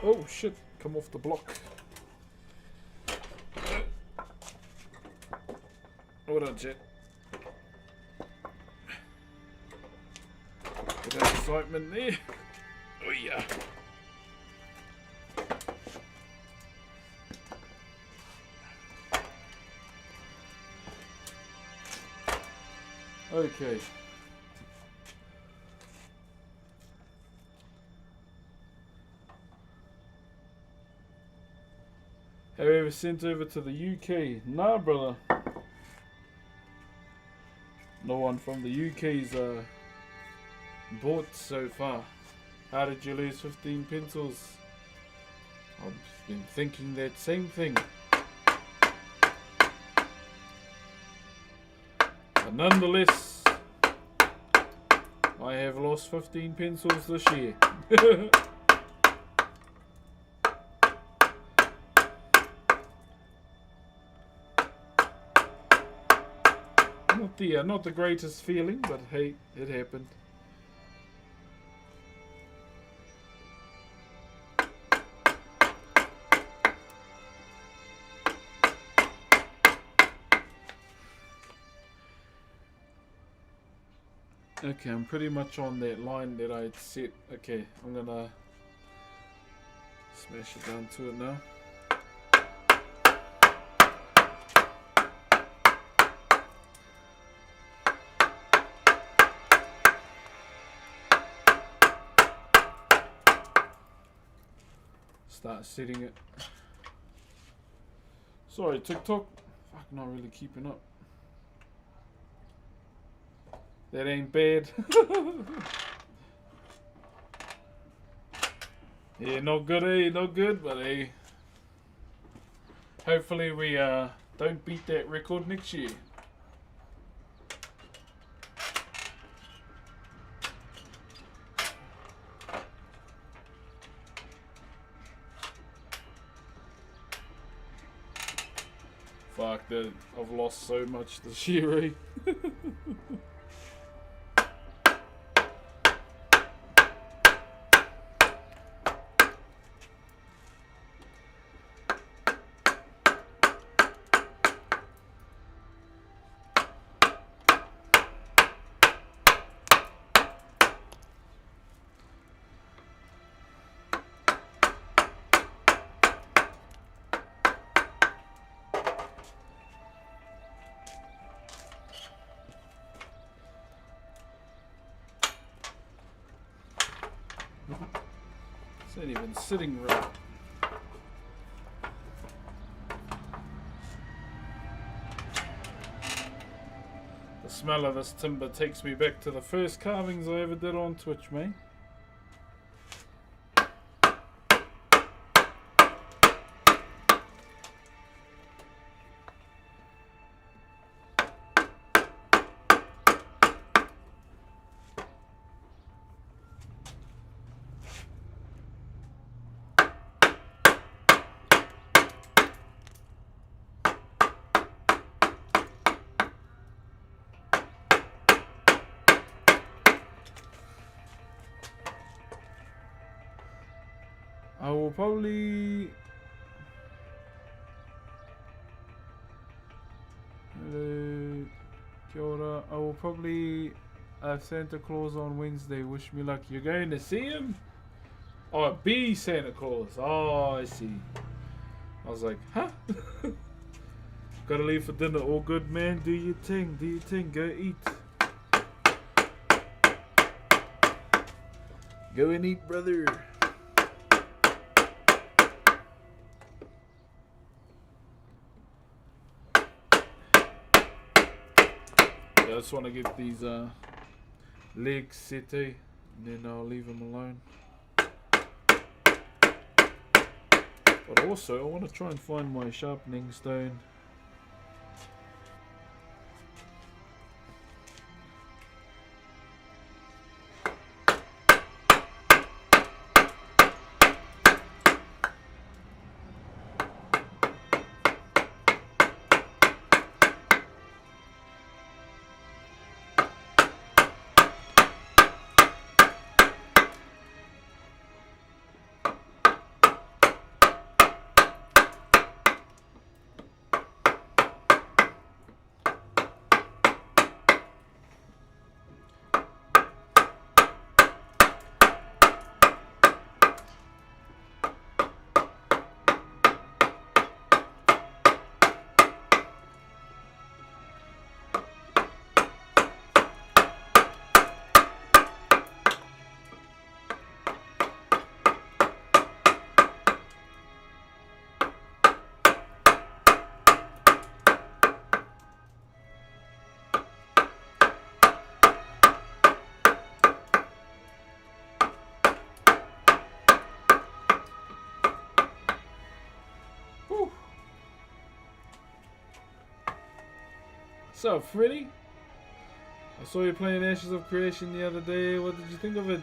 Oh shit, come off the block. Hold on, chat. Bit of excitement there. Oh yeah. Okay. Have you ever sent over to the UK? Nah, brother. No one from the UK's bought so far. How did you lose 15 pencils? I've been thinking that same thing. But nonetheless, I have lost 15 pencils this year. Not the greatest feeling, but hey, it happened. Okay, I'm pretty much on that line that I had set. Okay, I'm gonna smash it down to it now. Start setting it. Sorry, TikTok. Fuck, not really keeping up. That ain't bad. Yeah, not good, eh? Not good, but hey. Hopefully we don't beat that record next year. that I've lost so much this year, eh? It's not even sitting right. The smell of this timber takes me back to the first carvings I ever did on Twitch, man. I will probably... Hello, kia ora. I will probably have Santa Claus on Wednesday. Wish me luck. You're going to see him? Oh, be Santa Claus. Oh, I see. I was like, huh? Gotta leave for dinner. All good, man. Do your thing. Do your thing. Go eat. Go and eat, brother. I just want to get these legs set, and then I'll leave them alone. But also, I want to try and find my sharpening stone. What's up, Freddy? I saw you playing Ashes of Creation the other day. What did you think of it?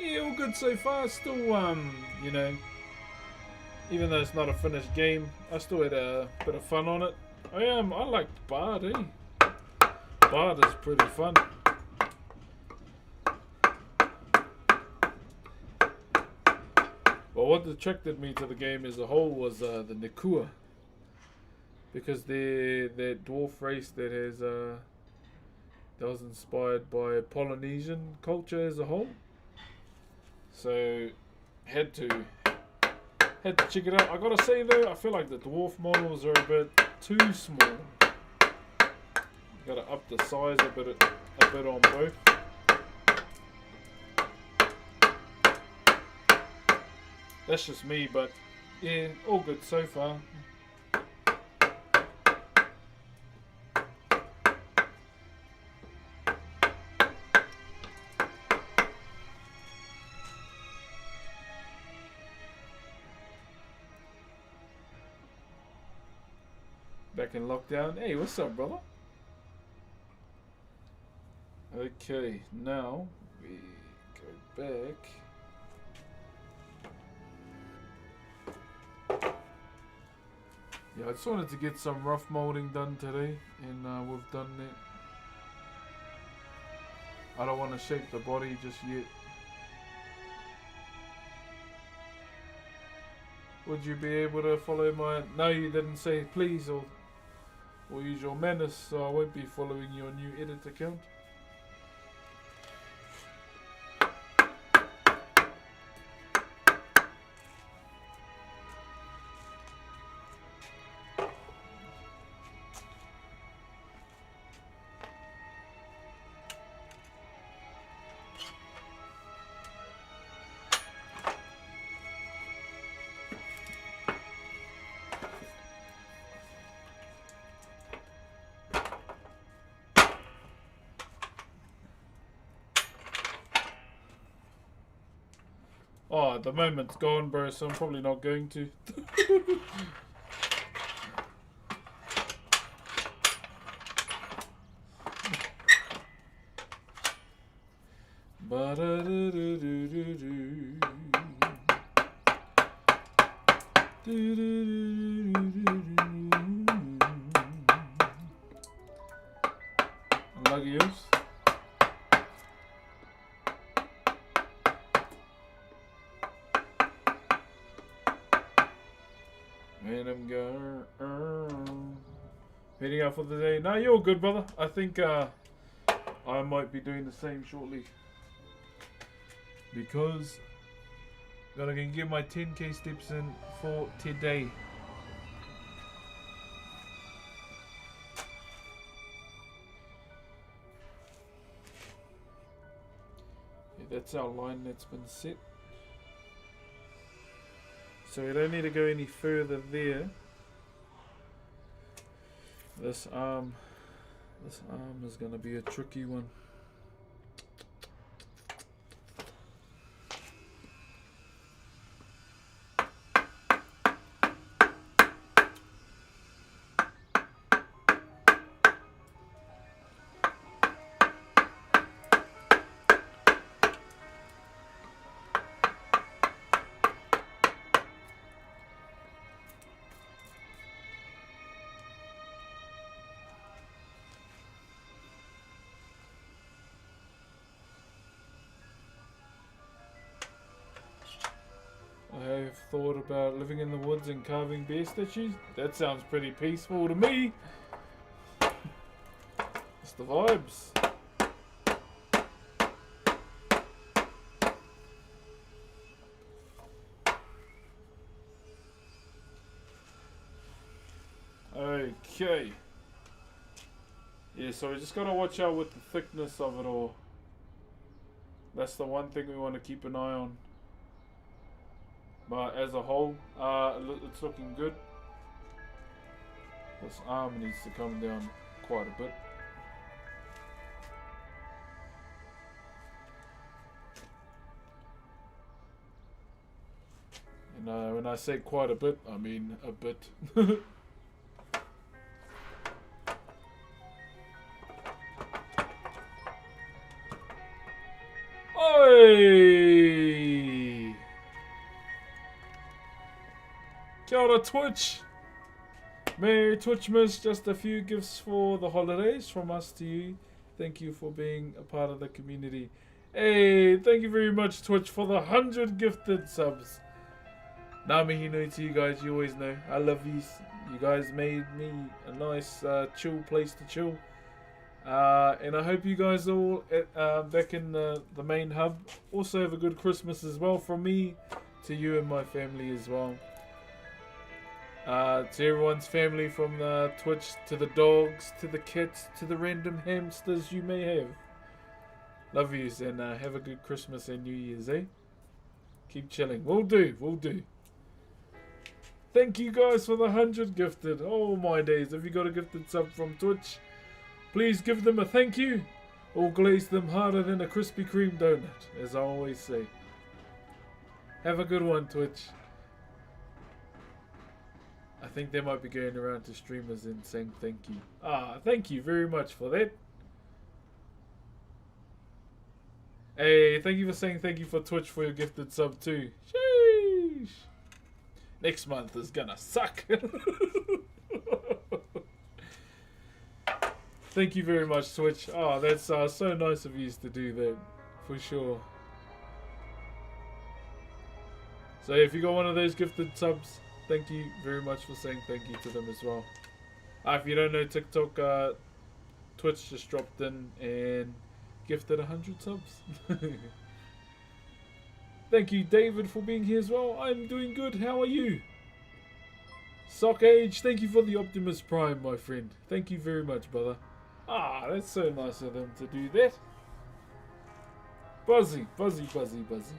Yeah, all good so far. Still, you know, even though it's not a finished game, I still had a bit of fun on it. I liked Bard, eh? Bard is pretty fun. But what attracted me to the game as a whole was the Nakua. Because they're that dwarf race that was inspired by Polynesian culture as a whole. So had to check it out. I gotta say though, I feel like the dwarf models are a bit too small. Gotta up the size a bit on both. That's just me, but yeah, all good so far. Back in lockdown. Hey, what's up, brother? Okay, now we go back. Yeah, I just wanted to get some rough molding done today, and we've done that. I don't want to shape the body just yet. Would you be able to follow my... No, you didn't say please or use your manners, so I won't be following your new edit account. Oh, at the moment's gone, bro, so I'm probably not going to. Unlucky yours. And I'm going heading out for the day. No, you're good, brother. I think I might be doing the same shortly, because gotta get my 10k steps in for today. Yeah, that's our line that's been set. So we don't need to go any further there. This arm is gonna be a tricky one. I have thought about living in the woods and carving bear statues. That sounds pretty peaceful to me. It's the vibes. Okay. Yeah, so we just gotta watch out with the thickness of it all. That's the one thing we want to keep an eye on. But as a whole, it's looking good. This arm needs to come down quite a bit. And when I say quite a bit, I mean a bit. Oi! Kia ora, Twitch! Merry Twitchmas, just a few gifts for the holidays from us to you. Thank you for being a part of the community. Hey, thank you very much, Twitch, for the 100 gifted subs. Ngā mihi nui to you guys, you always know. I love you. You guys made me a nice chill place to chill. And I hope you guys all back in the main hub also have a good Christmas as well, from me to you and my family as well. To everyone's family, from the Twitch to the dogs to the cats to the random hamsters you may have. Love yous, and have a good Christmas and New Year's, eh? Keep chilling. Will do, will do. Thank you guys for the 100 gifted. Oh my days, have you got a gifted sub from Twitch? Please give them a thank you, or glaze them harder than a Krispy Kreme donut, as I always say. Have a good one, Twitch. I think they might be going around to streamers and saying thank you. Thank you very much for that. Hey, thank you for saying thank you for Twitch for your gifted sub too. Sheesh. Next month is gonna suck. Thank you very much, Twitch. Oh, that's so nice of you to do that, for sure. So if you got one of those gifted subs, thank you very much for saying thank you to them as well. If you don't know TikTok, Twitch just dropped in and gifted 100 subs. Thank you, David, for being here as well. I'm doing good. How are you? Sock Age, thank you for the Optimus Prime, my friend. Thank you very much, brother. That's so nice of them to do that. Buzzy, buzzy, buzzy, buzzy.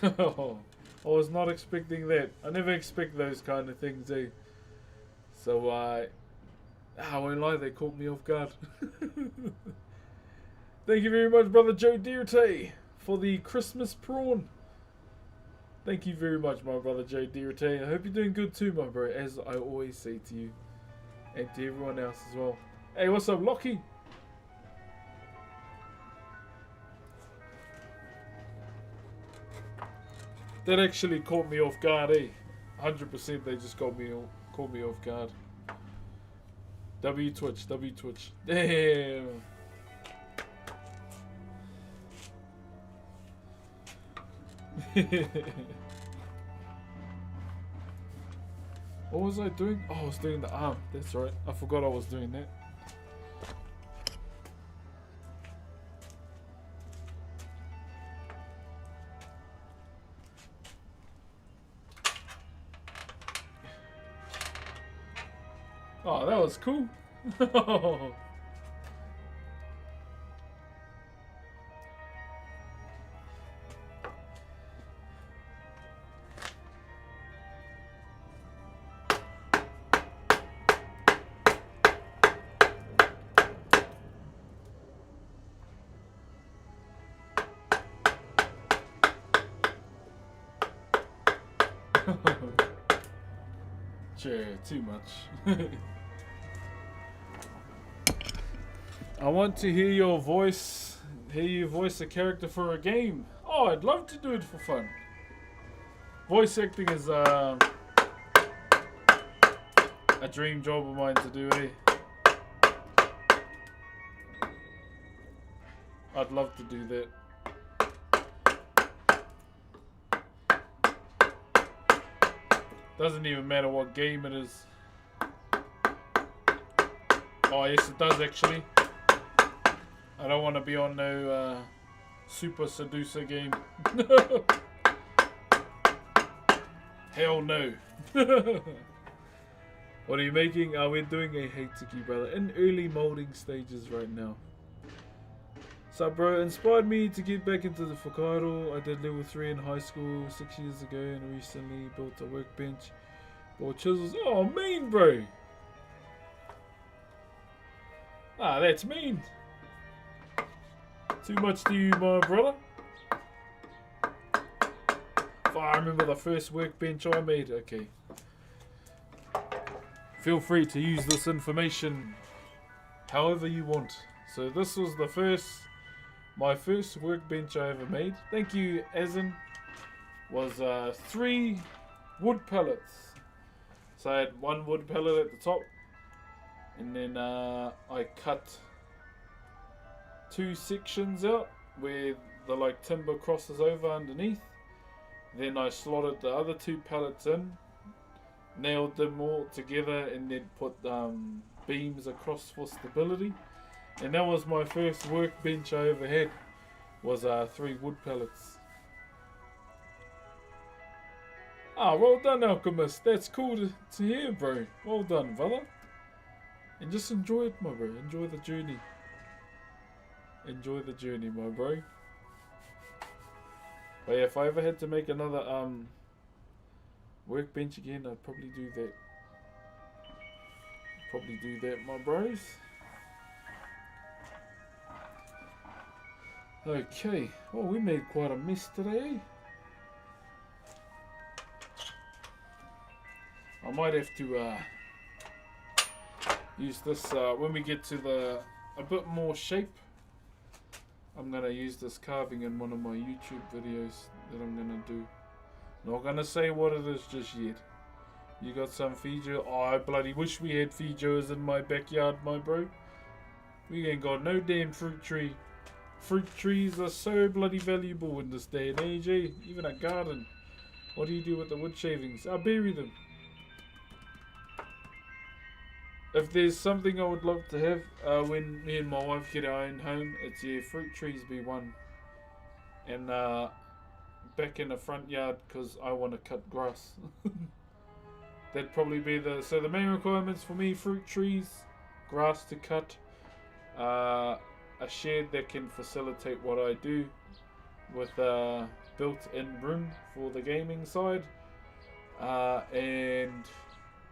I was not expecting that. I never expect those kind of things, eh? So, I won't lie, they caught me off guard. Thank you very much, brother Joe Dierte, for the Christmas prawn. Thank you very much, my brother Joe Dierte. I hope you're doing good too, my bro, as I always say to you. And to everyone else as well. Hey, what's up, Lockie? That actually caught me off guard, eh? 100% they just caught me off guard. W Twitch. Damn. What was I doing? Oh, I was doing the arm. That's right. I forgot I was doing that. Oh, that was cool. Sure, too much. I want to hear your voice. Hear you voice a character for a game. Oh, I'd love to do it for fun. Voice acting is a dream job of mine to do, eh? I'd love to do that. Doesn't even matter what game it is. Oh yes, it does actually. I don't want to be on no Super Seducer game. Hell no. What are you making? We're doing a Heitiki, brother. In early molding stages right now. So, bro, inspired me to get back into the Whakairo. I did level 3 in high school 6 years ago and recently built a workbench. Bought chisels. Oh, mean, bro. That's mean. Too much to you, my brother. Oh, I remember the first workbench I made. Okay. Feel free to use this information however you want. So this was my first workbench I ever made. Thank you, Azin. Was 3 wood pellets. So I had 1 wood pellet at the top, and then I cut 2 sections out where the timber crosses over underneath. Then I slotted the other 2 pellets in, nailed them all together, and then put beams across for stability. And that was my first workbench I ever had, was 3 wood pellets. Well done, Alchemist. That's cool to hear, bro. Well done, brother. And just enjoy it, my bro. Enjoy the journey. Enjoy the journey, my bro. But yeah, if I ever had to make another workbench again, I'd probably do that. Probably do that, my bros. Okay. Well, we made quite a mess today, eh? I might have to use this when we get to a bit more shape. I'm gonna use this carving in one of my YouTube videos that I'm gonna do. Not gonna say what it is just yet. You got some Fijo? Oh, I bloody wish we had Fijos in my backyard, my bro. We ain't got no damn fruit tree. Fruit trees are so bloody valuable in this day and age, eh? Even a garden. What do you do with the wood shavings? I bury them. If there's something I would love to have when me and my wife get our own home, it's fruit trees be one. And back in the front yard because I want to cut grass. That'd probably be so the main requirements for me: fruit trees, grass to cut, a shed that can facilitate what I do with a built-in room for the gaming side, and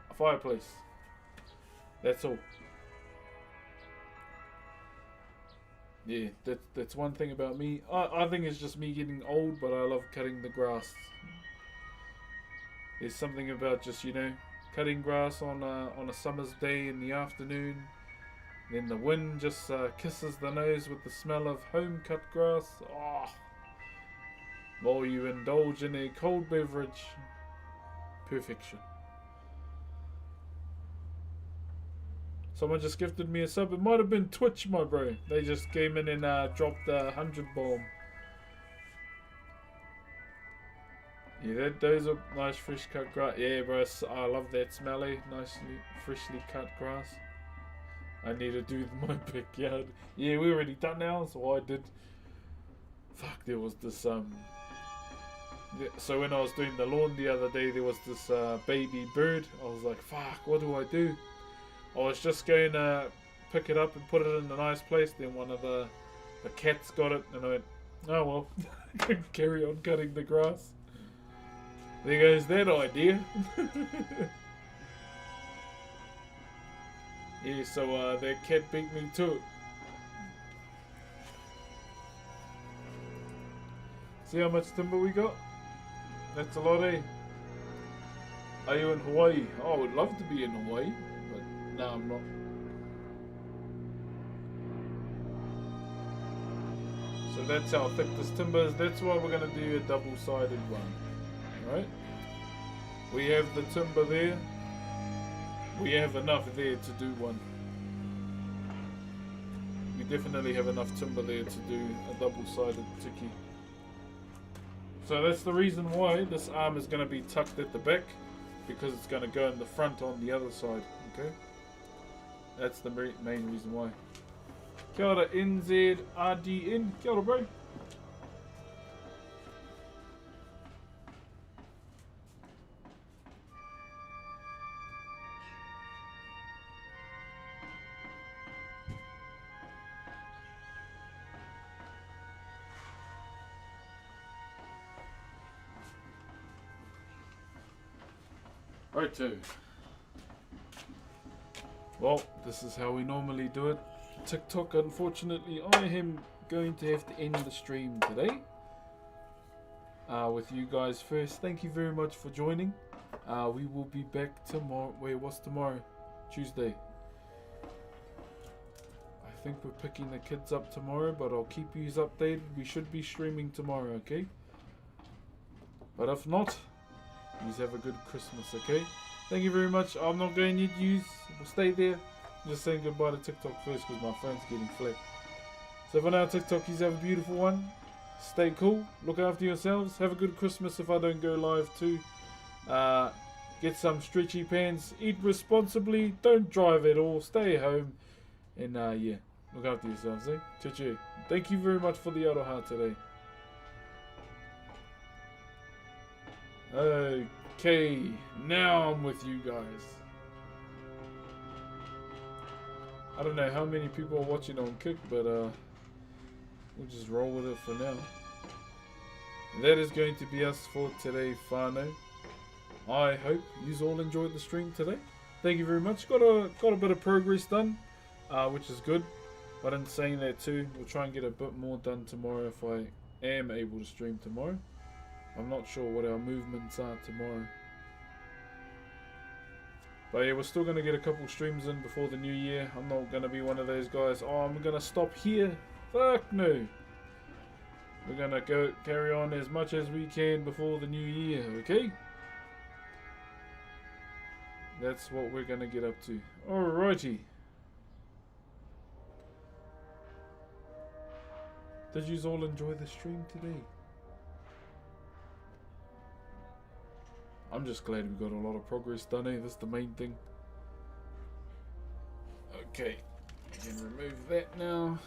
a fireplace. That's all. Yeah, that's one thing about me. I think it's just me getting old, but I love cutting the grass. There's something about just, cutting grass on a summer's day in the afternoon. Then the wind just kisses the nose with the smell of home-cut grass. Oh, while you indulge in a cold beverage. Perfection. Someone just gifted me a sub. It might have been Twitch, my bro. They just came in and dropped a 100 bomb. Yeah, those are nice fresh cut grass. Yeah, bro, I love that smelly, nicely freshly cut grass. I need to do my backyard. Yeah, we're already done now, so I did. Fuck, there was this so when I was doing the lawn the other day, there was this baby bird. I was like, fuck, what do I do? I was just going to pick it up and put it in a nice place. Then one of the cats got it, and I went, oh well, carry on cutting the grass. There goes that idea. Yeah, so that cat beat me to it. See how much timber we got? That's a lot, eh? Are you in Hawaii? Oh, I would love to be in Hawaii, but no, I'm not. So that's how thick this timber is. That's why we're going to do a double-sided one. Alright? We have the timber there. We have enough there to do one. We definitely have enough timber there to do a double-sided tiki. So that's the reason why this arm is going to be tucked at the back, because it's going to go in the front on the other side. Okay? That's the main reason why. Kia ora NZRDN. Kia ora, bro. Righto. Well, this is how we normally do it. TikTok, unfortunately, I am going to have to end the stream today. With you guys first. Thank you very much for joining. We will be back tomorrow. Wait, what's tomorrow? Tuesday. I think we're picking the kids up tomorrow, but I'll keep you updated. We should be streaming tomorrow, okay? But if not, you have a good Christmas, okay? Thank you very much. I'm not going to need yous. We'll stay there. I'm just saying goodbye to TikTok first because my phone's getting flat. So for now, TikTok, you have a beautiful one. Stay cool. Look after yourselves. Have a good Christmas if I don't go live too. Get some stretchy pants. Eat responsibly. Don't drive at all. Stay home. And yeah, look after yourselves, eh? Che. Thank you very much for the aroha today. Okay, now I'm with you guys. I don't know how many people are watching on Kick, but we'll just roll with it for now. That is going to be us for today, whānau. I hope you all enjoyed the stream today. Thank you very much. Got a bit of progress done, which is good. But in saying that too, we'll try and get a bit more done tomorrow if I am able to stream tomorrow. I'm not sure what our movements are tomorrow. But yeah, we're still going to get a couple streams in before the new year. I'm not going to be one of those guys, oh, I'm going to stop here. Fuck no. We're going to carry on as much as we can before the new year, okay? That's what we're gonna get up to. Alrighty. Did you all enjoy the stream today? I'm just glad we got a lot of progress done, eh? That's the main thing. Okay, I can remove that now.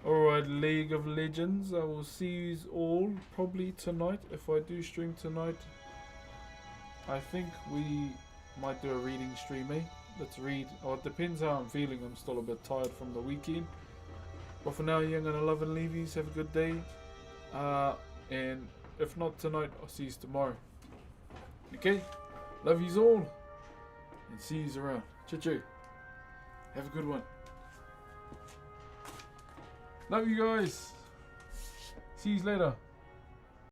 Alright, League of Legends. I will see you all probably tonight. If I do stream tonight, I think we might do a reading stream, eh? Let's read. Oh, it depends how I'm feeling. I'm still a bit tired from the weekend. But for now, yeah, I'm gonna love and leave you. Have a good day. And if not tonight, I'll see you tomorrow. Okay? Love yous all. And see yous around. Choo-choo. Have a good one. Love you guys. See yous later.